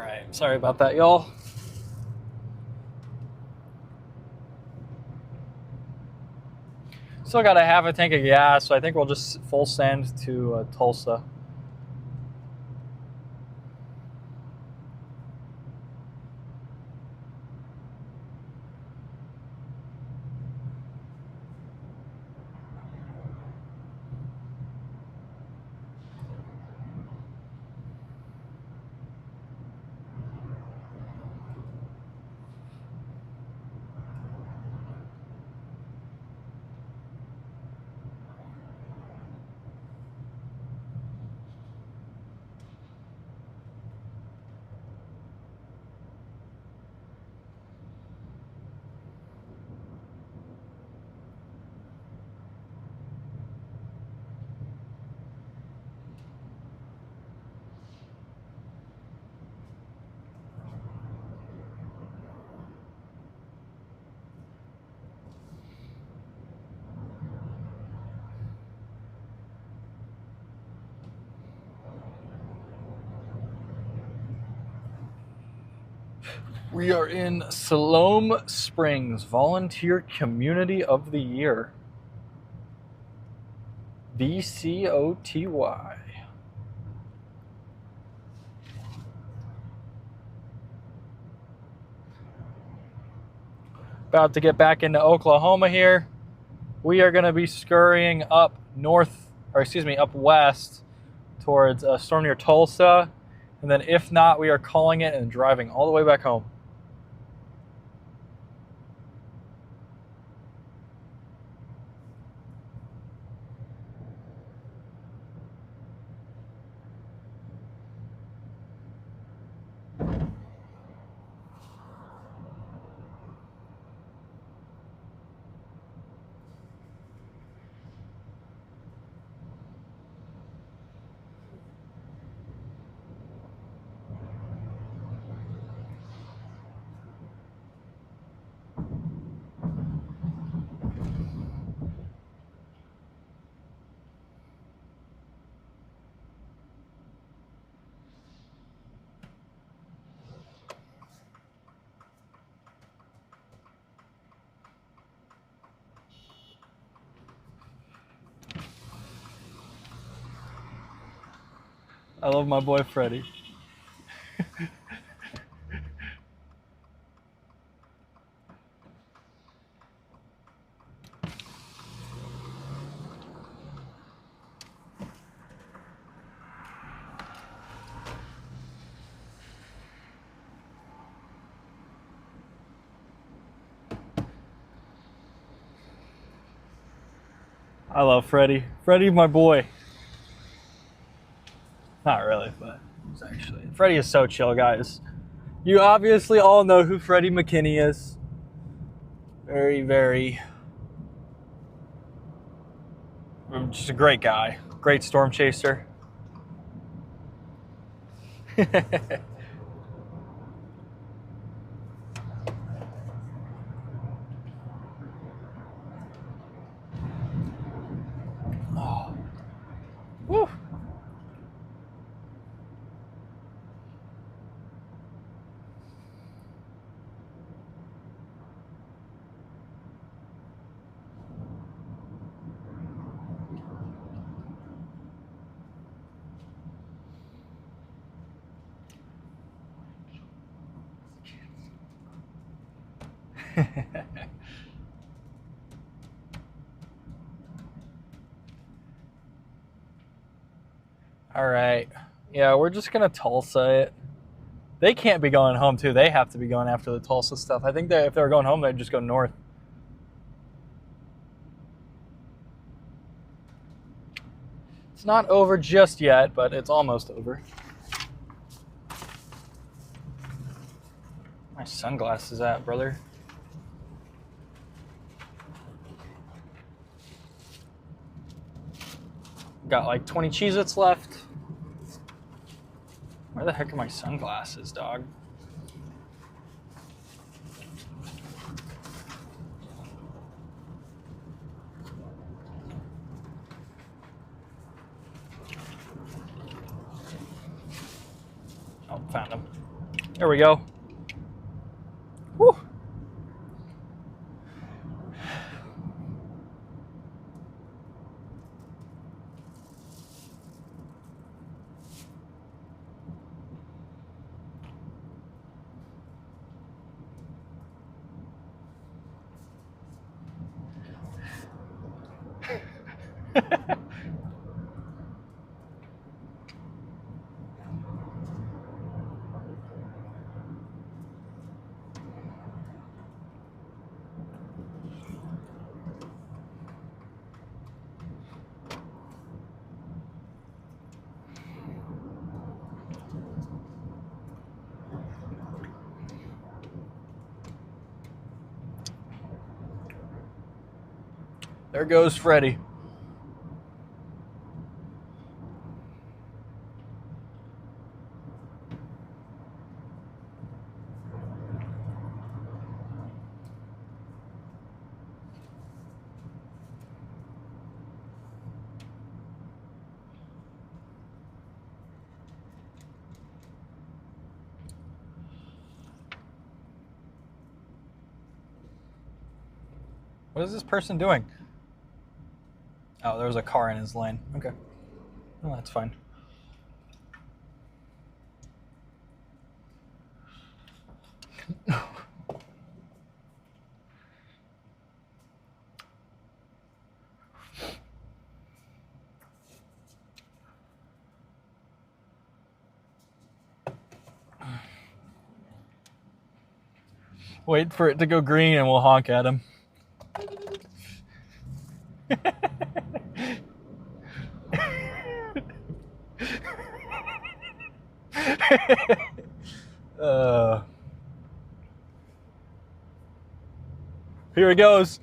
right, sorry about that, y'all. Still got a half a tank of gas, so I think we'll just full send to Tulsa. We are in Siloam Springs, Volunteer Community of the Year. VCOTY. About to get back into Oklahoma here. We are going to be scurrying up up west towards a storm near Tulsa. And then if not, we are calling it and driving all the way back home. I love my boy Freddie. I love Freddie. Freddie, my boy. Not really, but it's actually. Freddie is so chill, guys. You obviously all know who Freddie McKinney is. Very, very. Just a great guy. Great storm chaser. Oh. Woo. All right. Yeah, we're just going to Tulsa it. They can't be going home, too. They have to be going after the Tulsa stuff. I think that if they were going home, they'd just go north. It's not over just yet, but it's almost over. My sunglasses at, brother? Got like 20 Cheez-Its left. Where the heck are my sunglasses, dog? Oh, found them. There we go. Whew. There goes Freddy. What is this person doing? Oh, there was a car in his lane. Okay. Well, that's fine. Wait for it to go green and we'll honk at him. Here it goes.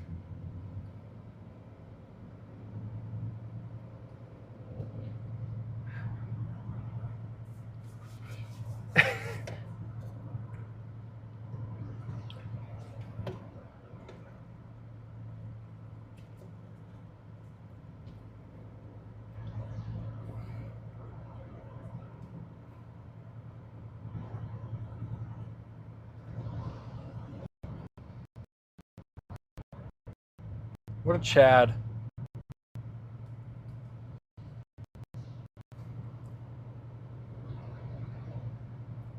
What a Chad.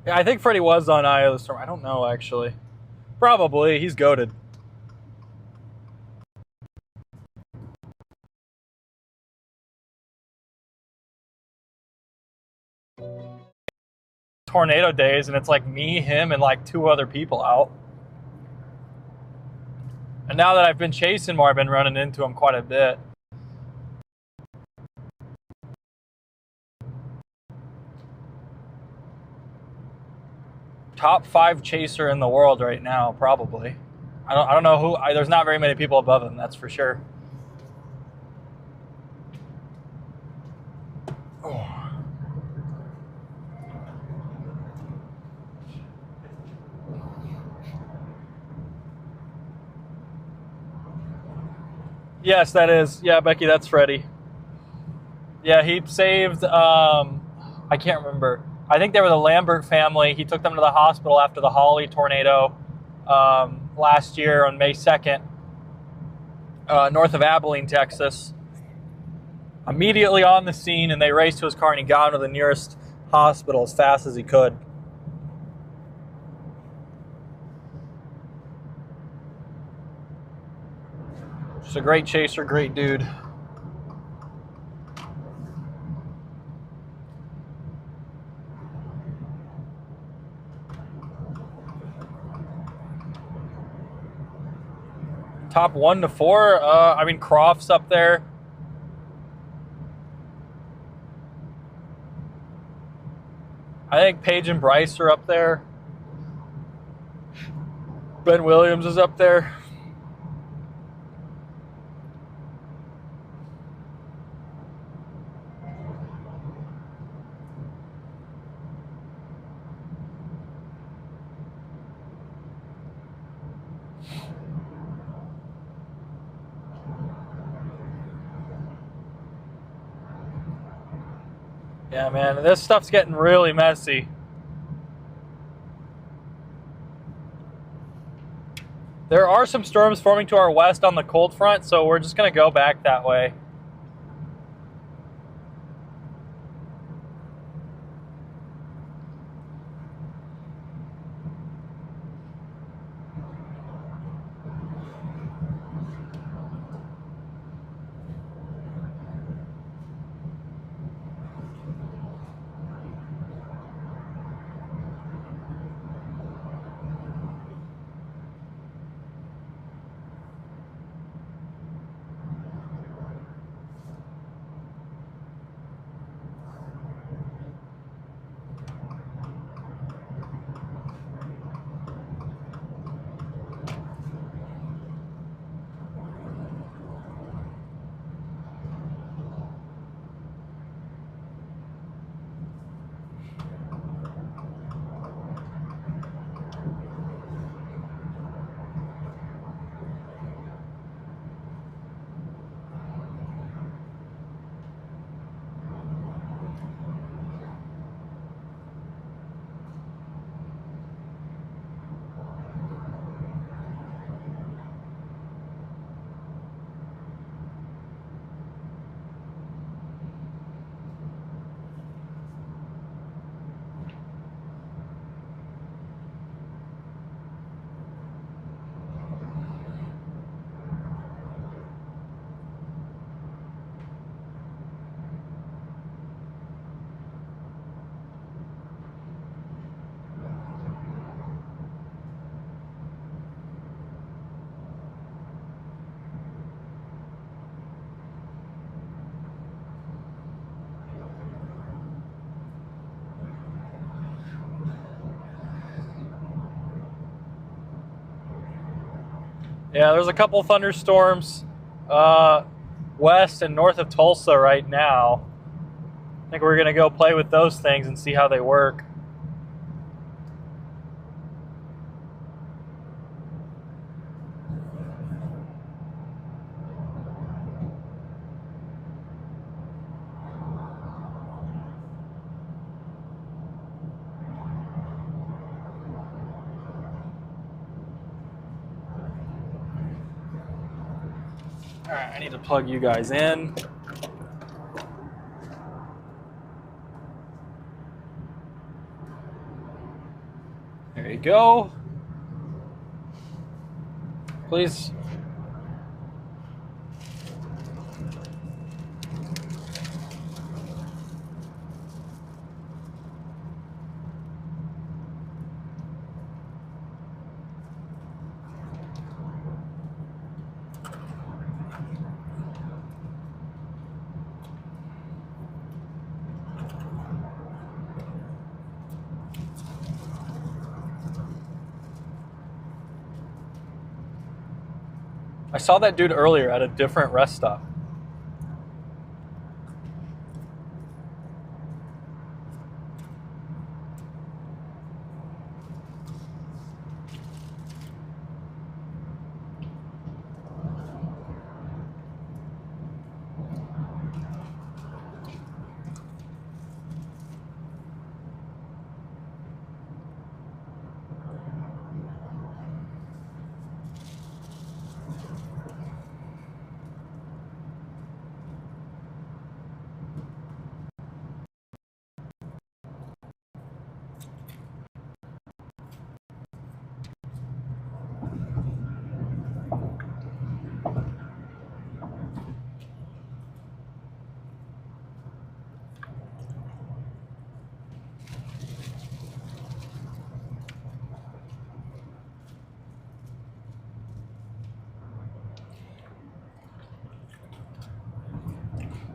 Yeah, I think Freddy was on Eye of the Storm. I don't know, actually. Probably. He's goated. Tornado days, and it's like me, him, and like 2 other people out. And now that I've been chasing more, I've been running into him quite a bit. Top 5 chaser in the world right now, probably. I don't know who. There's not very many people above him, that's for sure. Oh. Yes, that is. Yeah, Becky, that's Freddy. Yeah, he saved, I can't remember. I think they were the Lambert family. He took them to the hospital after the Holly tornado last year on May 2nd, north of Abilene, Texas. Immediately on the scene, and they raced to his car, and he got him to the nearest hospital as fast as he could. Just a great chaser, great dude. Top 1 to 4. I mean, Croft's up there. I think Paige and Bryce are up there. Ben Williams is up there. Yeah, man, this stuff's getting really messy. There are some storms forming to our west on the cold front, so we're just going to go back that way. Yeah, there's a couple thunderstorms west and north of Tulsa right now. I think we're going to go play with those things and see how they work. All right, I need to plug you guys in. There you go. Please. I saw that dude earlier at a different rest stop.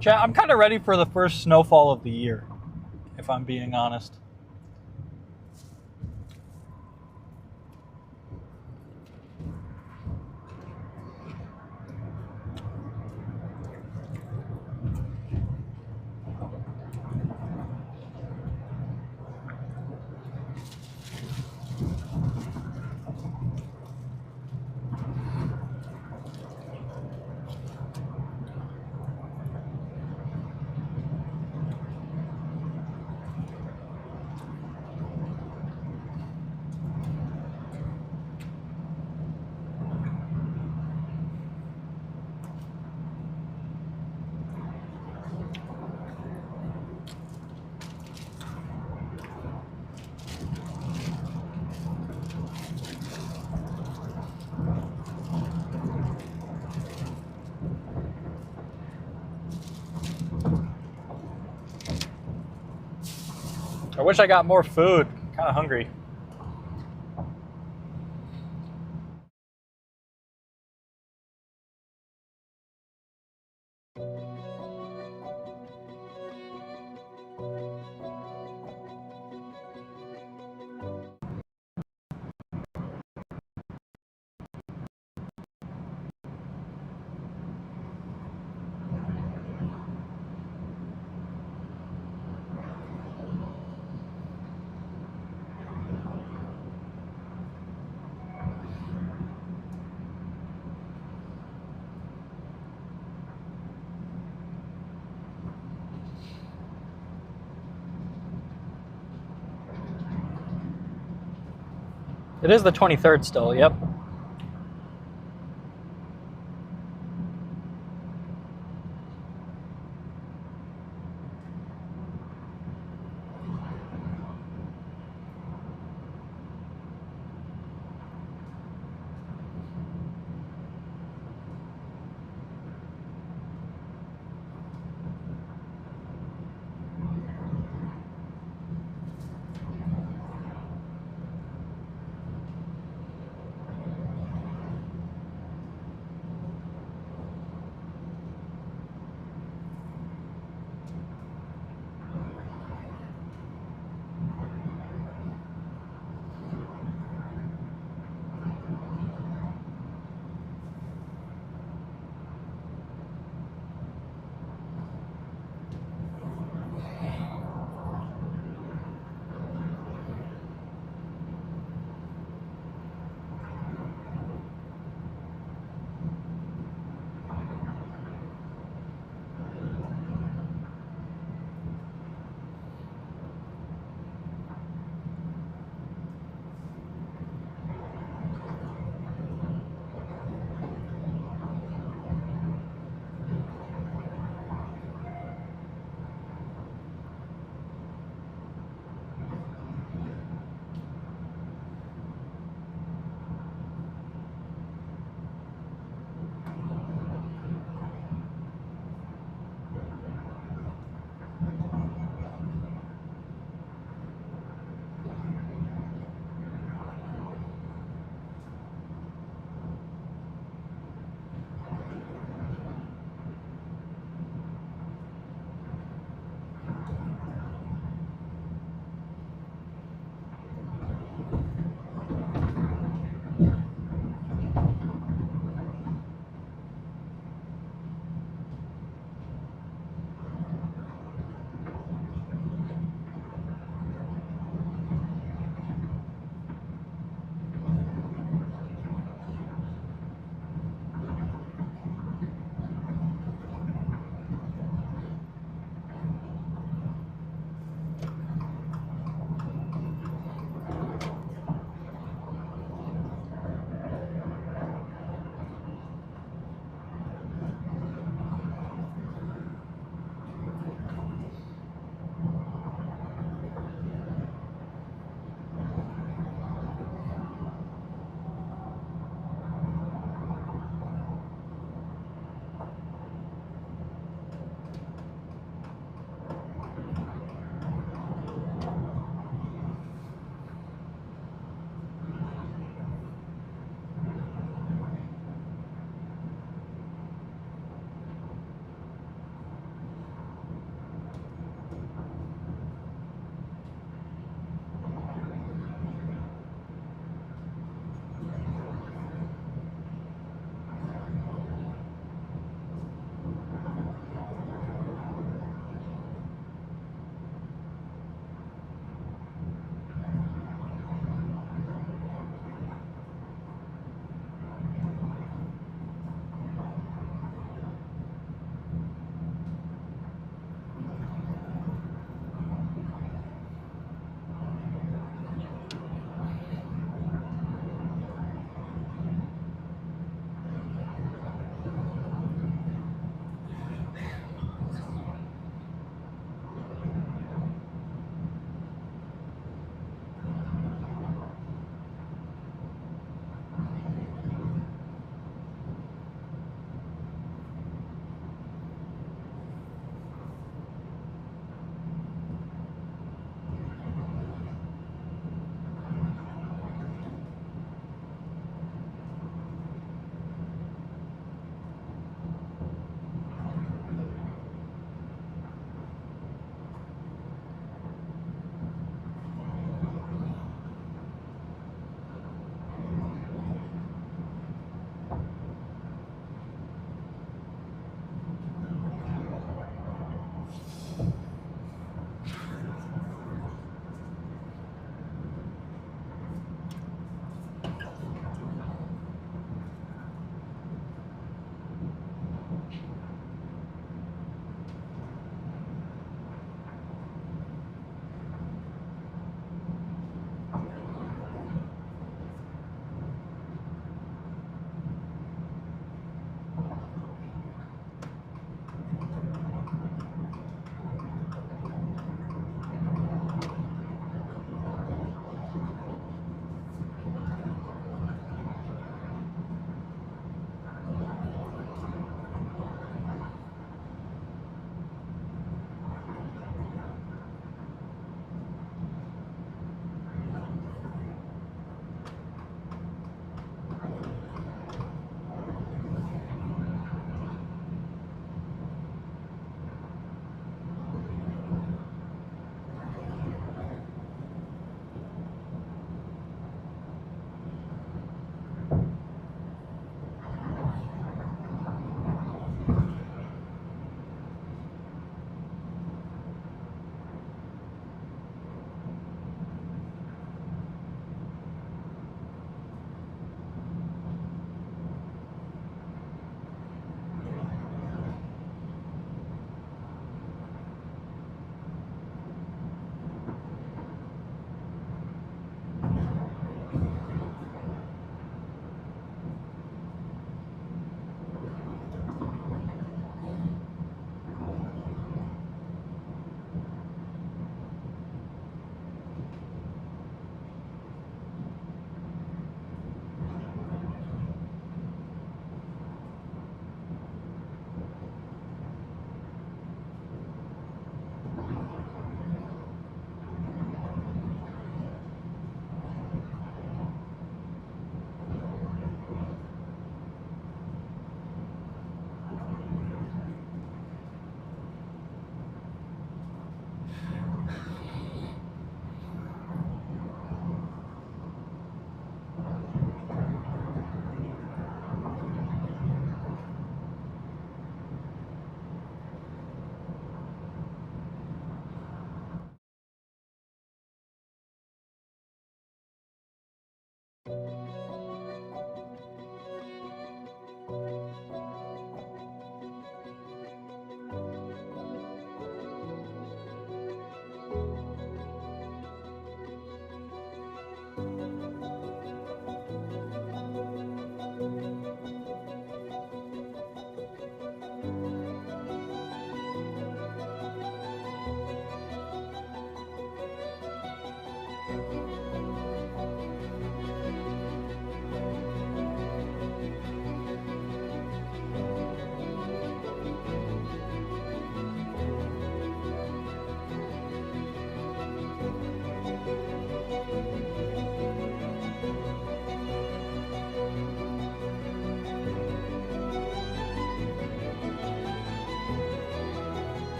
Chat, I'm kind of ready for the first snowfall of the year, if I'm being honest. I wish I got more food. Kind of hungry. It is the 23rd still, yep.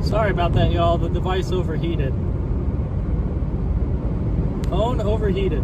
Sorry about that, y'all. The device overheated. Phone overheated.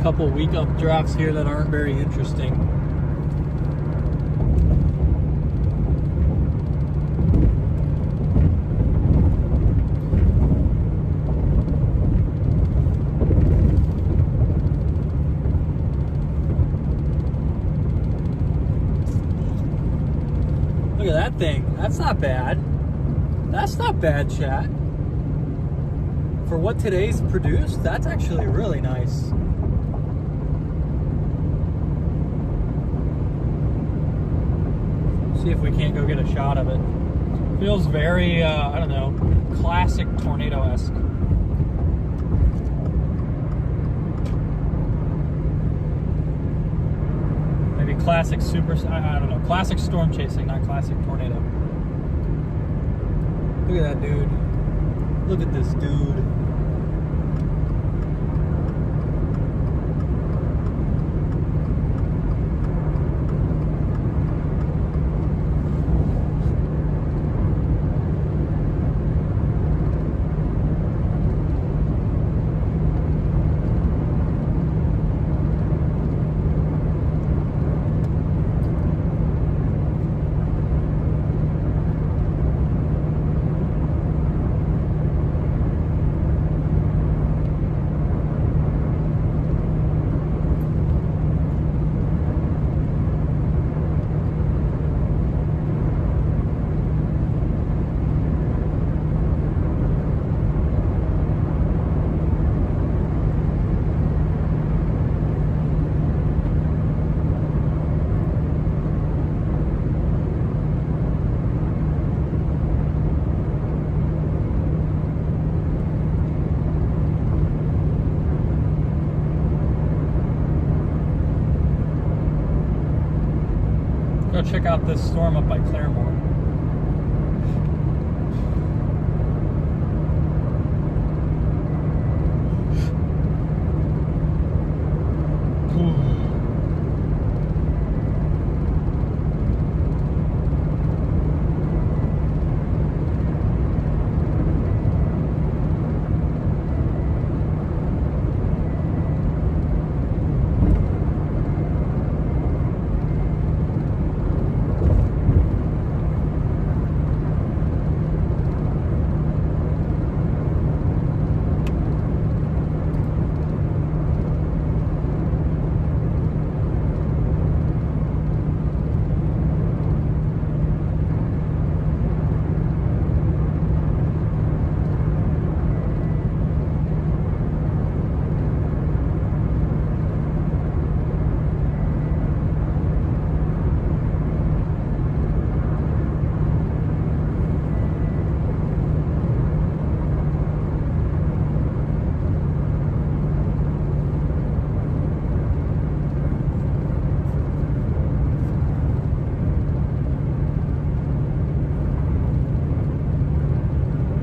couple weak updrafts here that aren't very interesting. Look at that thing. That's not bad. That's not bad, chat. For what today's produced, that's actually really nice. See if we can't go get a shot of it. Feels very, I don't know, classic tornado-esque. Maybe classic I don't know, classic storm chasing, not classic tornado. Look at that dude. Look at this dude. Go check out this storm up by Claremore.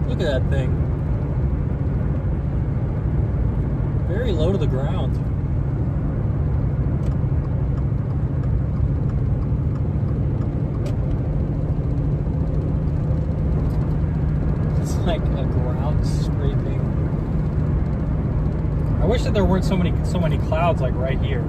Look at that thing. Very low to the ground. It's like a ground scraping. I wish that there weren't so many clouds like right here.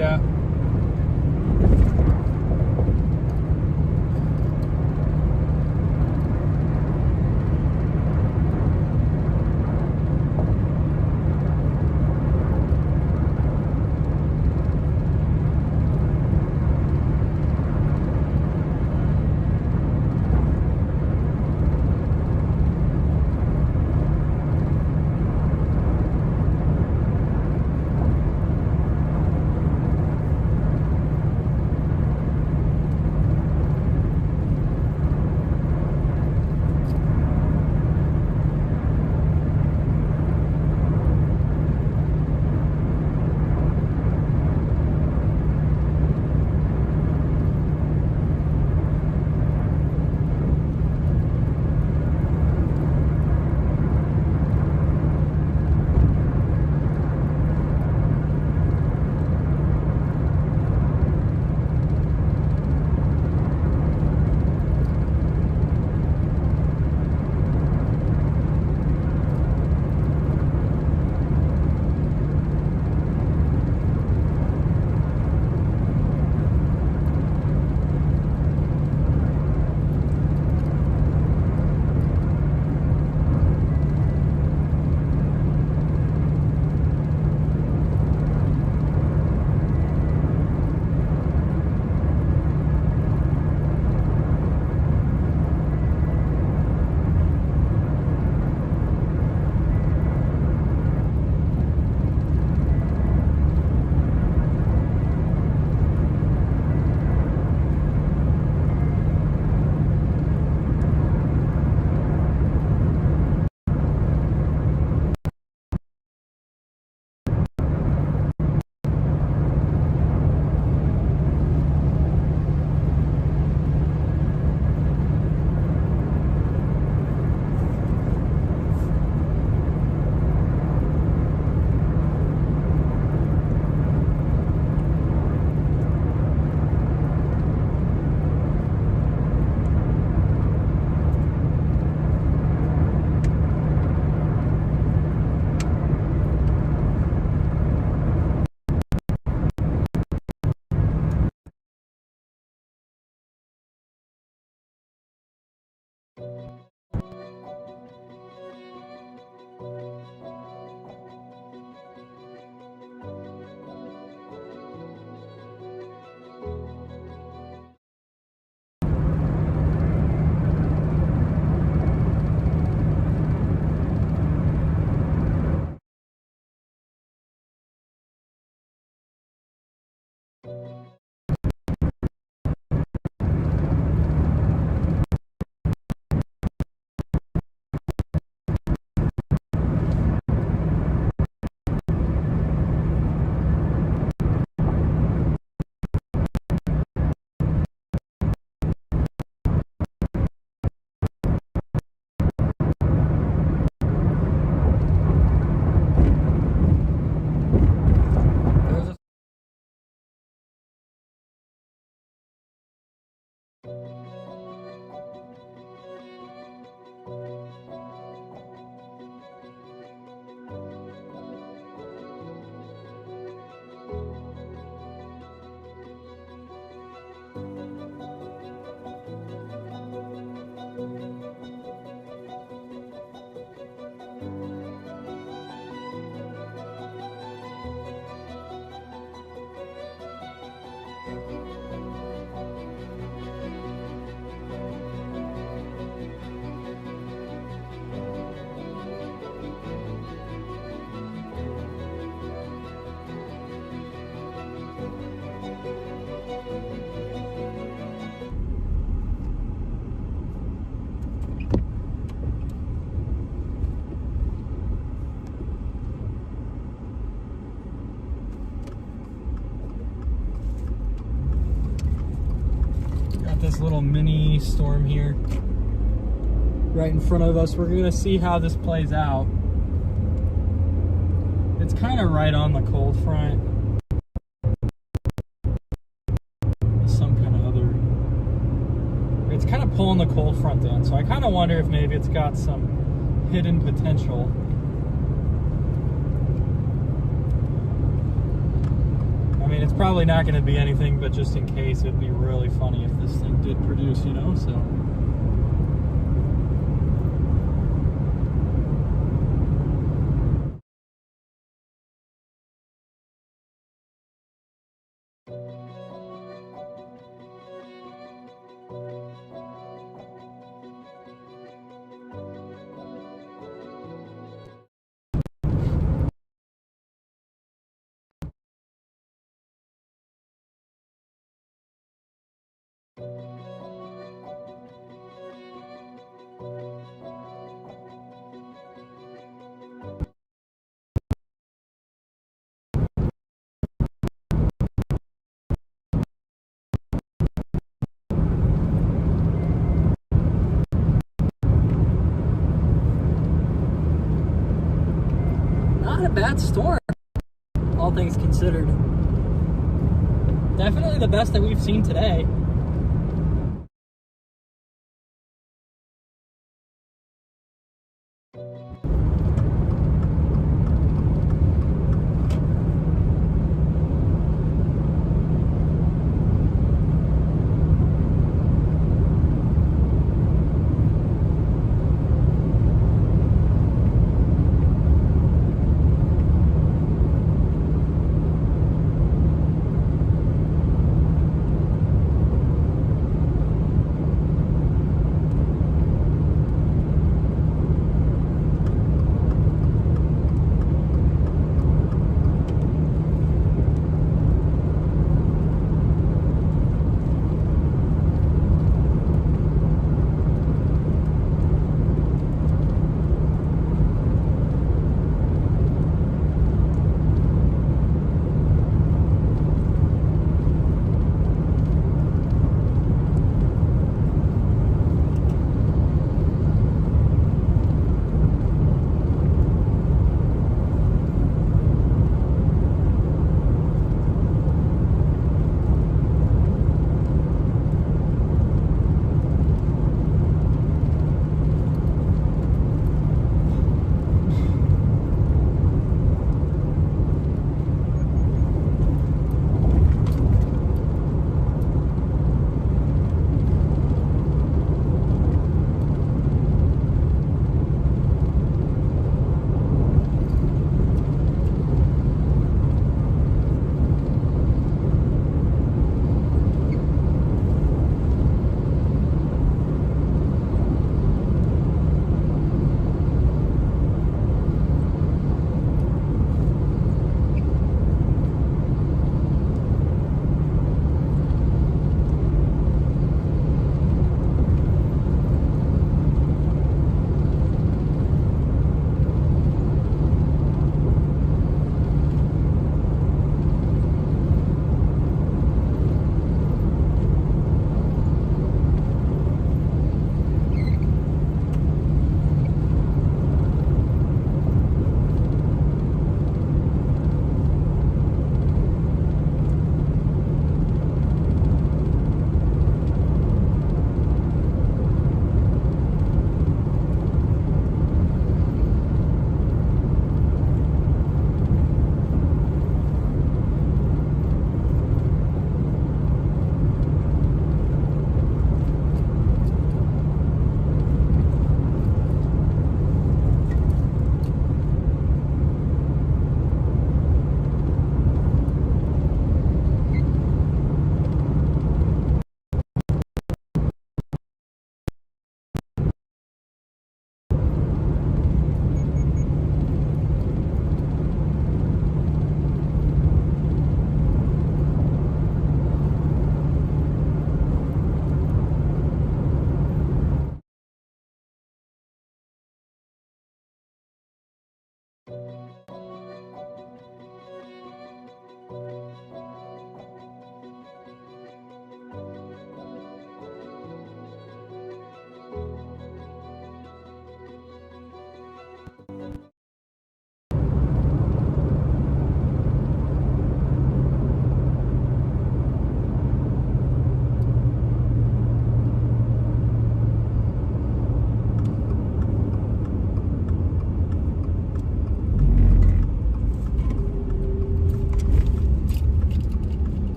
chat. This little mini storm here right in front of us. We're gonna see how this plays out. It's kind of right on the cold front. Some kind of other, it's kind of pulling the cold front in, so I kind of wonder if maybe it's got some hidden potential. I mean, it's probably not going to be anything, but just in case, it'd be really funny if this thing did produce, you know, so. Not a bad storm, all things considered. Definitely the best that we've seen today.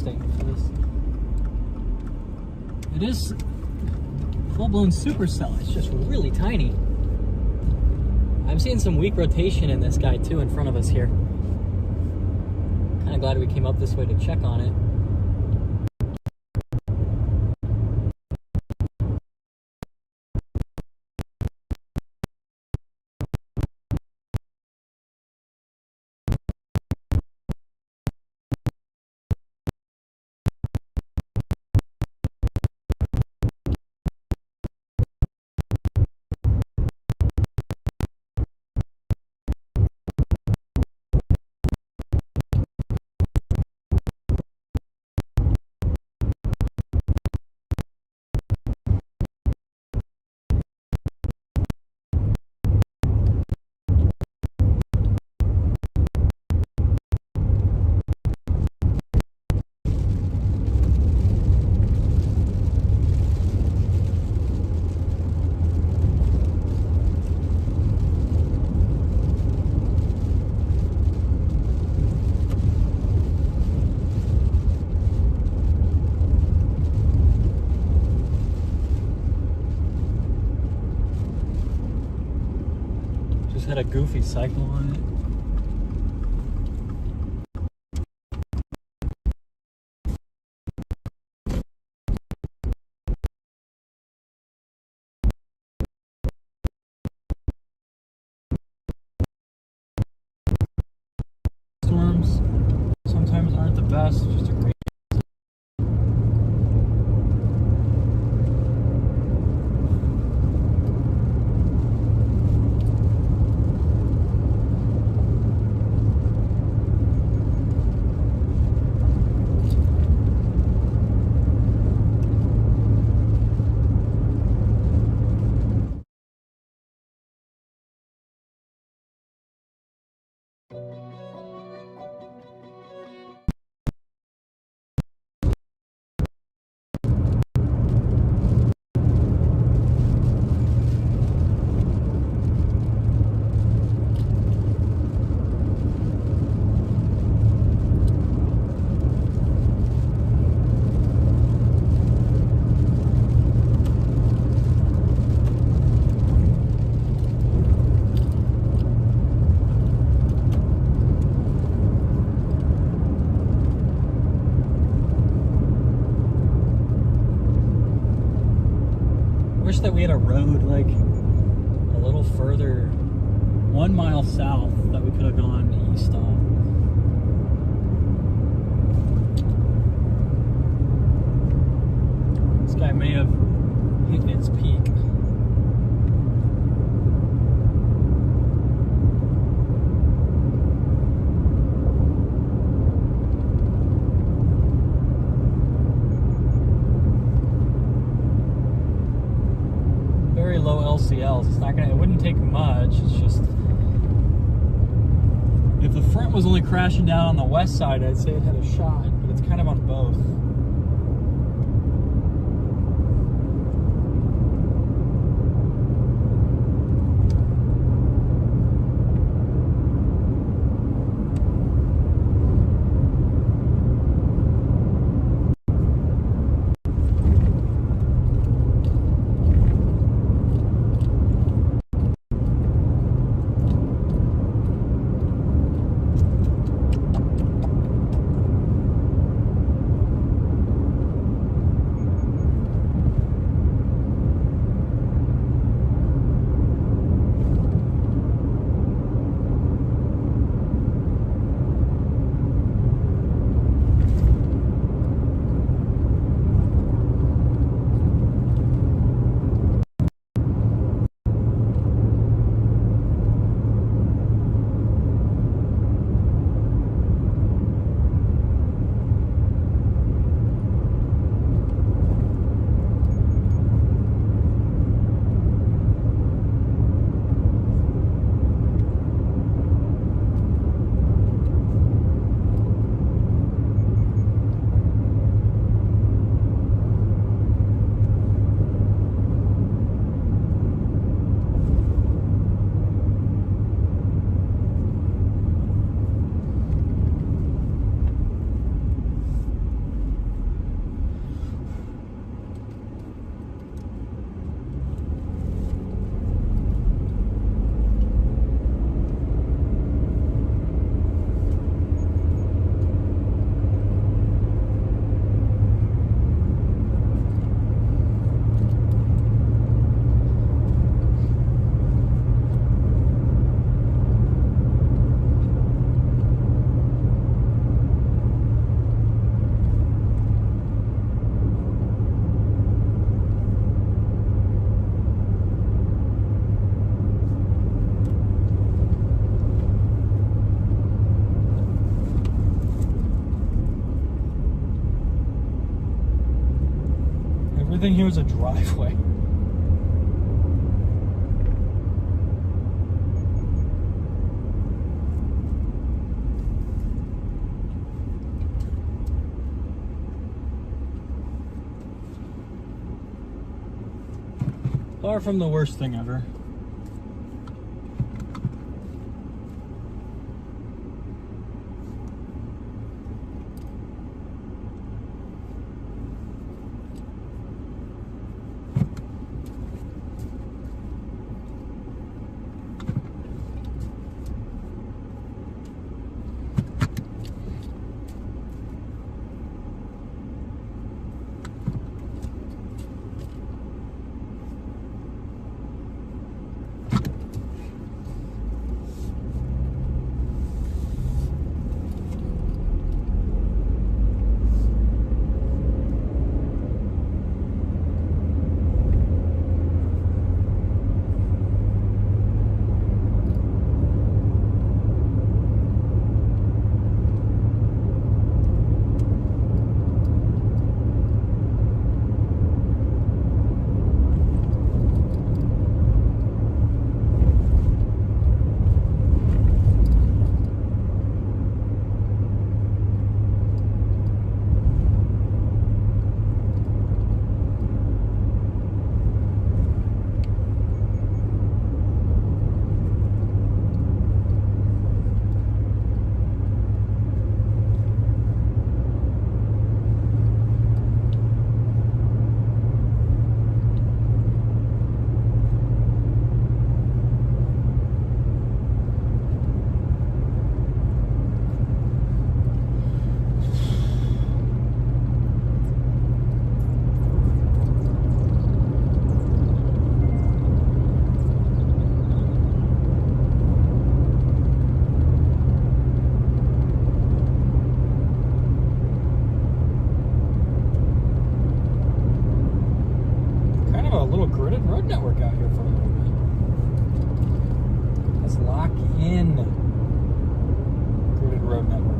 interesting for this. It is full-blown supercell. It's just really tiny. I'm seeing some weak rotation in this guy too in front of us here. Kind of glad we came up this way to check on it. Had a goofy cycle on it. Storms sometimes aren't the best, just a great. Wish that we had a road like a little further, 1 mile south, that we could have gone east on. This guy may have hit its peak. Very low LCLs. It's not gonna. It wouldn't take much. It's just if the front was only crashing down on the west side, I'd say it had a shot, but it's kind of on both. Everything here is a driveway. Far from the worst thing ever. Gridded road network out here for a little bit. Let's lock in gridded road network.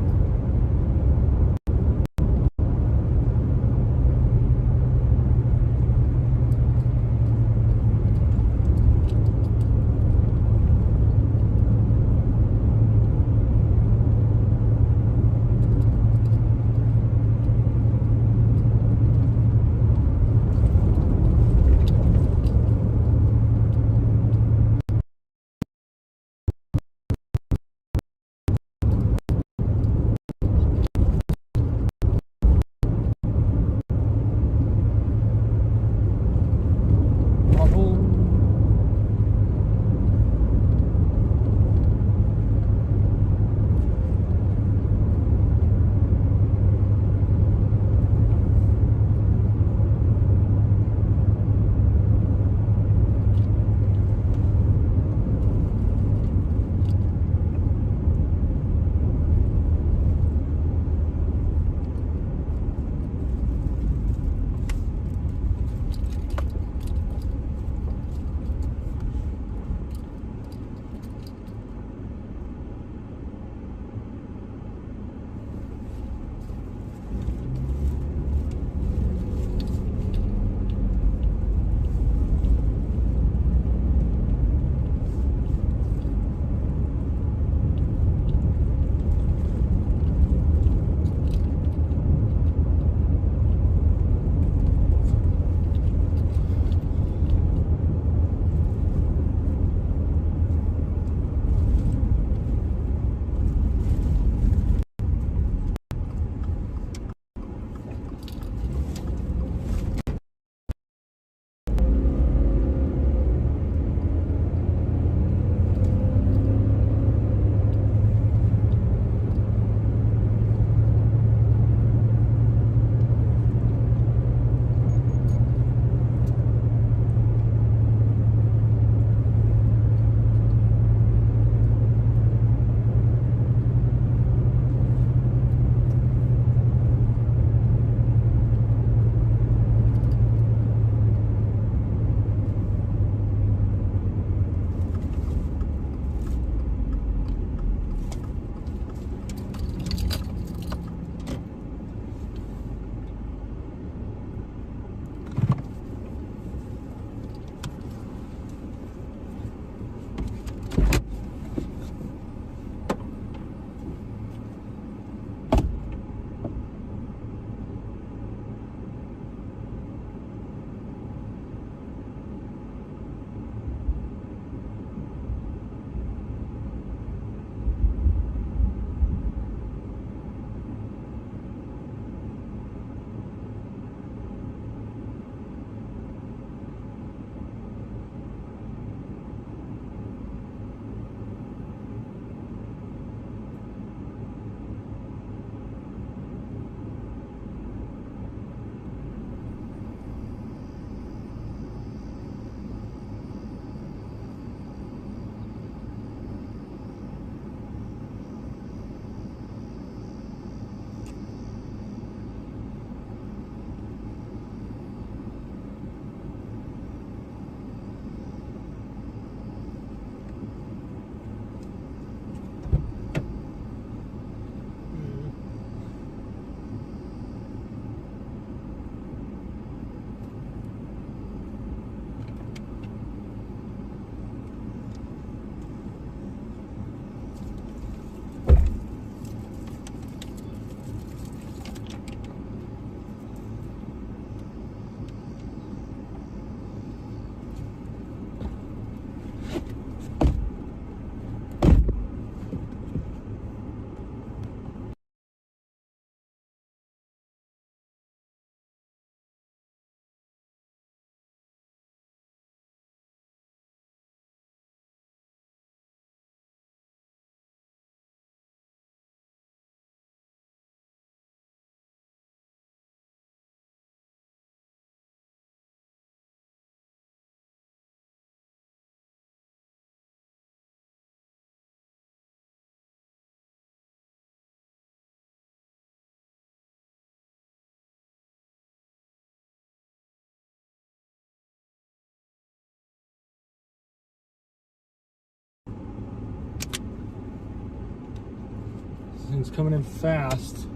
and it's coming in fast.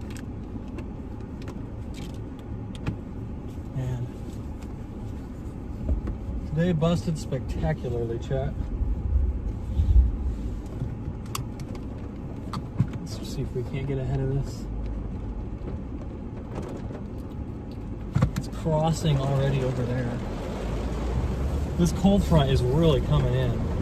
And today busted spectacularly, chat. Let's see if we can't get ahead of this. It's crossing already over there. This cold front is really coming in.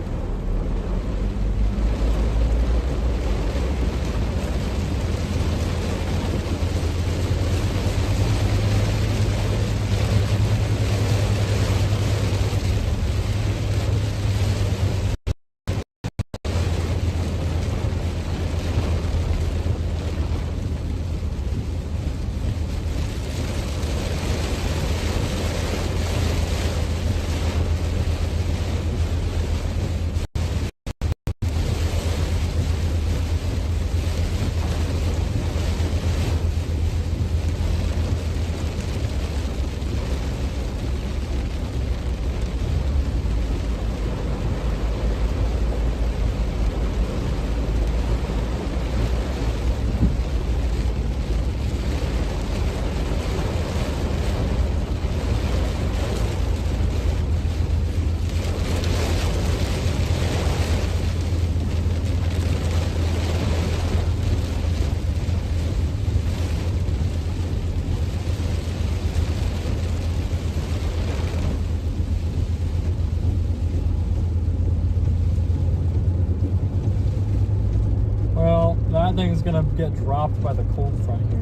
That thing's gonna get dropped by the cold front here.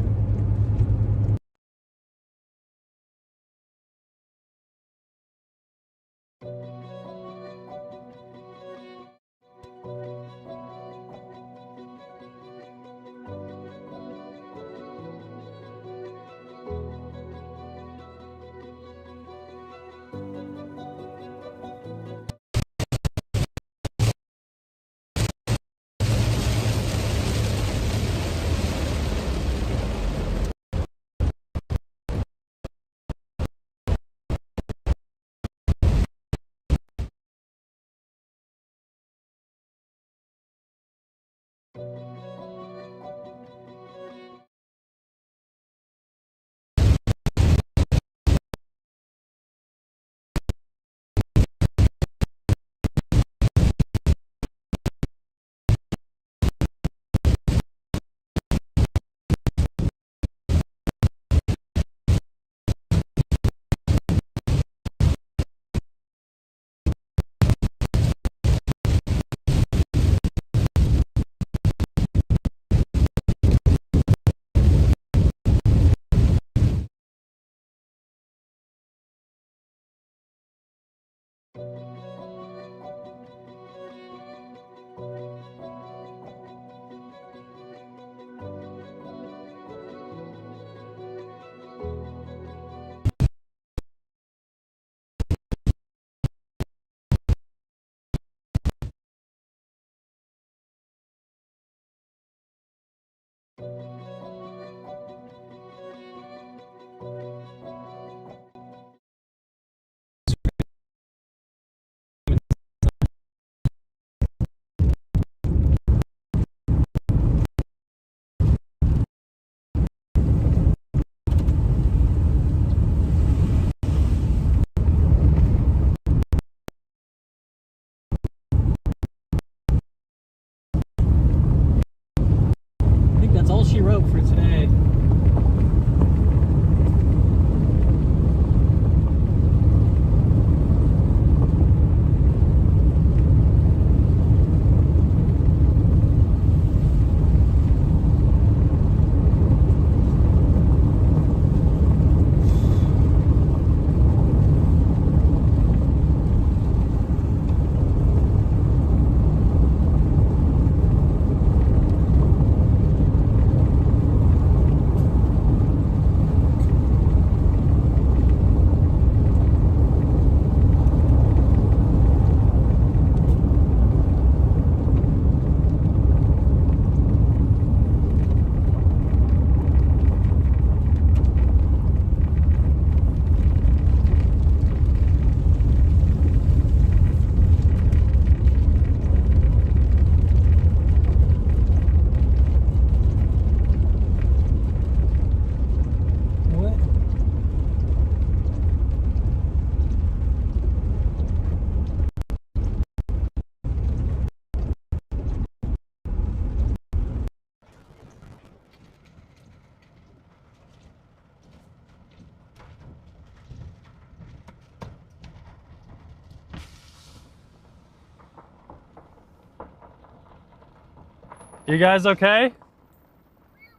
You guys okay? Rear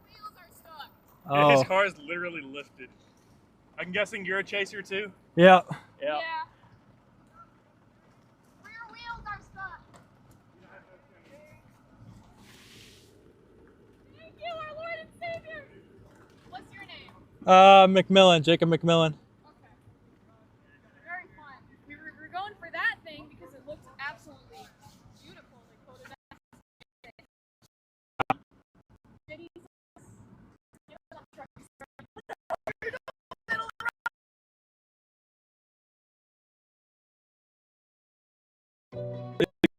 wheels are stuck. Oh. His car is literally lifted. I'm guessing you're a chaser too? Yeah. Yeah. Rear wheels are stuck. Thank you, our Lord and Savior. What's your name? McMillin, Jacob McMillin. Okay. Very fun. We're going for that thing because it looks absolutely beautiful. They quoted that. Did he get on the truck?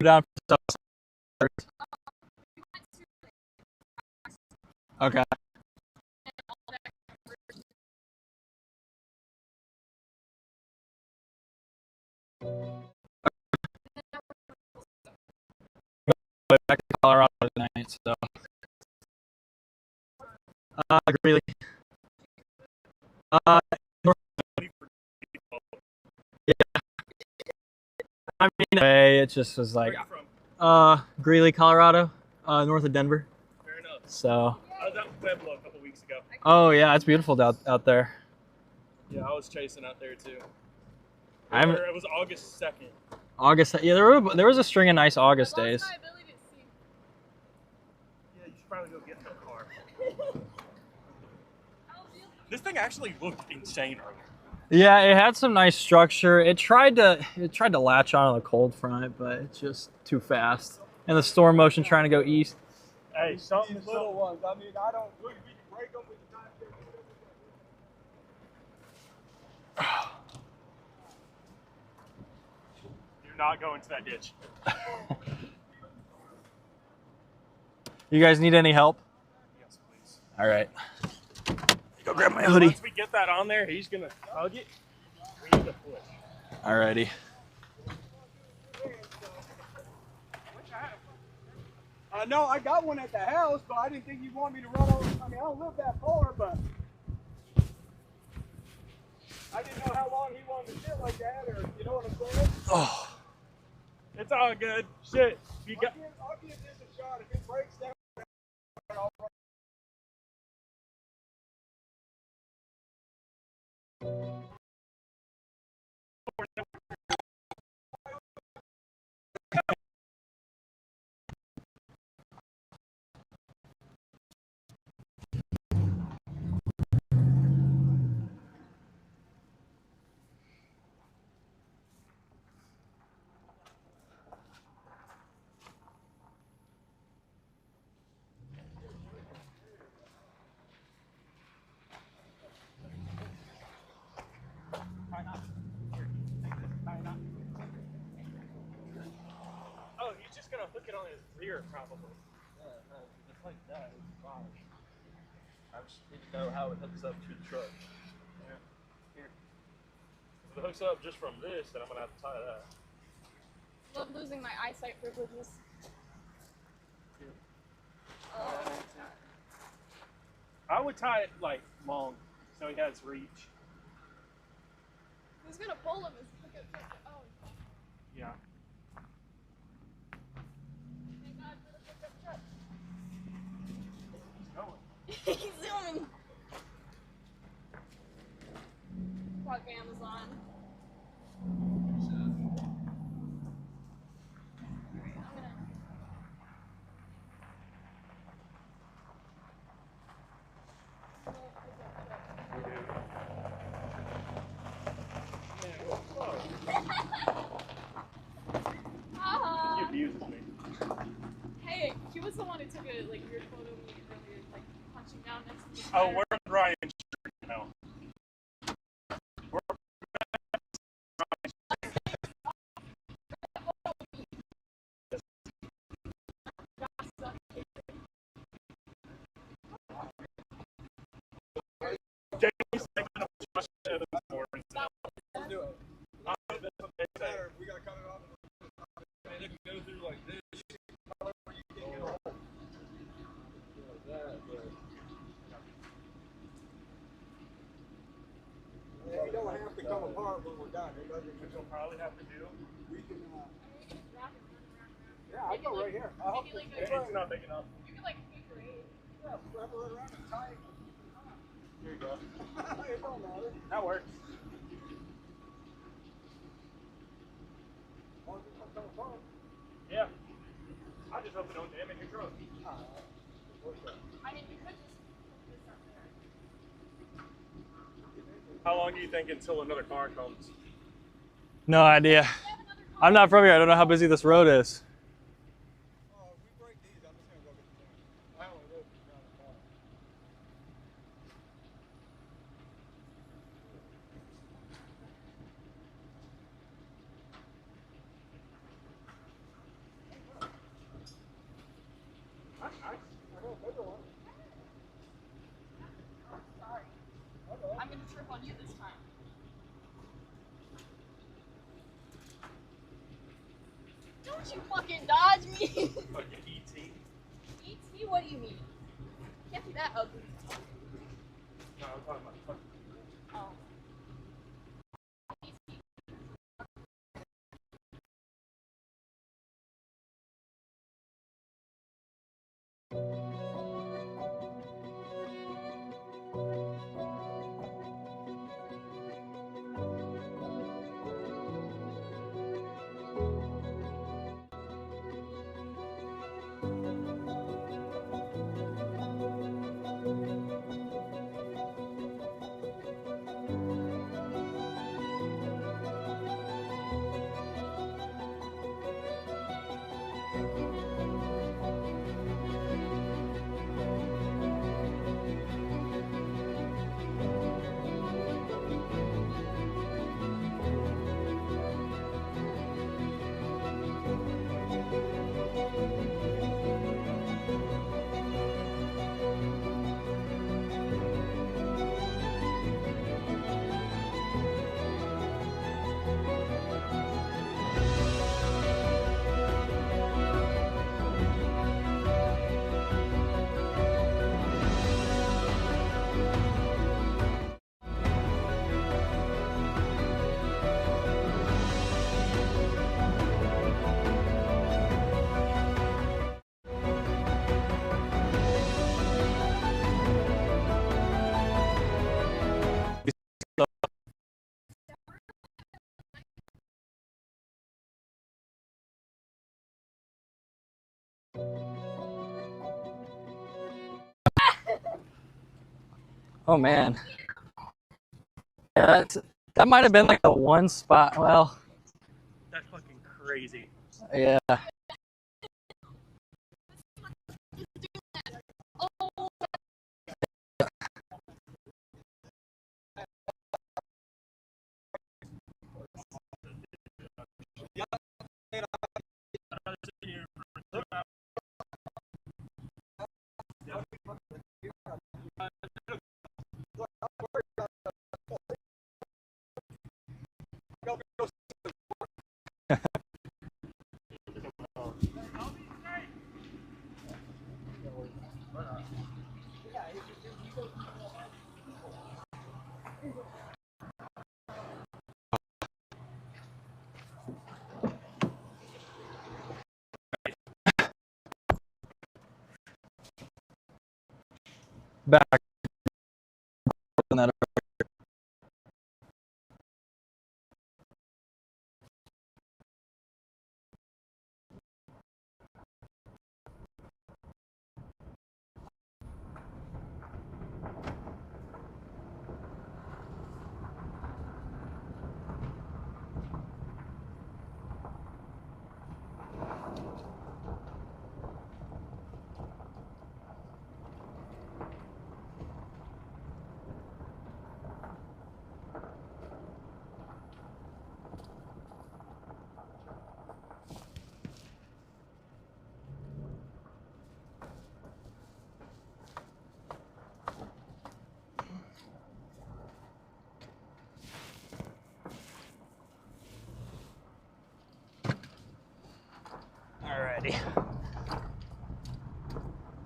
Down for okay. Back to Colorado tonight, so. Greeley. Yeah. I mean, it just was like, Where are you from? Greeley, Colorado, north of Denver. Fair enough. So. I was out in Pueblo a couple weeks ago. Oh yeah, it's beautiful out there. Yeah, I was chasing out there too. It was August 2nd. August. Yeah, there was a string of nice August days. I lost my ability to see. Yeah, you should probably go get in the car. This thing actually looked insane earlier. Yeah, it had some nice structure. It tried to latch on the cold front, but it's just too fast. And the storm motion trying to go east. Hey, something Little ones. I mean, I don't. We can break them with the time. Do not go into that ditch. You guys need any help? Yes, please. All right. Go grab my hoodie. Once we get that on there, he's gonna hug it. We need to push. Alrighty. No, I got one at the house, but I didn't think you'd want me to run over. I mean, I don't live that far, but I didn't know how long he wanted to sit like that, or you know what I'm saying? Oh. It's all good. Shit. You got. I'll give this a shot. If it breaks down, I'll run. Oh, he's just gonna hook it on his rear, probably. It's like that. It's fine. I just need to know how it hooks up to the truck. If it hooks up just from this, then I'm gonna have to tie that. Love losing my eyesight privileges. I would tie it like long, so he has reach. Who's gonna pull him? Oh. Yeah. Thank God for the pickup truck. He's going. He's zooming. Fuck Amazon. He abuses me. Hey, he was the one who took a weird photo of me earlier, punching down next to the Oh, we're Ryan shirt now. Jamie's taking a bunch of this morning. Let's do it. We gotta cut it off. And it can go through like this. Yeah, you don't have to come apart when we're done. It doesn't. Which we'll probably have to do. We can. Yeah, I go right here. Maybe It's not big enough. you can Yeah, wrap it around and tie it. Here you go. It don't matter. That works. As long as it comes on the phone. Yeah. I just hope it don't damage your truck. I mean, we could just put this up there. How long do you think until another car comes? No idea. We have another car. I'm not from here. I don't know how busy this road is. If we break these, I'm just gonna go get the phone. I only live around the corner. Sorry. I'm gonna trip on you this time. Don't you fucking dodge me! Fucking ET. E.T., what do you mean? Can't be that ugly. No, I'm talking about Oh. Oh man. Yeah, that might have been like the one spot. Well, That's fucking crazy. yeah. Back on that. Alrighty.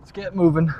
Let's get moving.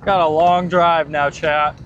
Got a long drive now, chat.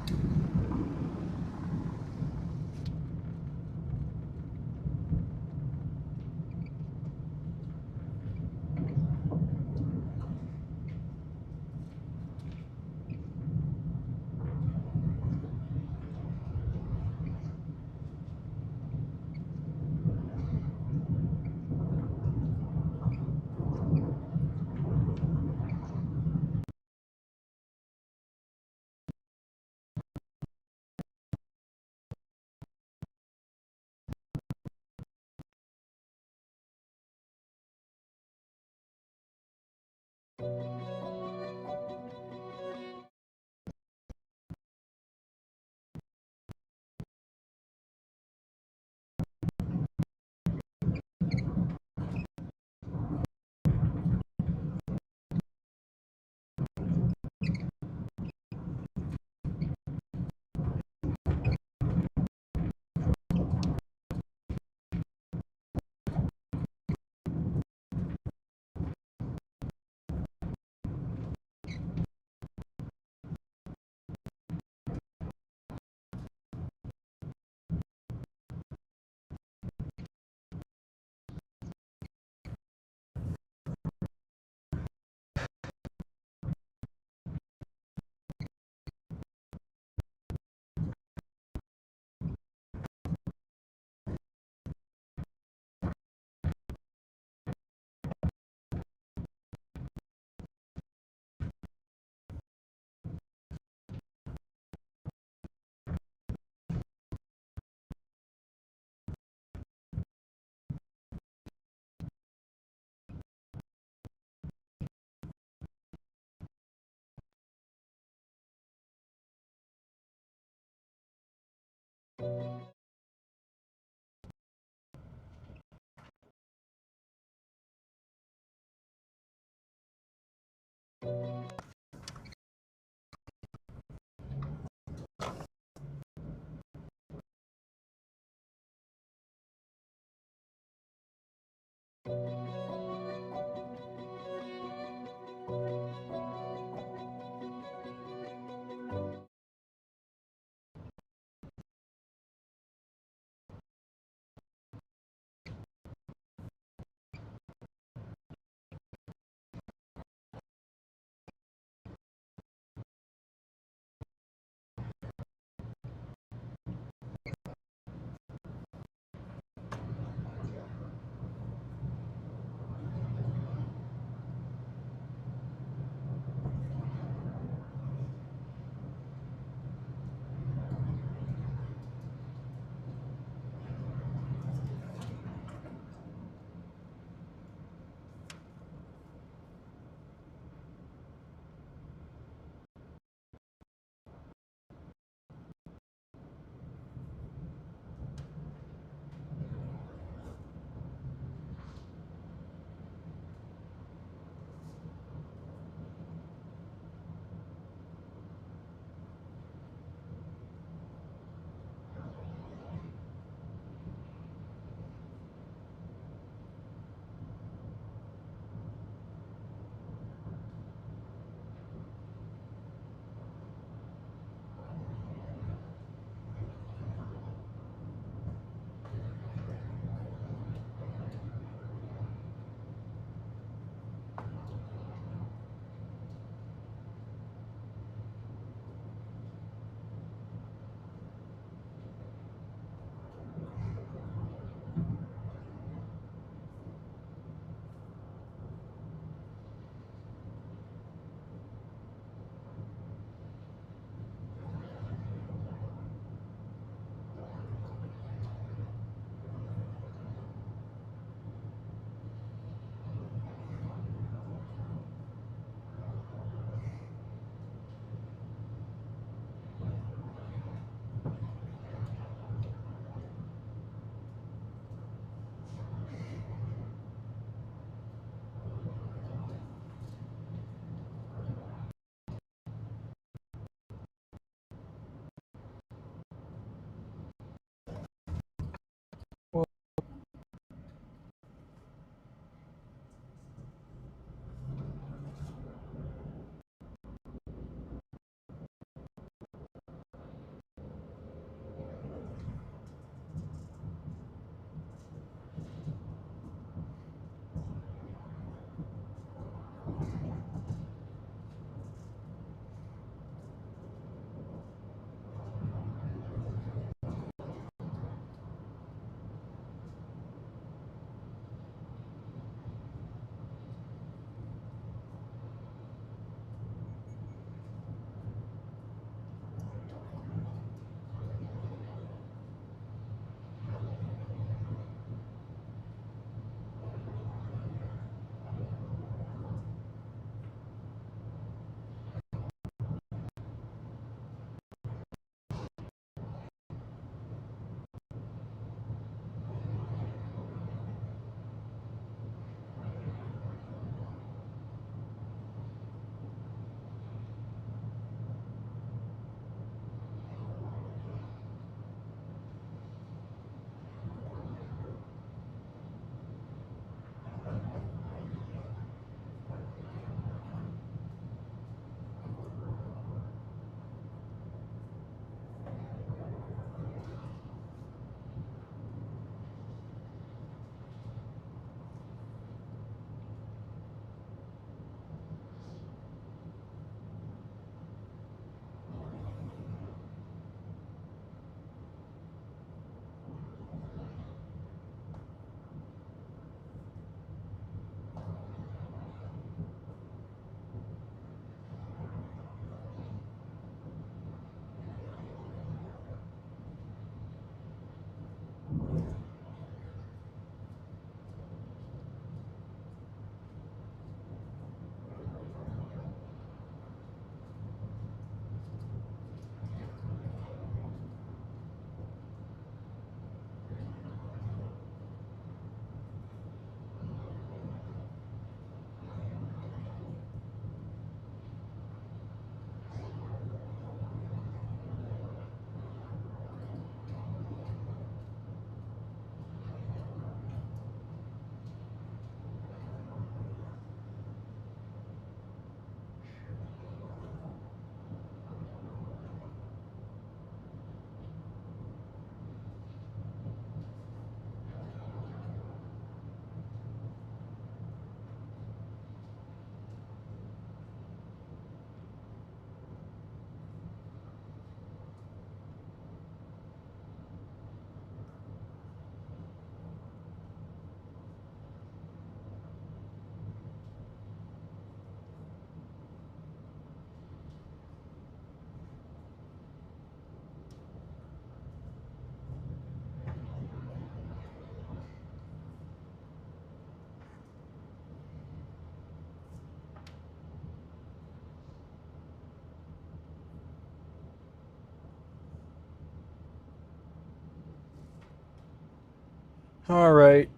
All right.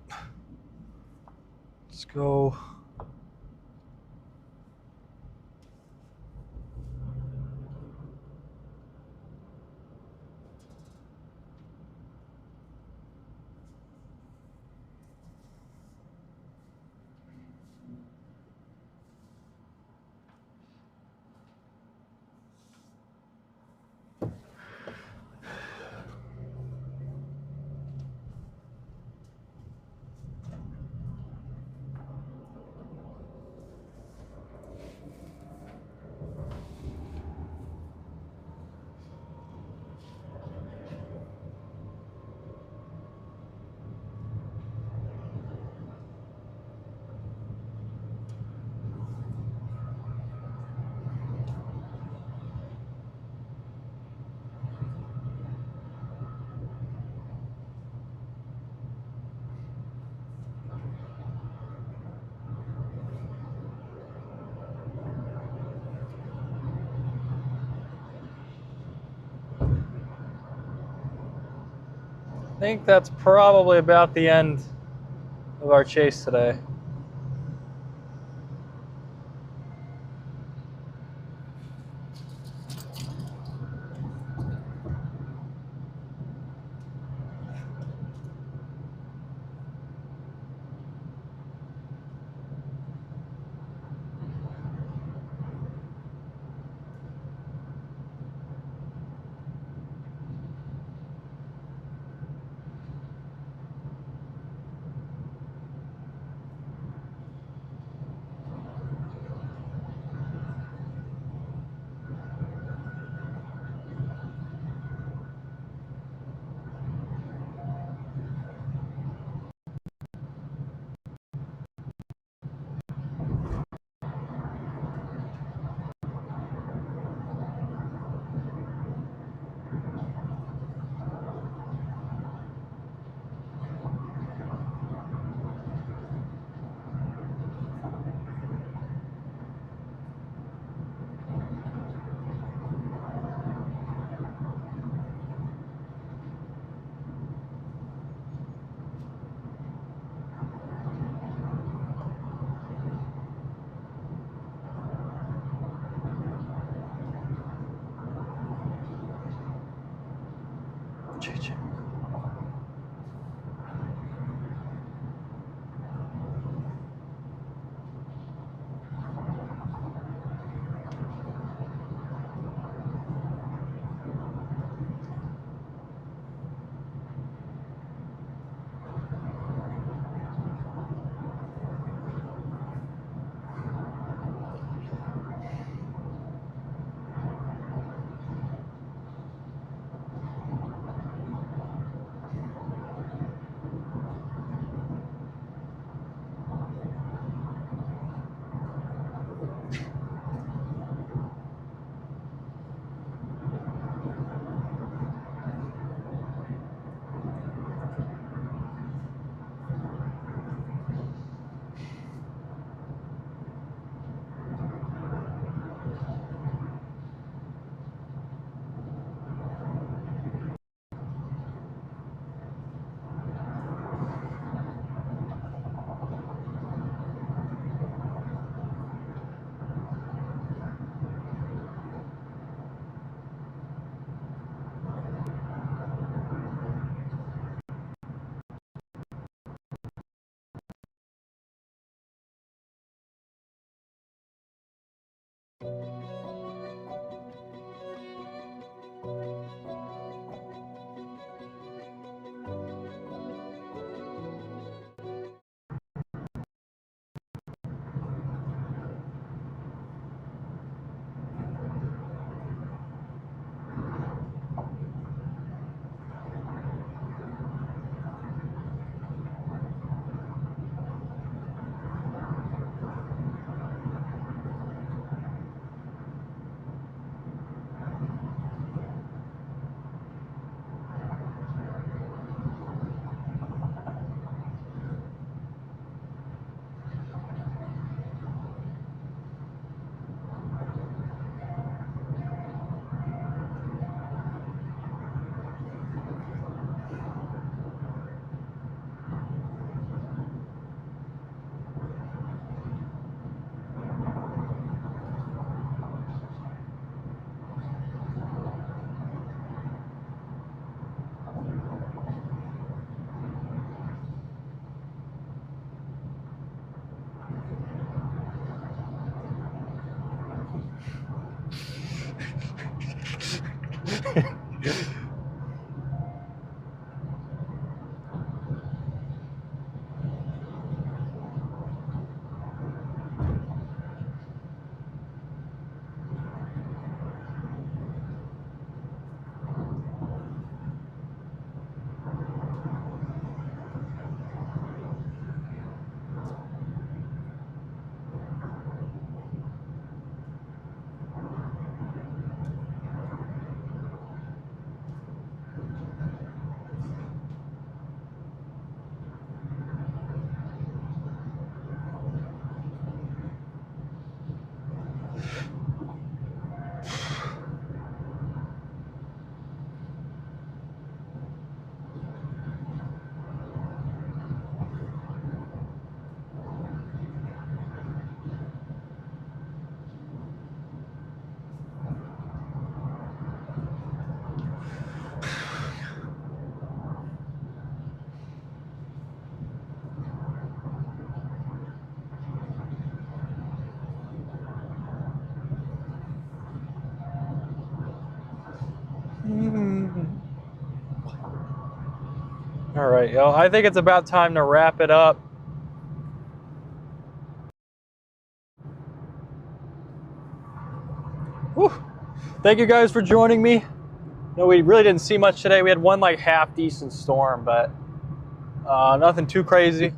Let's go. I think that's probably about the end of our chase today. All right, yo. I think it's about time to wrap it up. Whew. Thank you guys for joining me. No, we really didn't see much today. We had one like half decent storm, but nothing too crazy.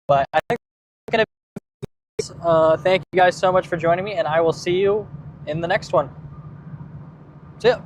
But I think we're gonna thank you guys so much for joining me, and I will see you in the next one. See ya.